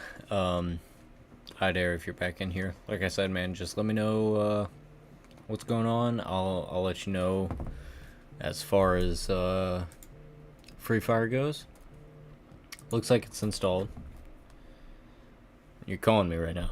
Hi there, if you're back in here. Like I said, man, just let me know what's going on. I'll let you know as far as Free Fire goes. Looks like it's installed. You're calling me right now.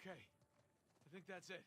Okay. I think that's it.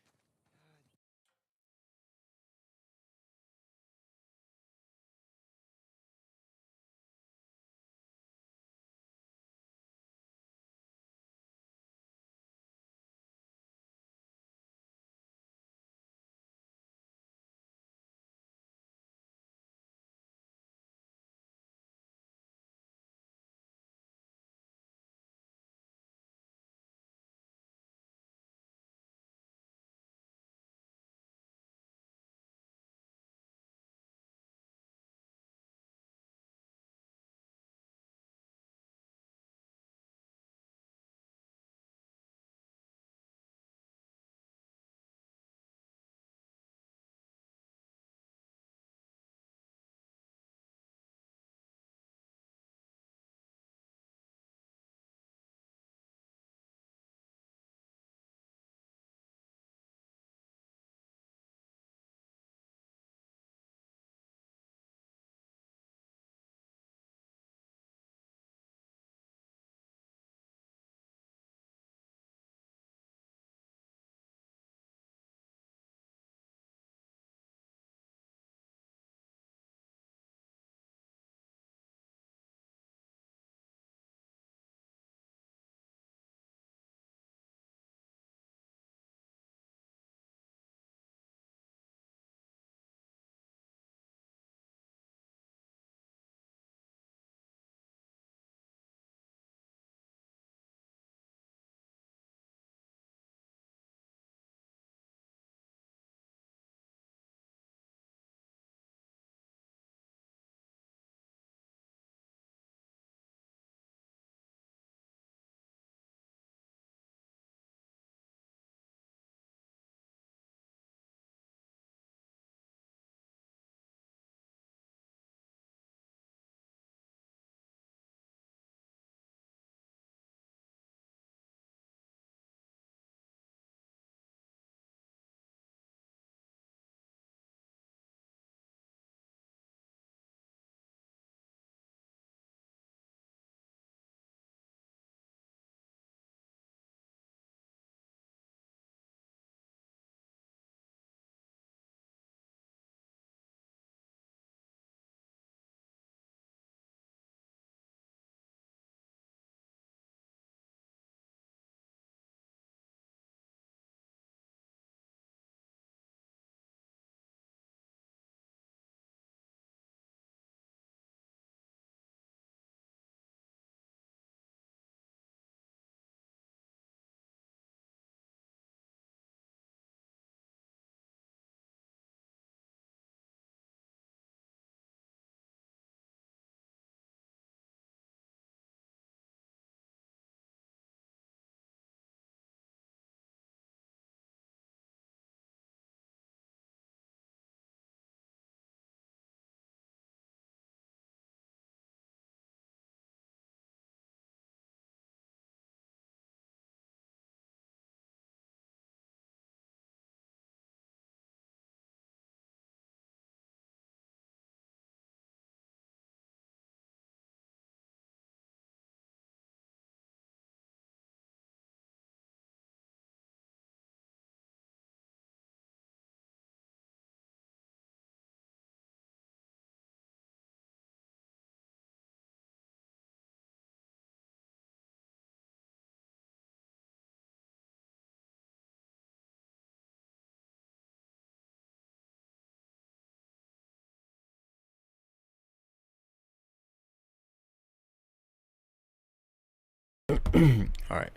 Alright.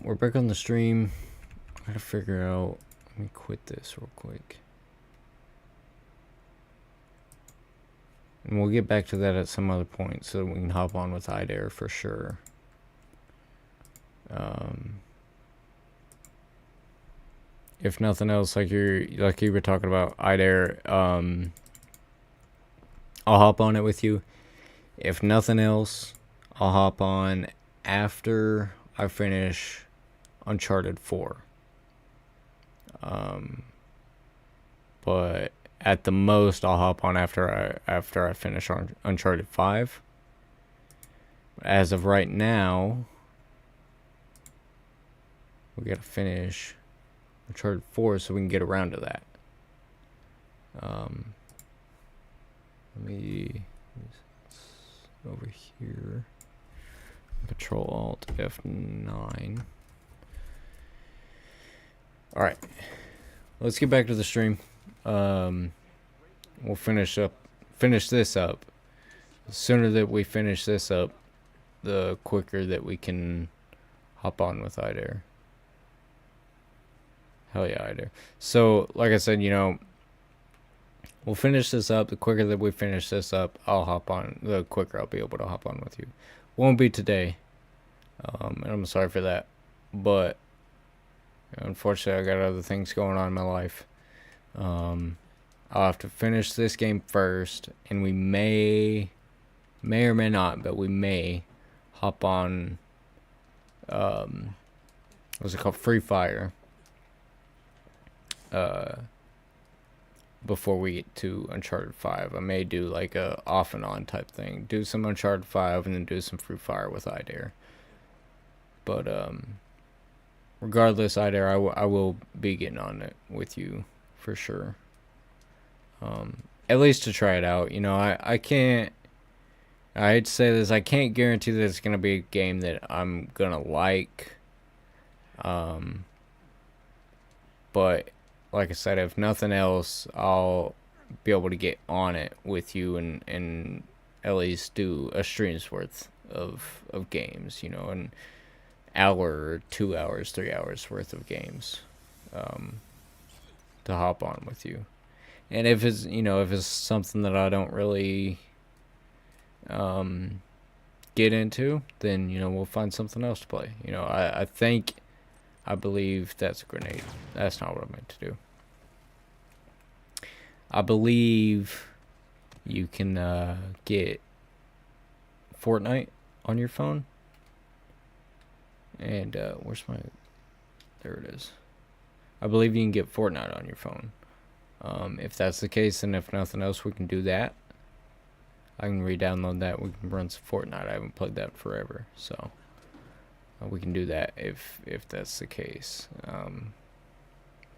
We're back on the stream. I gotta figure out. Let me quit this real quick. And we'll get back to that at some other point so we can hop on with IDARE for sure. If nothing else, like you were talking about IDARE, I'll hop on it with you. If nothing else, I'll hop on after I finish Uncharted 4. But at the most, I'll hop on after I finish Uncharted 5. As of right now, we gotta finish Uncharted 4 so we can get around to that. Let me over here. Control Alt F9. All right, let's get back to the stream. We'll finish this up. The sooner that we finish this up, the quicker that we can hop on with Idare. Hell yeah, Idare. So, like I said, you know, we'll finish this up. The quicker that we finish this up, I'll hop on. The quicker I'll be able to hop on with you. Won't be today. And I'm sorry for that. But unfortunately, I got other things going on in my life. I'll have to finish this game first, and we may or may not, but we may hop on. What's it called? Free Fire. Before we get to Uncharted 5, I may do like a off and on type thing. Do some Uncharted 5 and then do some Free Fire with Idare. But regardless, Idare, I will be getting on it with you for sure. At least to try it out. You know, I can't. I hate to say this. I can't guarantee that it's gonna be a game that I'm gonna like. But like I said, if nothing else, I'll be able to get on it with you and at least do a stream's worth of games, you know, an hour, 2 hours, 3 hours worth of games, to hop on with you. And if it's, you know, if it's something that I don't really get into, then, you know, we'll find something else to play. You know, I believe that's a grenade. That's not what I meant to do. I believe you can get Fortnite on your phone. And where's my... There it is. I believe you can get Fortnite on your phone. If that's the case, and if nothing else, we can do that. I can re-download that. We can run some Fortnite. I haven't played that in forever, so... we can do that if that's the case.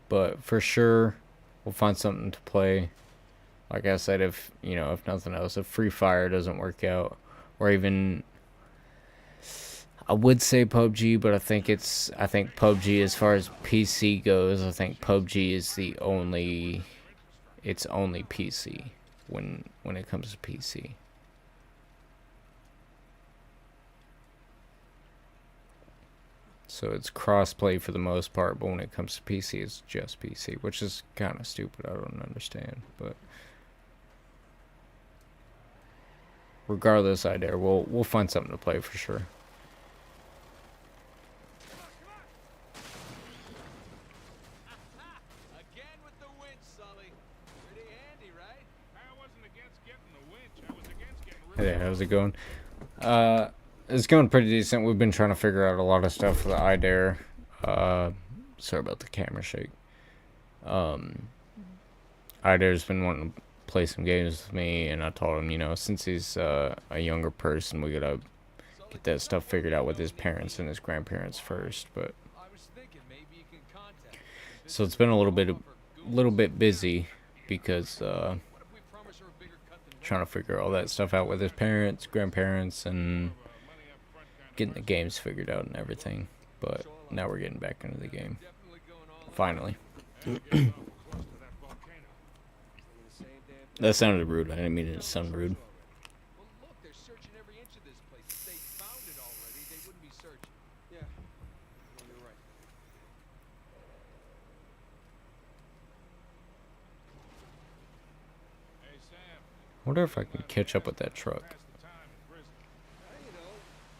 But for sure, we'll find something to play. Like I said, if nothing else, if Free Fire doesn't work out, or even I would say PUBG, but I think PUBG, as far as PC goes, I think PUBG is only PC when it comes to PC. So it's crossplay for the most part, but when it comes to PC, it's just PC, which is kind of stupid. I don't understand, but regardless, Idare, we'll find something to play for sure. Again with the winch, Sully. Pretty handy, right? I wasn't against getting the winch. I was against getting rid Hey of there, how's it going? It's going pretty decent. We've been trying to figure out a lot of stuff for the Idare. Sorry about the camera shake. Idare's been wanting to play some games with me, and I told him, you know, since he's a younger person, we gotta get that stuff figured out with his parents and his grandparents first. But I was thinking maybe you can contact. so it's been a little bit busy because What if we promise her a bigger cut than trying to figure all that stuff out with his parents, grandparents, and money up front kind of getting the games figured out and everything. But now we're getting back into the game. definitely going all out? Finally. close to that volcano. The same damn thing. That sounded rude. I didn't mean it to sound rude. Well, look, they're searching every inch of this place. If they found it already, they wouldn't be searching. Yeah, well, you're right. Hey, Sam. I wonder if I can catch up with that truck. Pass the time in prison. You know,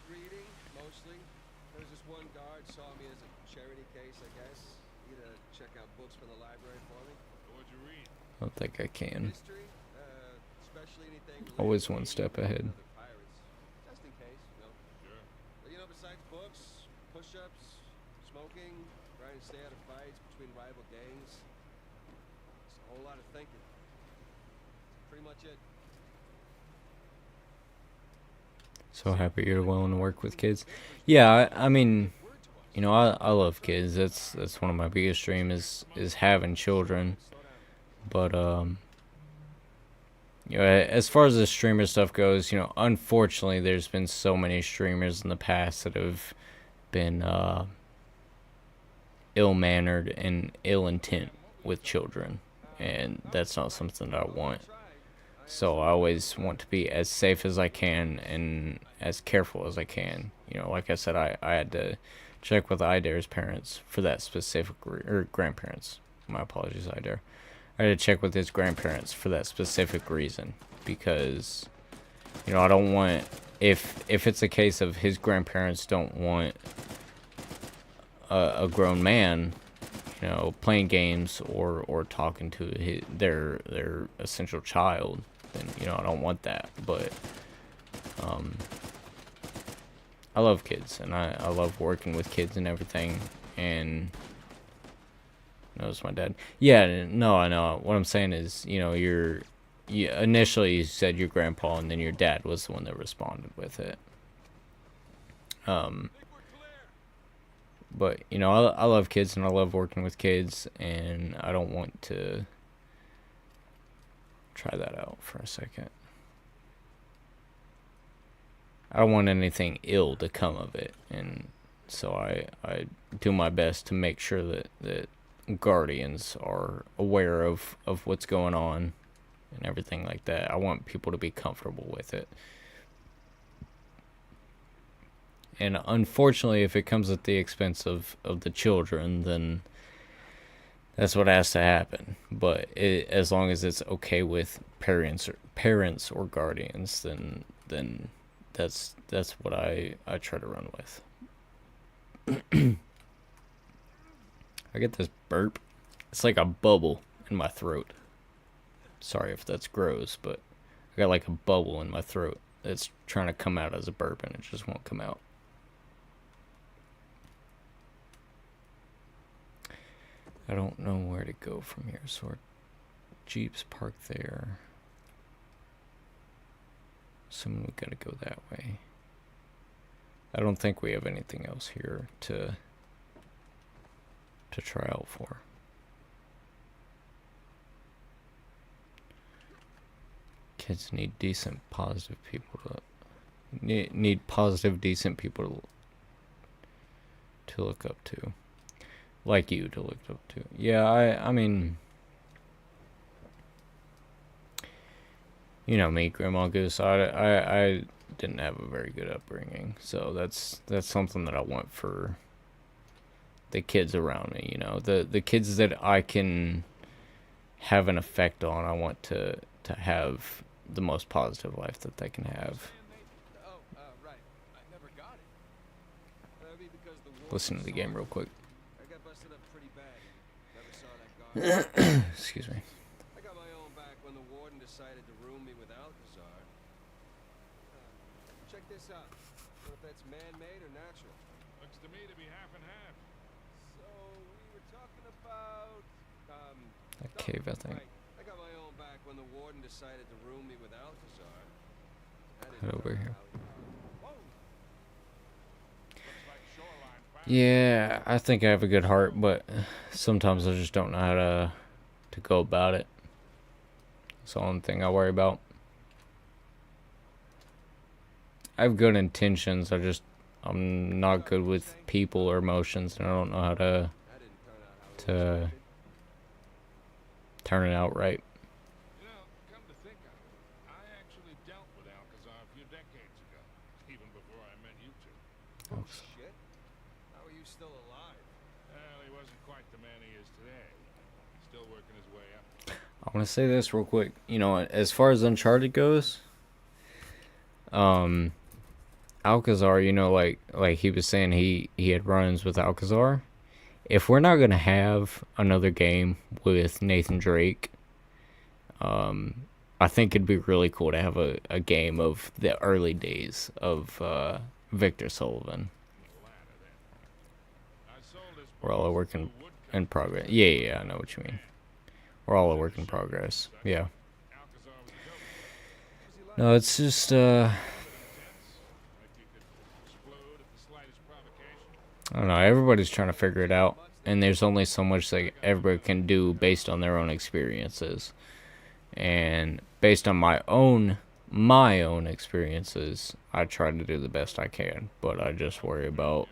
reading, mostly. There's this one guard saw me as a charity case, I guess. You to check out books from the library for me. What'd you read? I don't think I can. History, especially anything related Always to one Egypt step and ahead. other pirates. Just in case, you know. Sure. But you know, besides books, push-ups, smoking, trying to stay out of fights between rival gangs, it's a whole lot of thinking. Pretty much it. So happy you're willing to work with kids. Yeah, I mean, Word to us. you know, I love kids. That's one of my biggest dreams is having children. But you know, as far as the streamer stuff goes, you know, unfortunately, there's been so many streamers in the past that have been ill-mannered and ill intent with children, and that's not something that I want. So I always want to be as safe as I can and as careful as I can. You know, like I said, I had to check with Idare's parents for that specific, or grandparents. My apologies, Idare. I had to check with his grandparents for that specific reason, because, you know, I don't want, if it's a case of his grandparents don't want a grown man, you know, playing games or talking to their essential child, then, you know, I don't want that. But I love kids, and I love working with kids and everything. And that was my dad. Yeah, no, I know. What I'm saying is, you know, you initially you said your grandpa, and then your dad was the one that responded with it. But, you know, I love kids, and I love working with kids, and I don't want to try that out for a second. I don't want anything ill to come of it, and so I do my best to make sure that guardians are aware of what's going on and everything like that. I want people to be comfortable with it. And unfortunately, if it comes at the expense of the children, then that's what has to happen. But as long as it's okay with parents or guardians, then that's what I try to run with. I get this burp. It's like a bubble in my throat. Sorry if that's gross, but I got like a bubble in my throat that's trying to come out as a burp, and it just won't come out. I don't know where to go from here, so our Jeep's parked there. Assuming we gotta go that way. I don't think we have anything else here to try out for. Kids need decent, positive people to need positive, decent people to look up to. Like you to look up to. Yeah, I mean, you know me, Grandma Goose. I didn't have a very good upbringing, so that's something that I want for the kids around me. You know, the kids that I can have an effect on. I want to have the most positive life that they can have. Right. I never got it. Maybe because the war Listen to the was game hard. real quick. I got busted up pretty bad. Never saw that guard. Excuse me. I got my own back when the warden decided to room me with Alcazar. Check this out. I don't know if that's man-made or natural. Looks to me to be half and half. So we were talking about That cave, I think. right. I got my own back when the warden decided to room me with Alcazar. That didn't Head over turn here. out. Whoa. Looks like shoreline found. Yeah, I think I have a good heart, but sometimes I just don't know how to go about it. It's the only thing I worry about. I have good intentions. I'm not good with people or emotions, and I don't know how That didn't turn out how to turn it out right. You know, come to think of it, I actually dealt with Alcazar a few decades ago, even before I met you two. Oh, shit. How are you still alive? Well, he wasn't quite the man he is today. Still working his way up. I want to say this real quick. You know, as far as Uncharted goes, Alcazar, you know, like he was saying, he had run-ins with Alcazar. If we're not gonna have another game with Nathan Drake, I think it'd be really cool to have a game of the early days of Victor Sullivan. I sold his We're all a work to in woodcut. progress. Yeah, I know what you mean. We're all a work in progress. Yeah. Alcazar was a joke. No, it's just Intense, like you could explode at the slightest provocation. I don't know. Everybody's trying to figure it out, and there's only so much that everybody can do based on their own experiences. And based on my own experiences, I try to do the best I can, but I just worry about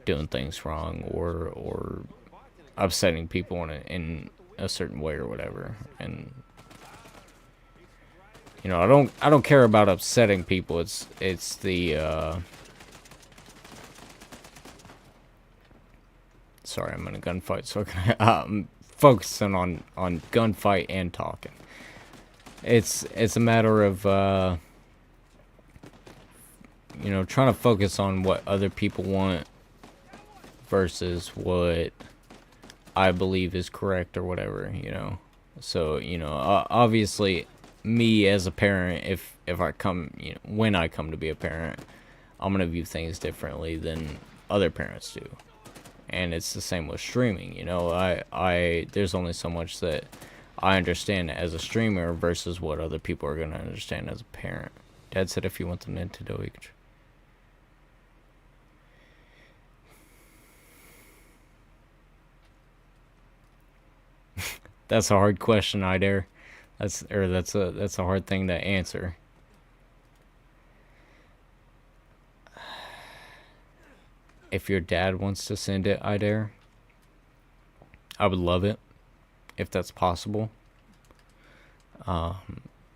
doing things wrong or upsetting people in a certain way or whatever. And you know, I don't care about upsetting people. It's the sorry, I'm in a gunfight, so I'm focusing on gunfight and talking. It's a matter of you know, trying to focus on what other people want versus what I believe is correct or whatever, you know. So, you know, obviously me as a parent, if I come, you know, when I come to be a parent, I'm going to view things differently than other parents do. And it's the same with streaming, you know. I there's only so much that I understand as a streamer versus what other people are going to understand as a parent. Dad said if you want the Nintendo, you could... That's a hard question, I dare. That's a hard thing to answer. If your dad wants to send it, I dare. I would love it if that's possible.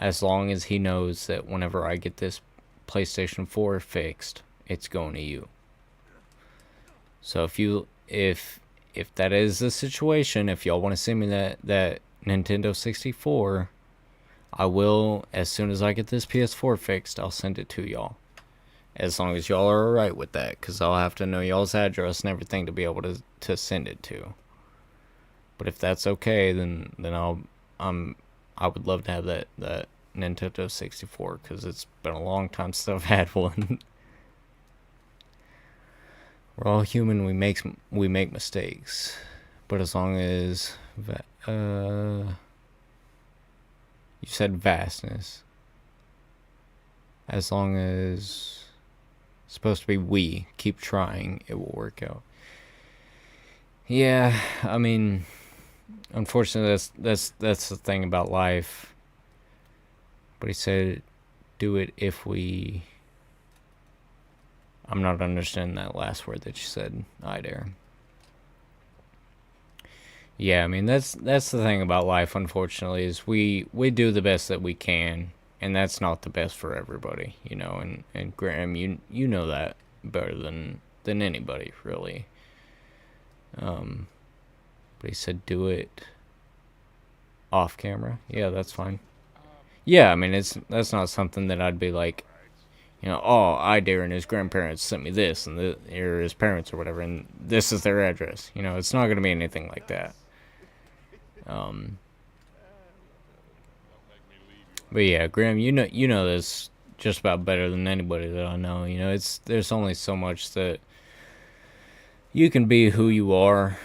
As long as he knows that whenever I get this PlayStation 4 fixed, it's going to you. So if that is the situation, if y'all want to send me that Nintendo 64, I will, as soon as I get this PS4 fixed, I'll send it to y'all. As long as y'all are alright with that, because I'll have to know y'all's address and everything to be able to send it to. But if that's okay, then I would love to have that Nintendo 64, because it's been a long time since I've had one. We're all human. We make mistakes, but as long as you said vastness, as long as it's supposed to be we keep trying, it will work out. Yeah, I mean, unfortunately, that's the thing about life. But he said, "Do it if we." I'm not understanding that last word that you said, I dare. Yeah, I mean, that's the thing about life, unfortunately, is we do the best that we can, and that's not the best for everybody, you know, and Graham, you know that better than anybody, really. But he said do it off camera. Yeah, that's fine. Yeah, I mean, that's not something that I'd be like, you know, oh, I dare and his grandparents sent me this, and or his parents or whatever, and this is their address. You know, it's not going to be anything like that. But yeah, Graham, you know this just about better than anybody that I know. You know, there's only so much that you can be who you are.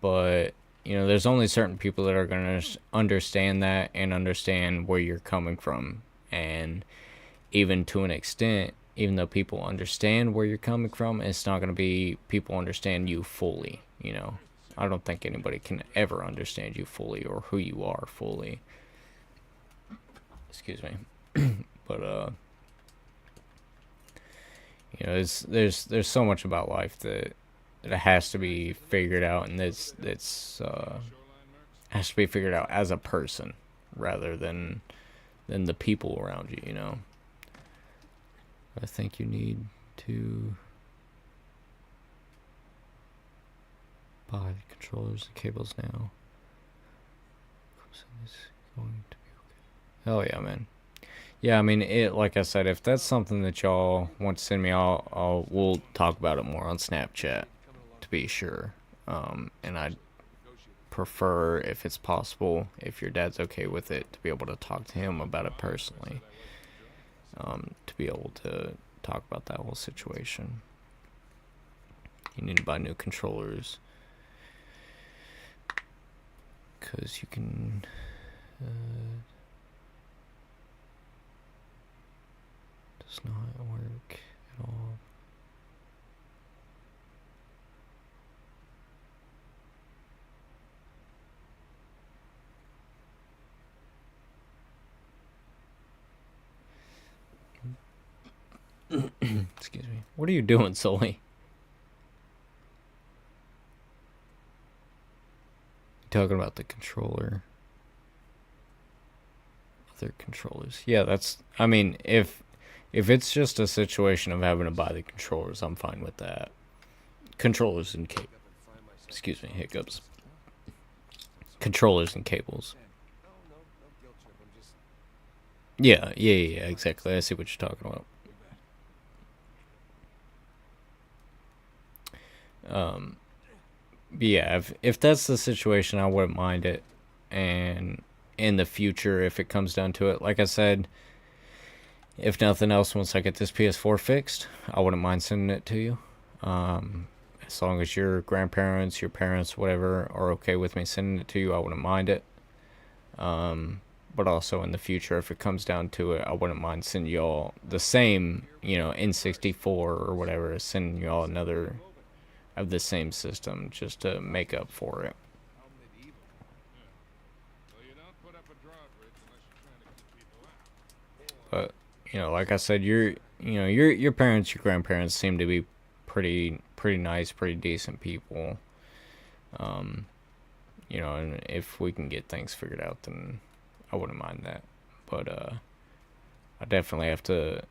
But you know, there's only certain people that are going to understand that and understand where you're coming from. And even to an extent, even though people understand where you're coming from, it's not going to be people understand you fully, you know. I don't think anybody can ever understand you fully or who you are fully. Excuse me. But, you know, there's so much about life that it has to be figured out, and that's has to be figured out as a person rather than the people around you, you know. I think you need to buy the controllers and cables now. Is going to be okay. Hell yeah, man. Yeah, I mean, like I said, if that's something that y'all want to send me, we'll talk about it more on Snapchat, to be sure. And I'd prefer, if it's possible, if your dad's okay with it, to be able to talk to him about it personally. To be able to talk about that whole situation. You need to buy new controllers, because you can... Does not work at all. Excuse me. What are you doing, Sully? Talking about the controller. Other controllers. Yeah, that's. I mean, if it's just a situation of having to buy the controllers, I'm fine with that. Controllers and cables. Excuse me, hiccups. Controllers and cables. No, no, no guilt trip. I'm just. Yeah, exactly. I see what you're talking about. Yeah, if that's the situation, I wouldn't mind it. And in the future, if it comes down to it, like I said, if nothing else, once I get this PS4 fixed, I wouldn't mind sending it to you. As long as your grandparents, your parents, whatever, are okay with me sending it to you, I wouldn't mind it. But also in the future, if it comes down to it, I wouldn't mind sending y'all the same, N64 or whatever, sending y'all another of the same system just to make up for it. How medieval. Yeah. Well, you don't put up a drawbridge unless you're trying to keep people out. But like I said, your parents, your grandparents seem to be pretty nice, pretty decent people. And if we can get things figured out, then I wouldn't mind that. But I definitely have to.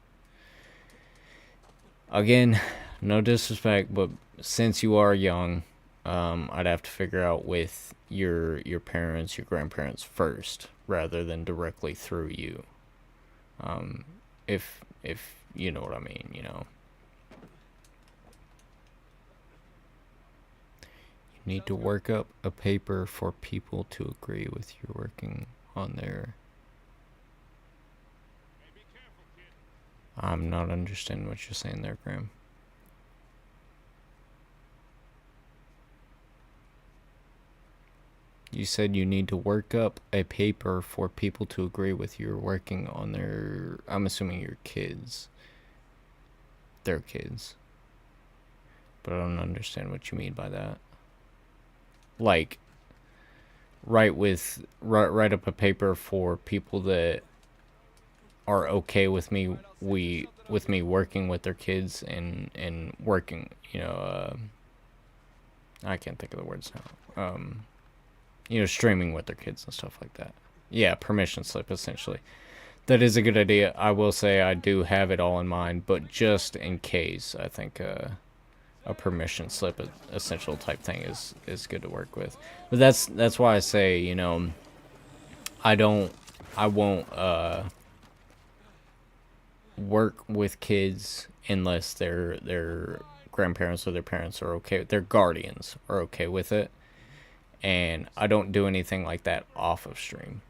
Again, no disrespect, but since you are young, I'd have to figure out with your parents, your grandparents first, rather than directly through you. If you know what I mean, You need to work up a paper for people to agree with you working on their. Hey, be careful, kid. I'm not understanding what you're saying there, Graham. You said you need to work up a paper for people to agree with you working on their. I'm assuming your kids. Their kids. But I don't understand what you mean by that. Like, write up a paper for people that are okay with me working with their kids and working, I can't think of the words now. Streaming with their kids and stuff like that. Yeah, permission slip, essentially. That is a good idea. I will say I do have it all in mind, but just in case, I think a permission slip essential type thing is good to work with. But that's why I say, I won't work with kids unless their grandparents or their parents are okay, their guardians are okay with it. And I don't do anything like that off of stream.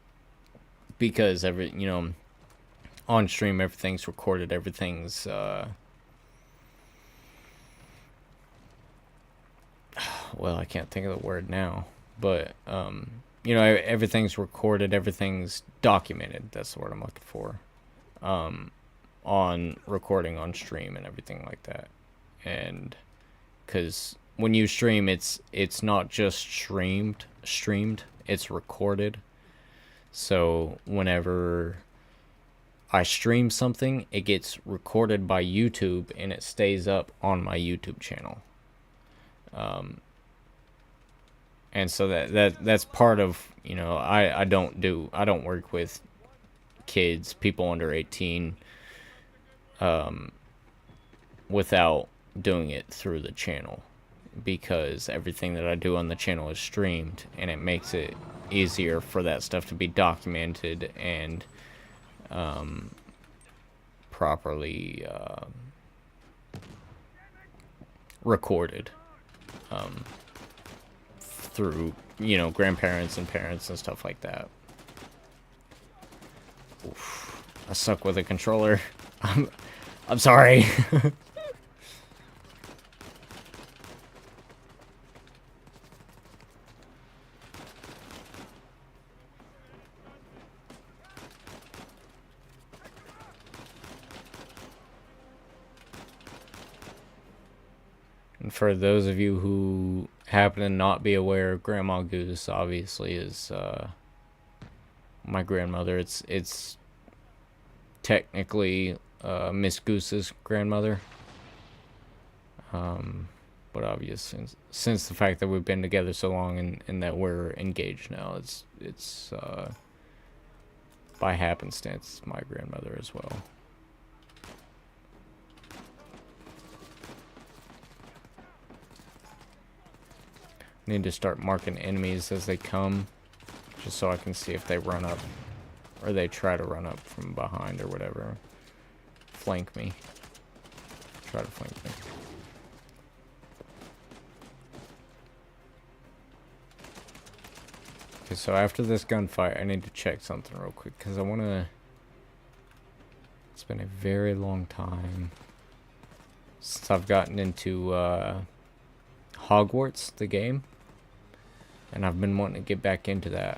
Because on stream everything's recorded, everything's well, I can't think of the word now, but everything's recorded, everything's documented. That's the word I'm looking for. On recording on stream and everything like that. And because when you stream, it's not just streamed, it's recorded. So whenever I stream something, it gets recorded by YouTube and it stays up on my YouTube channel. And so that's part of, I don't work with kids, people under 18, without doing it through the channel, because everything that I do on the channel is streamed, and it makes it easier for that stuff to be documented and properly recorded through grandparents and parents and stuff like that. Oof, I suck with a controller. I'm sorry. And for those of you who happen to not be aware, Grandma Goose obviously is my grandmother. It's technically Miss Goose's grandmother. But obviously, since the fact that we've been together so long and that we're engaged now, it's by happenstance my grandmother as well. Need to start marking enemies as they come, just so I can see if they run up or they try to run up from behind or whatever. Flank me. Try to flank me. Okay, so after this gunfight, I need to check something real quick, because I want to... It's been a very long time since I've gotten into Hogwarts, the game. And I've been wanting to get back into that.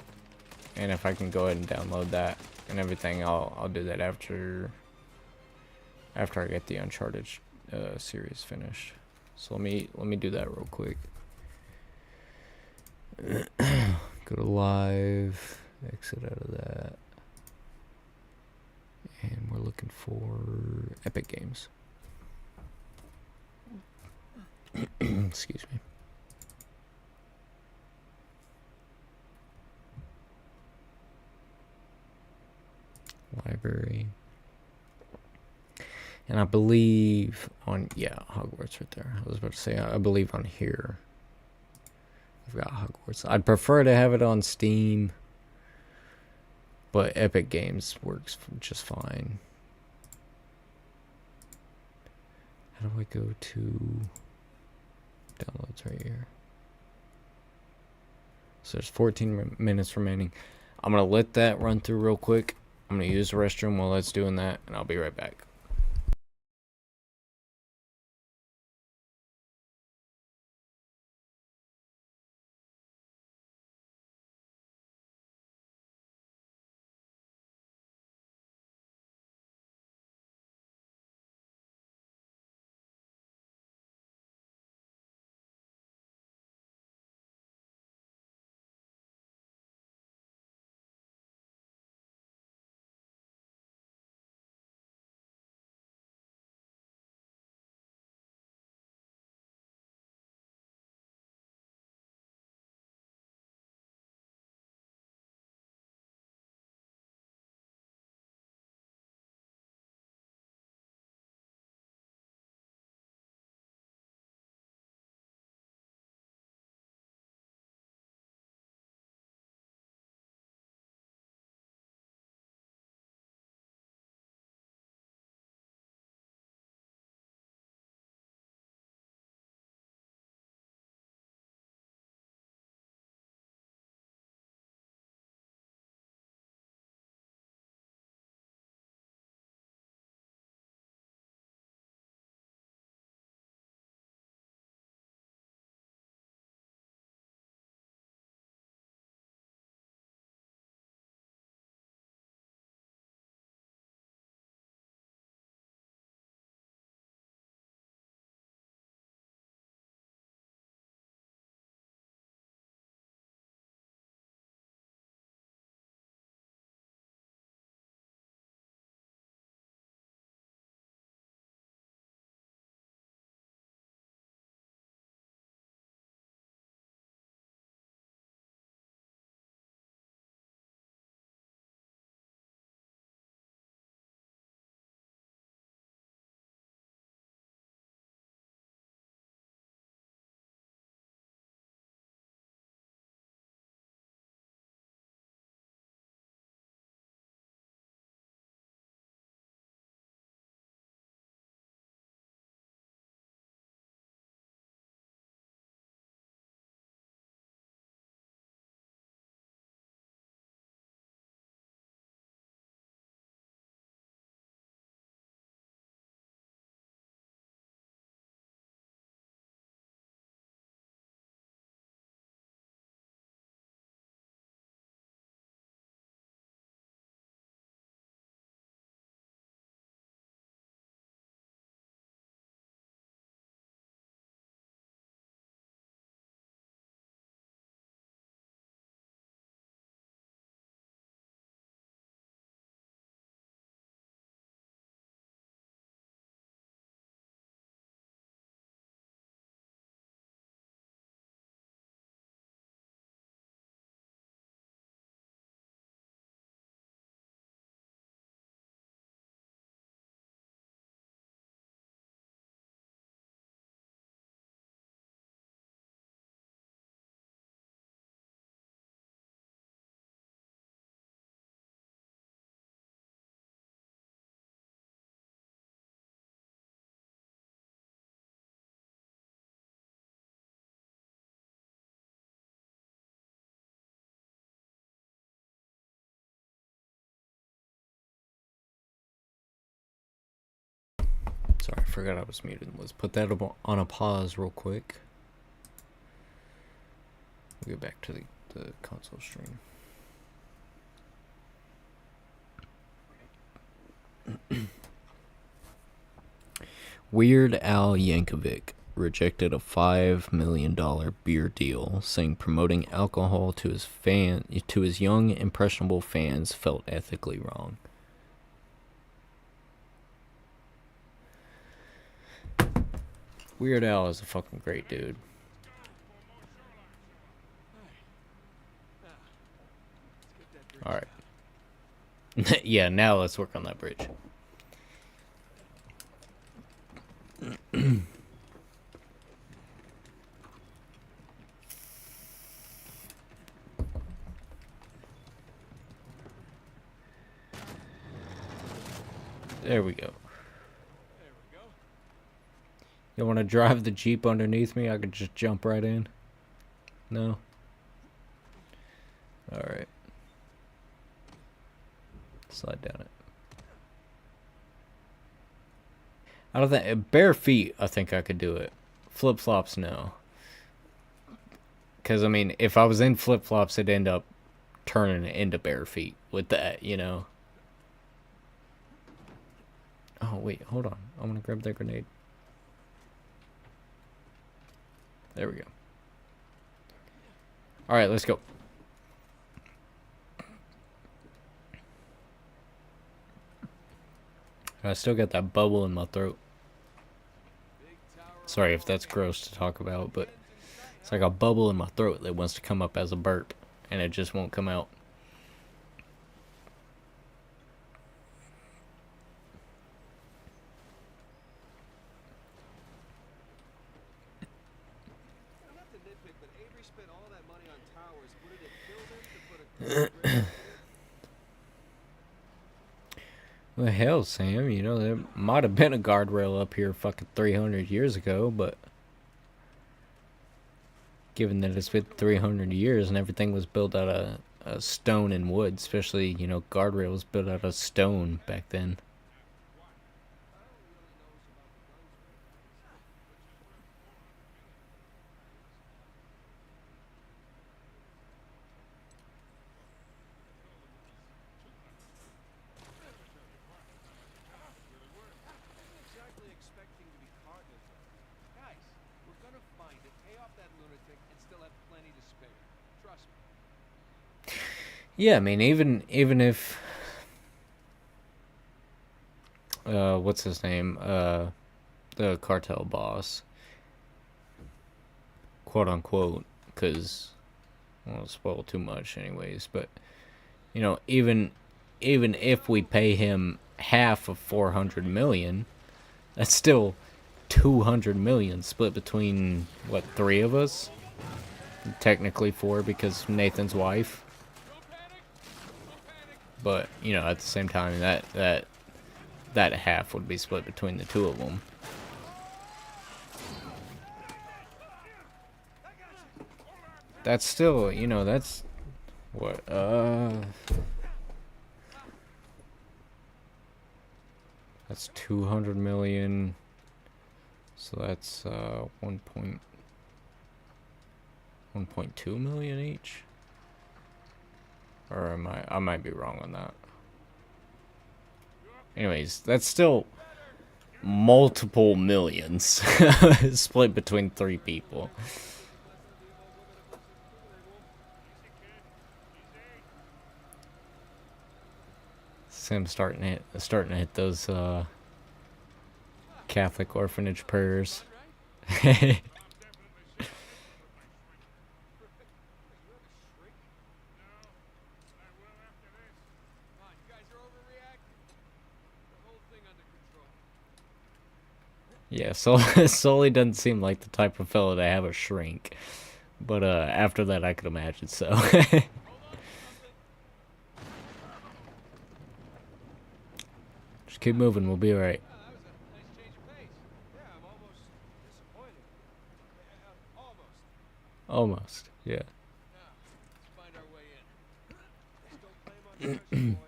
And if I can go ahead and download that and everything, I'll do that after I get the Uncharted series finished. So let me do that real quick. Go to live, exit out of that, and we're looking for Epic Games. Excuse me. Library. And I believe on, yeah, Hogwarts right there. I was about to say, I believe on here I've got Hogwarts. I'd prefer to have it on Steam, but Epic Games works just fine. How do I go to downloads right here? So there's 14 minutes remaining. I'm going to let that run through real quick. I'm going to use the restroom while that's doing that, and I'll be right back. Sorry, I forgot I was muted. Let's put that on a pause real quick. We'll go back to the console stream. Weird Al Yankovic rejected a $5 million beer deal, saying promoting alcohol to his young, impressionable fans felt ethically wrong. Weird Al is a fucking great dude. Alright. Yeah, now let's work on that bridge. There we go. You want to drive the Jeep underneath me? I could just jump right in. No? Alright. Slide down it. I don't think... Bare feet, I think I could do it. Flip-flops, no. Because, I mean, if I was in flip-flops, it'd end up turning into bare feet with that, you know? Oh, wait, hold on. I'm gonna grab that grenade. There we go. Alright, let's go. I still got that bubble in my throat. Sorry if that's gross to talk about, but it's like a bubble in my throat that wants to come up as a burp, and it just won't come out. Not to nitpick, but Avery spent all that money on towers. Wouldn't it kill them to put a bridge? Well, hell, Sam, you know, there might have been a guardrail up here fucking 300 years ago, but given that it's been 300 years and everything was built out of stone and wood, especially, you know, guardrails built out of stone back then. Exactly expecting to be partners, though. Guys, we're gonna find it, pay off that lunatic, and still have plenty to spare. Trust me. Yeah, I mean, even if what's his name, the cartel boss, quote unquote, because I won't spoil too much anyways, but you know, even if we pay him half of 400 million, that's still 200 million split between what, 3 of us, technically 4 because Nathan's wife. But, you know, at the same time, that half would be split between the 2 of them. That's still, you know, that's what, that's 200 million. So that's 1.2 million each. Or am I might be wrong on that. Anyways, that's still multiple millions split between 3 people. Sam's starting to hit those Catholic orphanage prayers. Yeah, Sully doesn't seem like the type of fellow to have a shrink. But after that, I could imagine so. Just keep moving, we'll be alright. That was a nice change of pace. Yeah, I'm almost disappointed. Almost, yeah. Now, let's find our way in. Just don't blame on the boys.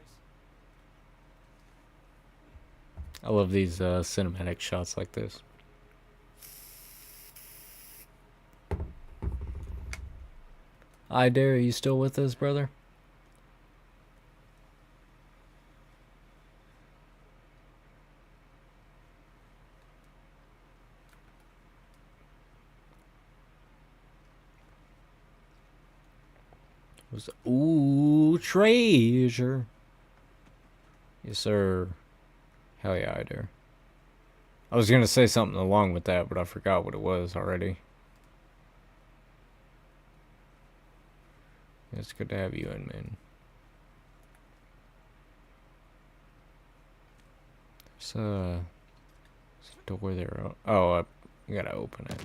I love these cinematic shots like this. Hi, Dare, are you still with us, brother? Ooh, treasure. Yes, sir. Hell yeah, I do. I was gonna say something along with that, but I forgot what it was already. It's good to have you in, man. There's a door there. Oh, I gotta open it.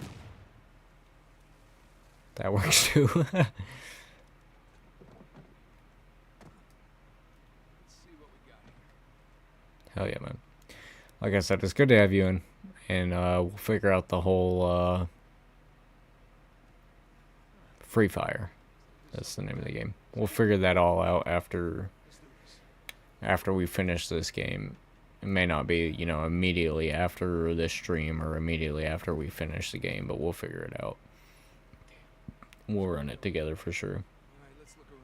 That works too. Let's see what we got here. Hell yeah, man. Like I said, it's good to have you in, and we'll figure out the whole Free Fire. That's the name of the game. We'll figure that all out after we finish this game. It may not be, you know, immediately after this stream or immediately after we finish the game, but we'll figure it out. We'll run it together for sure. All right, let's look around.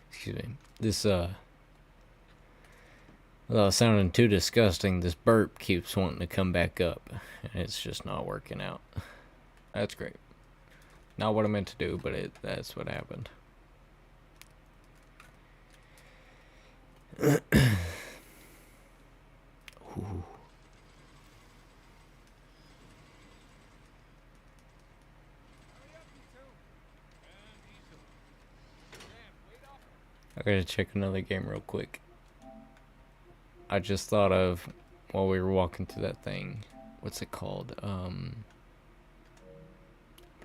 Excuse me. This without sounding too disgusting, this burp keeps wanting to come back up, and it's just not working out. That's great. Not what I meant to do, but that's what happened. Ooh. I gotta check another game real quick. I just thought of while we were walking through that thing. What's it called? I'm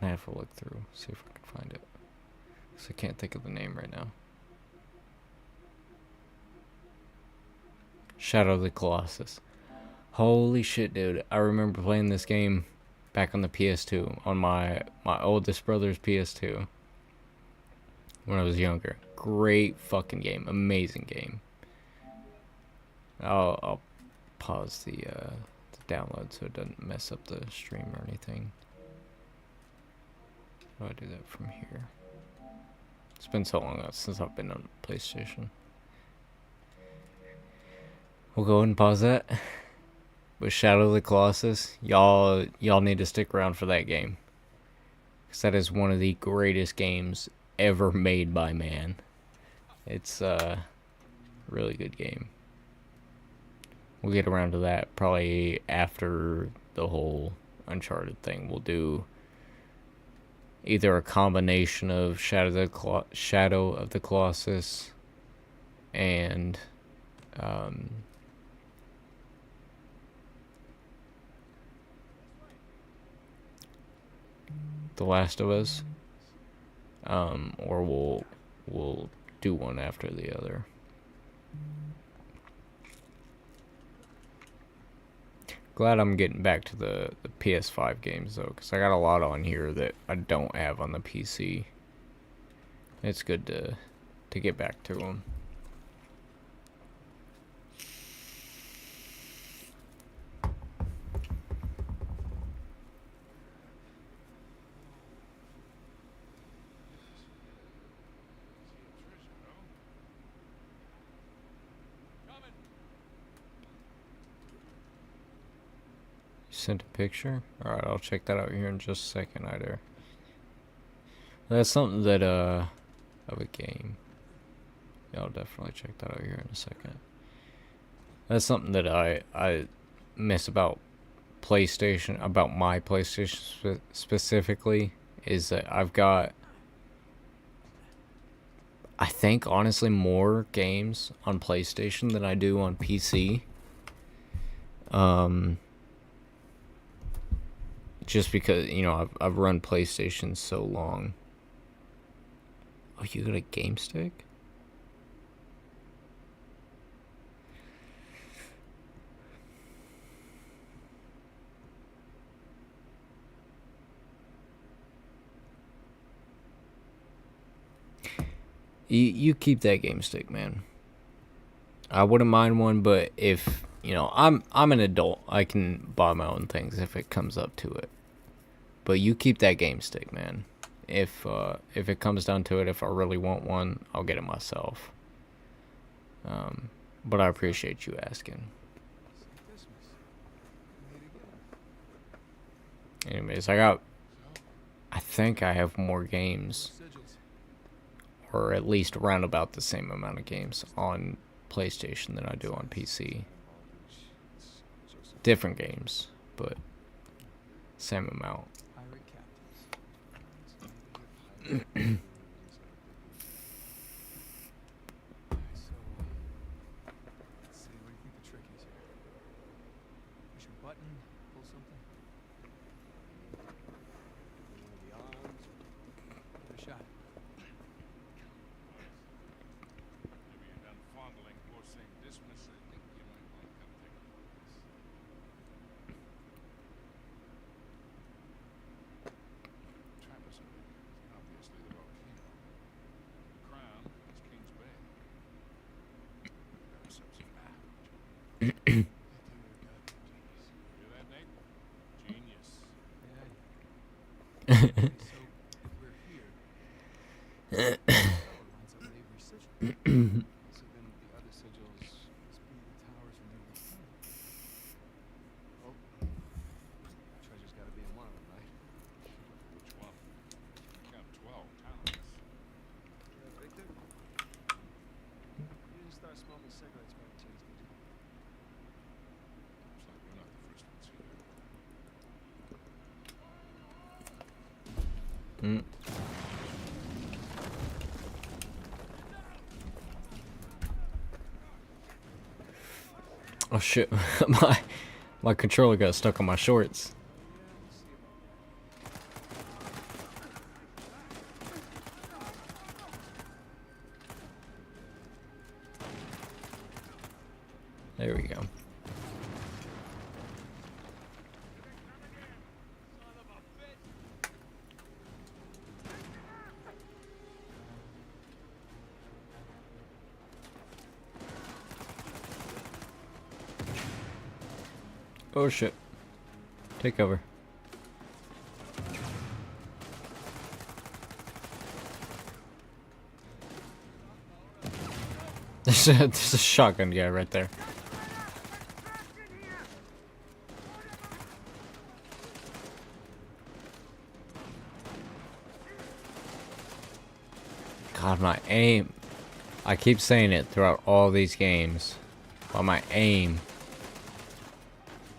gonna have to look through, see if I can find it. 'Cause I can't think of the name right now. Shadow of the Colossus. Holy shit, dude. I remember playing this game back on the PS2, on my oldest brother's PS2 when I was younger. Great fucking game. Amazing game. I'll pause the download so it doesn't mess up the stream or anything. How do I do that from here? It's been so long since I've been on PlayStation. We'll go ahead and pause that. But Shadow of the Colossus, y'all need to stick around for that game. Because that is one of the greatest games ever made by man. It's a really good game. We'll get around to that probably after the whole Uncharted thing. We'll do either a combination of Shadow of the Colossus and The Last of Us, or we'll do one after the other. Glad I'm getting back to the PS5 games though, because I got a lot on here that I don't have on the PC. It's good to get back to them. Sent a picture? Alright, I'll check that out here in just a second, either. That's something that, of a game. Yeah, I'll definitely check that out here in a second. That's something that I miss about PlayStation, about my PlayStation specifically, is that I've got, I think, honestly, more games on PlayStation than I do on PC. just because, you know, I've run PlayStation so long. Oh, you got a game stick? You keep that game stick, man. I wouldn't mind one, but if, you know, I'm an adult, I can buy my own things if it comes up to it. But you keep that game stick, man. If it comes down to it, if I really want one, I'll get it myself. But I appreciate you asking. Anyways, I think I have more games, or at least around about the same amount of games on PlayStation than I do on PC. Different games, but same amount. Let's see, what do you think the trick is here? Push a button, pull something? The odds. Give it a shot. Maybe you're done fondling poor St. Dismas. I think you might want to come take a look at this. Trappers are obviously the volcano. The crown is King's Bay. Got ourselves a map. Hear that, Nate? Genius. Yeah. Okay, so if we're here, lines up with Avery's sigil. So then the other sigils. Must be the towers in the sun. Oh, treasure's got to be in one of them, right? Which one? Got 12 towns. Victor, you didn't start smoking cigarettes by chance, did you? Looks like we're not the first ones here. Oh shit, my controller got stuck on my shorts. There we go. Oh shit. Take cover. There's a shotgun guy right there. God, my aim. I keep saying it throughout all these games, but my aim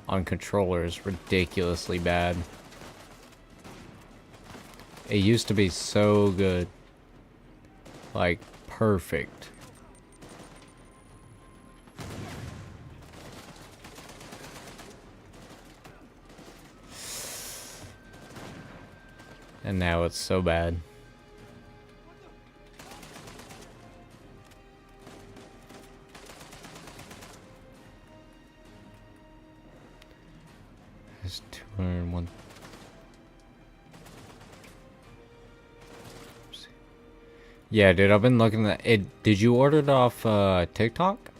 on controller is ridiculously bad. It used to be so good. Like, perfect. And now it's so bad. There's 201. Yeah, dude, I've been looking at it. Did you order it off TikTok?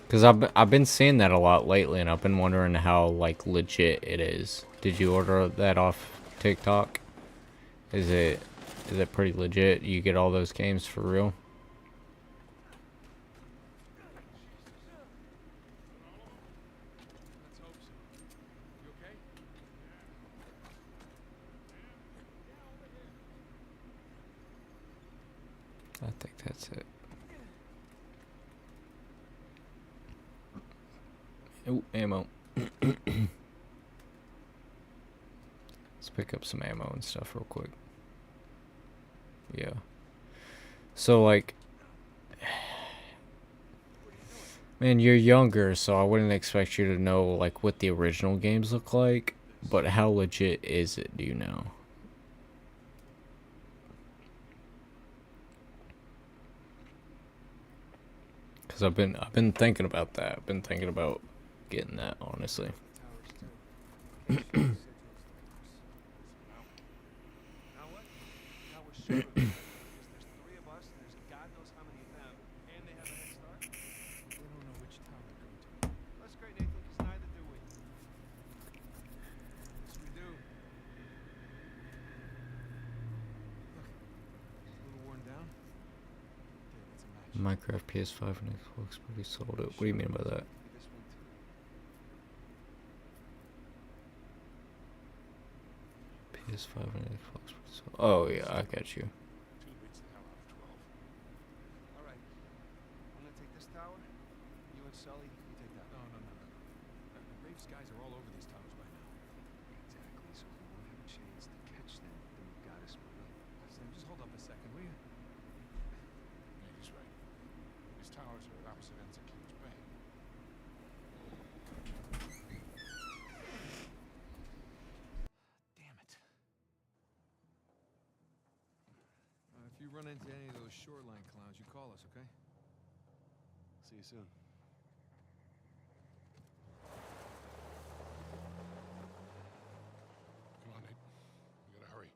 Because I've been seeing that a lot lately, and I've been wondering how like legit it is. Did you order that off TikTok? Is it pretty legit? You get all those games for real? Let's hope so. You okay? I think that's it. Oh, ammo. Let's pick up some ammo and stuff real quick. Yeah. So, like, Man, you're younger, so I wouldn't expect you to know like what the original games look like. But how legit is it? Do you know? Because I've been thinking about that. I've been thinking about getting that, honestly. Towers too. Now what? Now we're screwed. Because there's 3 of us, and there's God knows how many of them, and they have a head start. They don't know which tower to go to. That's great, Nathan, because neither do we. Yes, we do. Look, a little worn down. Okay, that's a match. Minecraft, PS5, and Xbox pretty sold it. What do you mean by that? Maybe this one too. PS5 and Xbox pretty sold. Oh yeah, I got you. 2 beats the hell out of 12. All right. I'm gonna take this tower. You and Sully, you take that. No. The Raves guys are all over these towers by now. Exactly, so if we want to have a chance to catch them, then we've got to split up. Sam, just hold up a second, will you? Yeah, he's right. These towers are at opposite ends of Kings Bay. Damn it. If you run into any of those shoreline clowns, you call us, okay? See you soon. Come on, Nate. We gotta hurry.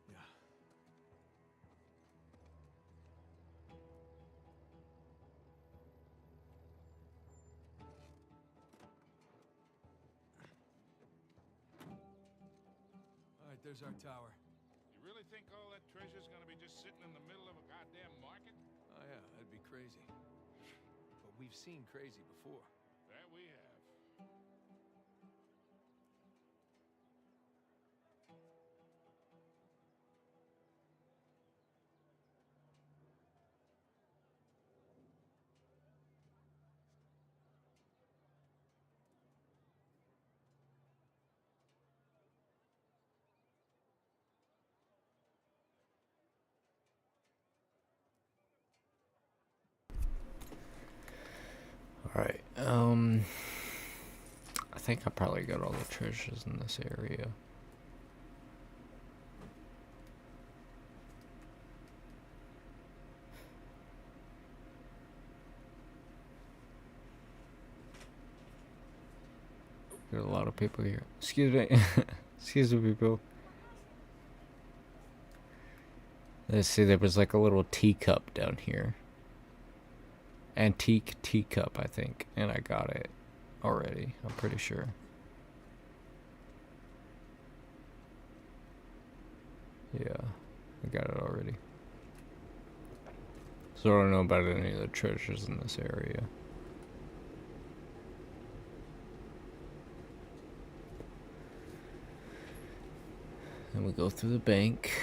Yeah. All right, there's our tower. You really think all that treasure's gonna be just sitting in the middle of a goddamn market? Oh yeah, that'd be crazy. But we've seen crazy before. That we have. Alright, I think I probably got all the treasures in this area. There are a lot of people here. Excuse me. Excuse me, people. Let's see, there was like a little teacup down here. Antique teacup, I think. And I got it already, I'm pretty sure. Yeah, I got it already. So I don't know about any of the treasures in this area. Then we go through the bank.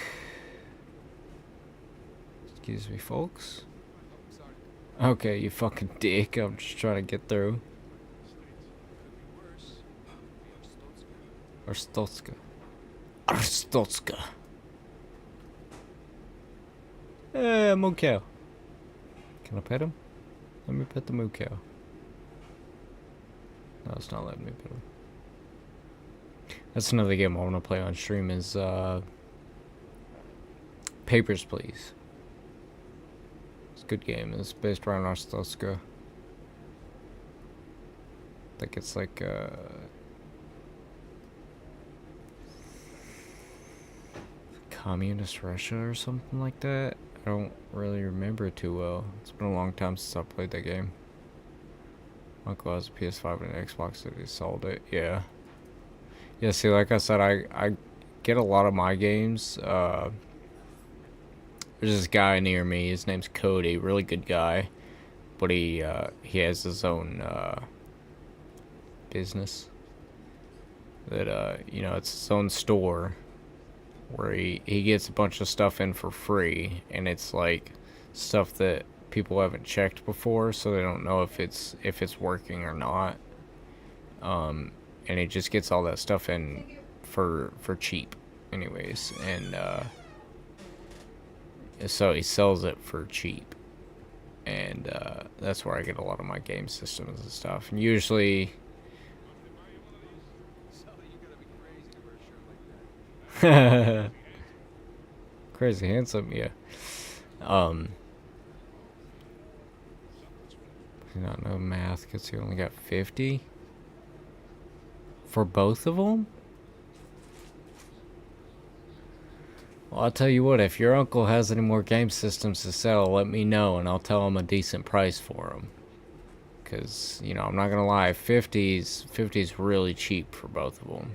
Excuse me, folks. Oh, sorry. Okay, you fucking dick. I'm just trying to get through. Could be worse. Could be Arstotska. Arstotska. Moo cow. Can I pet him? Let me pet the moo cow. No, it's not letting me pet him. That's another game I want to play on stream is Papers, Please. It's a good game. It's based around Arstotzka. I think it's like communist Russia or something like that. I don't really remember it too well. It's been a long time since I played that game. My uncle has a PS5 and an Xbox that he sold it. Yeah. Yeah, see, like I said, I get a lot of my games. There's this guy near me. His name's Cody. Really good guy. But he has his own business. That, you know, it's his own store. Where he gets a bunch of stuff in for free. And it's like stuff that people haven't checked before. So they don't know if it's working or not. And he just gets all that stuff in for cheap anyways, and so he sells it for cheap, and that's where I get a lot of my game systems and stuff. And usually, Sully, you gotta be crazy to wear a shirt like that. crazy handsome, yeah. Not no math because he only got 50 for both of them. Well, I'll tell you what, if your uncle has any more game systems to sell, let me know and I'll tell him a decent price for them. Because, you know, I'm not gonna lie, 50's really cheap for both of them.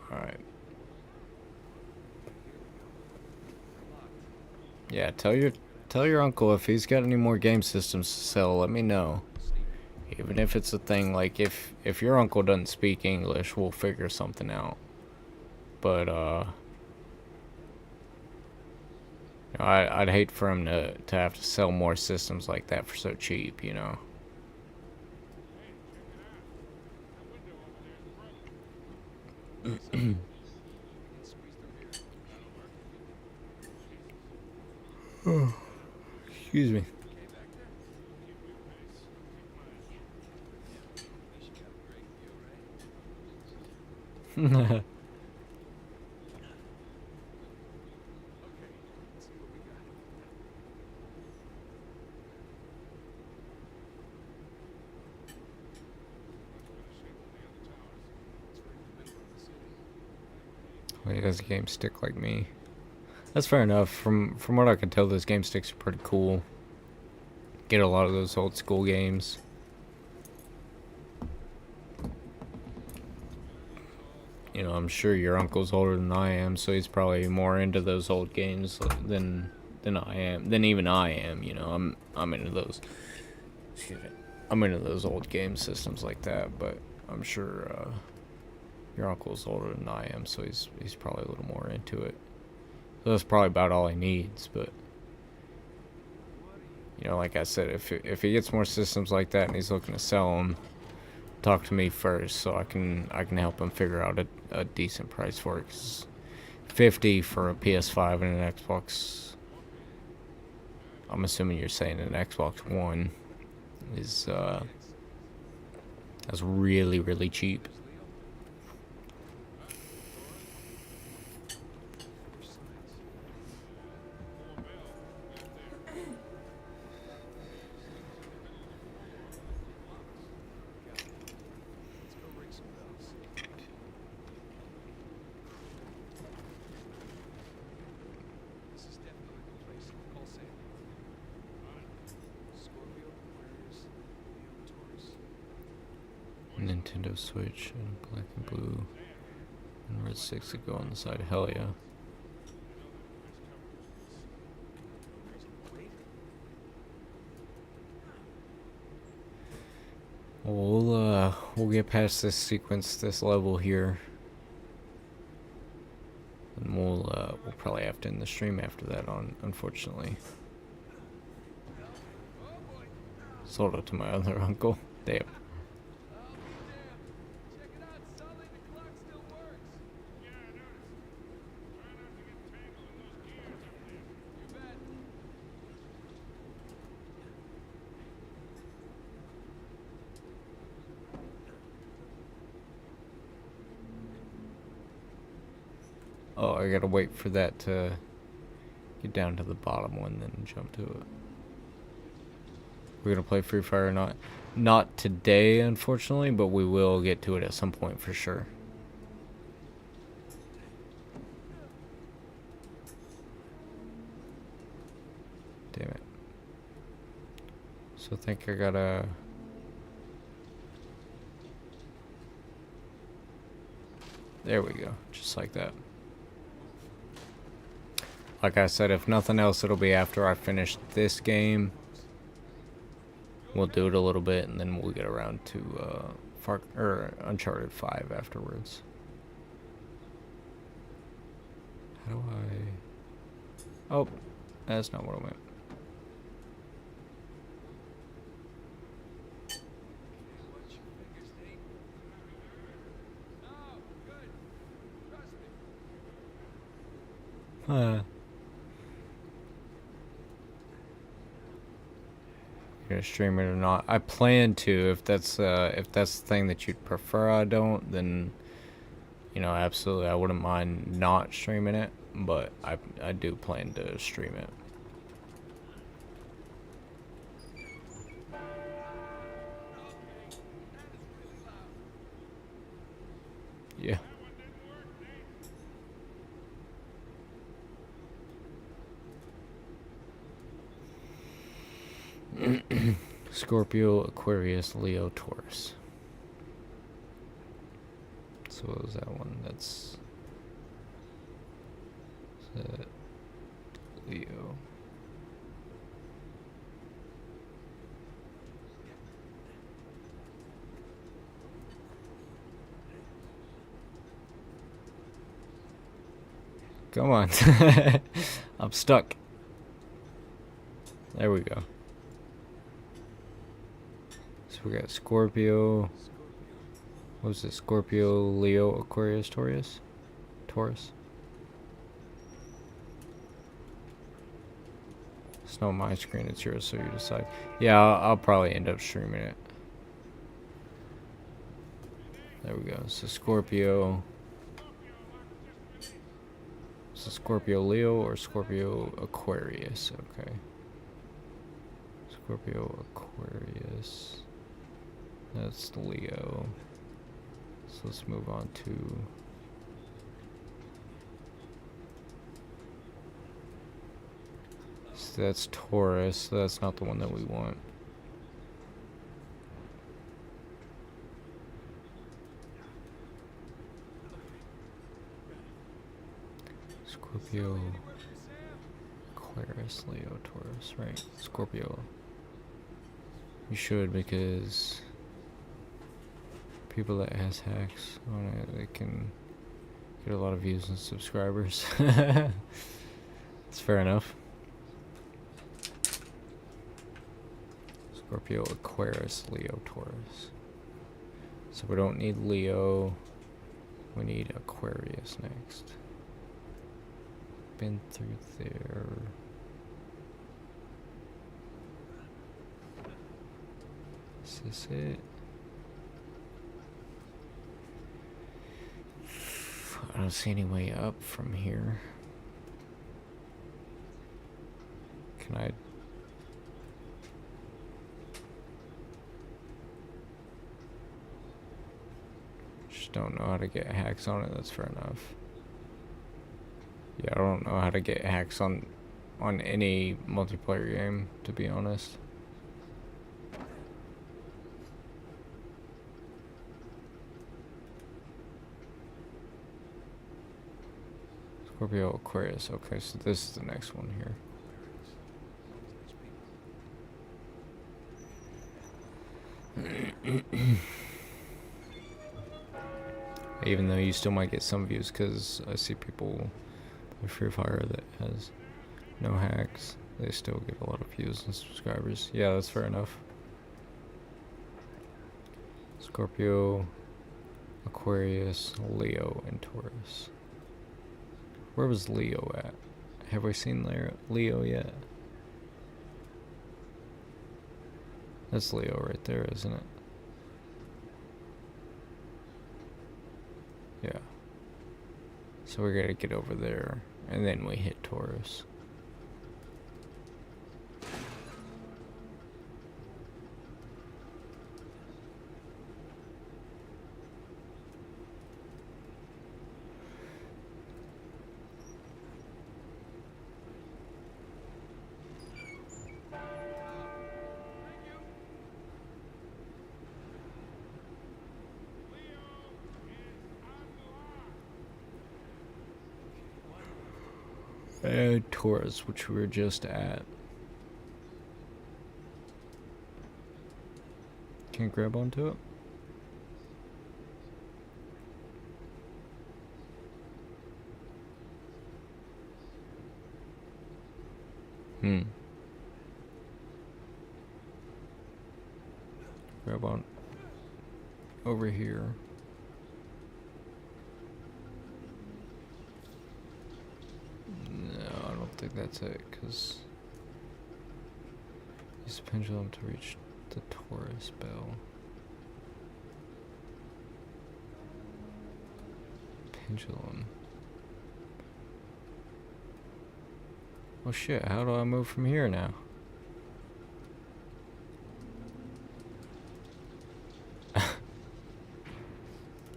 Alright. Yeah, tell your uncle if he's got any more game systems to sell, let me know. Even if it's a thing like if your uncle doesn't speak English, we'll figure something out. But I'd hate for him to have to sell more systems like that for so cheap, you know. Excuse me. Well, he has a game stick like me. That's fair enough. From what I can tell, those game sticks are pretty cool. Get a lot of those old school games. You know, I'm sure your uncle's older than I am, so he's probably more into those old games than I am. Than even I am. You know, I'm into those. Excuse me. I'm into those old game systems like that, but I'm sure your uncle's older than I am, so he's probably a little more into it. So that's probably about all he needs, but you know, like I said, if he gets more systems like that and he's looking to sell them, talk to me first so I can help him figure out a decent price for it. 'Cause 50 for a PS5 and an Xbox. I'm assuming you're saying an Xbox One is that's really, really cheap. Nintendo Switch and black and blue and red 6 to go on the side. Hell yeah. We'll get past this sequence, this level here, and we'll probably have to end the stream after that. Unfortunately, sold it to my other uncle. Damn. Oh, I gotta wait for that to get down to the bottom one, then jump to it. We're gonna play Free Fire, not today, unfortunately, but we will get to it at some point for sure. Damn it. So I think I gotta... There we go, just like that. Like I said, if nothing else, it'll be after I finish this game. We'll do it a little bit, and then we'll get around to Uncharted 5 afterwards. How do I... Oh, that's not what I meant. Gonna stream it or not? I plan to. If that's the thing that you'd prefer, I don't. Then, you know, absolutely, I wouldn't mind not streaming it. But I do plan to stream it. Yeah. Scorpio, Aquarius, Leo, Taurus. So what was that one? That's Leo. Come on. I'm stuck. There we go. So we got Scorpio. What was it? Scorpio, Leo, Aquarius, Taurus? Taurus? It's not my screen, it's yours, so you decide. Yeah, I'll probably end up streaming it. There we go. So Scorpio. So Scorpio, Leo, or Scorpio, Aquarius? Okay. Scorpio, Aquarius. That's Leo. So let's move on to... So that's Taurus. So that's not the one that we want. Scorpio, Aquarius, Leo, Taurus, right? Scorpio. You should, because people that has hacks on it, they can get a lot of views and subscribers. It's fair enough. Scorpio, Aquarius, Leo, Taurus. So we don't need Leo. We need Aquarius next. Been through there. Is this it? I don't see any way up from here. Can I? Just don't know how to get hacks on it. That's fair enough. Yeah, I don't know how to get hacks on any multiplayer game, to be honest. Scorpio, Aquarius. Okay, so this is the next one here. Even though you still might get some views, because I see people with Free Fire that has no hacks, they still get a lot of views and subscribers. Yeah, that's fair enough. Scorpio, Aquarius, Leo, and Taurus. Where was Leo at? Have we seen Leo yet? That's Leo right there, isn't it? Yeah. So we gotta get over there, and then we hit Taurus. And Taurus, which we were just at. Can't grab onto it? Grab on over here. think that's it, because use the pendulum to reach the Taurus bell. Pendulum. Oh shit, how do I move from here now?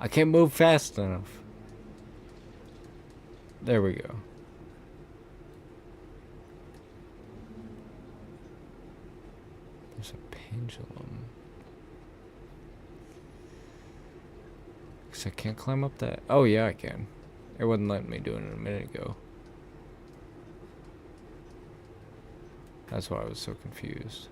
I can't move fast enough. There we go. There's a pendulum. Because I can't climb up that. Oh, yeah, I can. It wasn't letting me do it a minute ago. That's why I was so confused.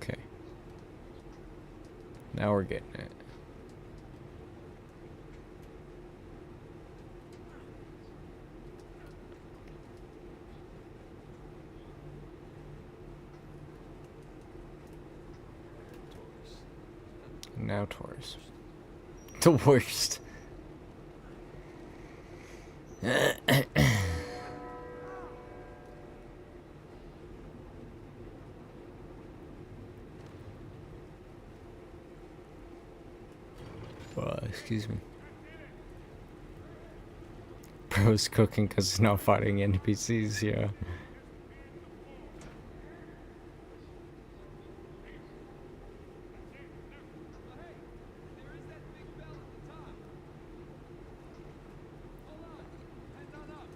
Okay. Now we're getting it. Now Taurus. The worst. Excuse me. Bro's cooking because he's not fighting NPCs, yeah. There is that big bell at the top. Hold on. Head on up.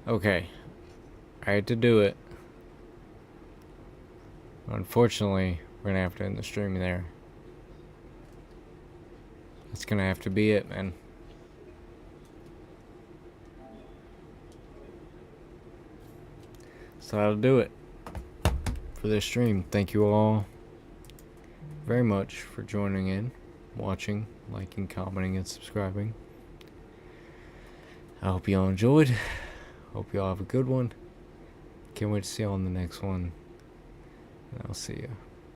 Okay. I had to do it. Unfortunately, we're gonna have to end the stream there. That's gonna have to be it, man. So that'll do it for this stream. Thank you all very much for joining in, watching, liking, commenting, and subscribing. I hope you all enjoyed. Hope you all have a good one. Can't wait to see you all in the next one. And I'll see you.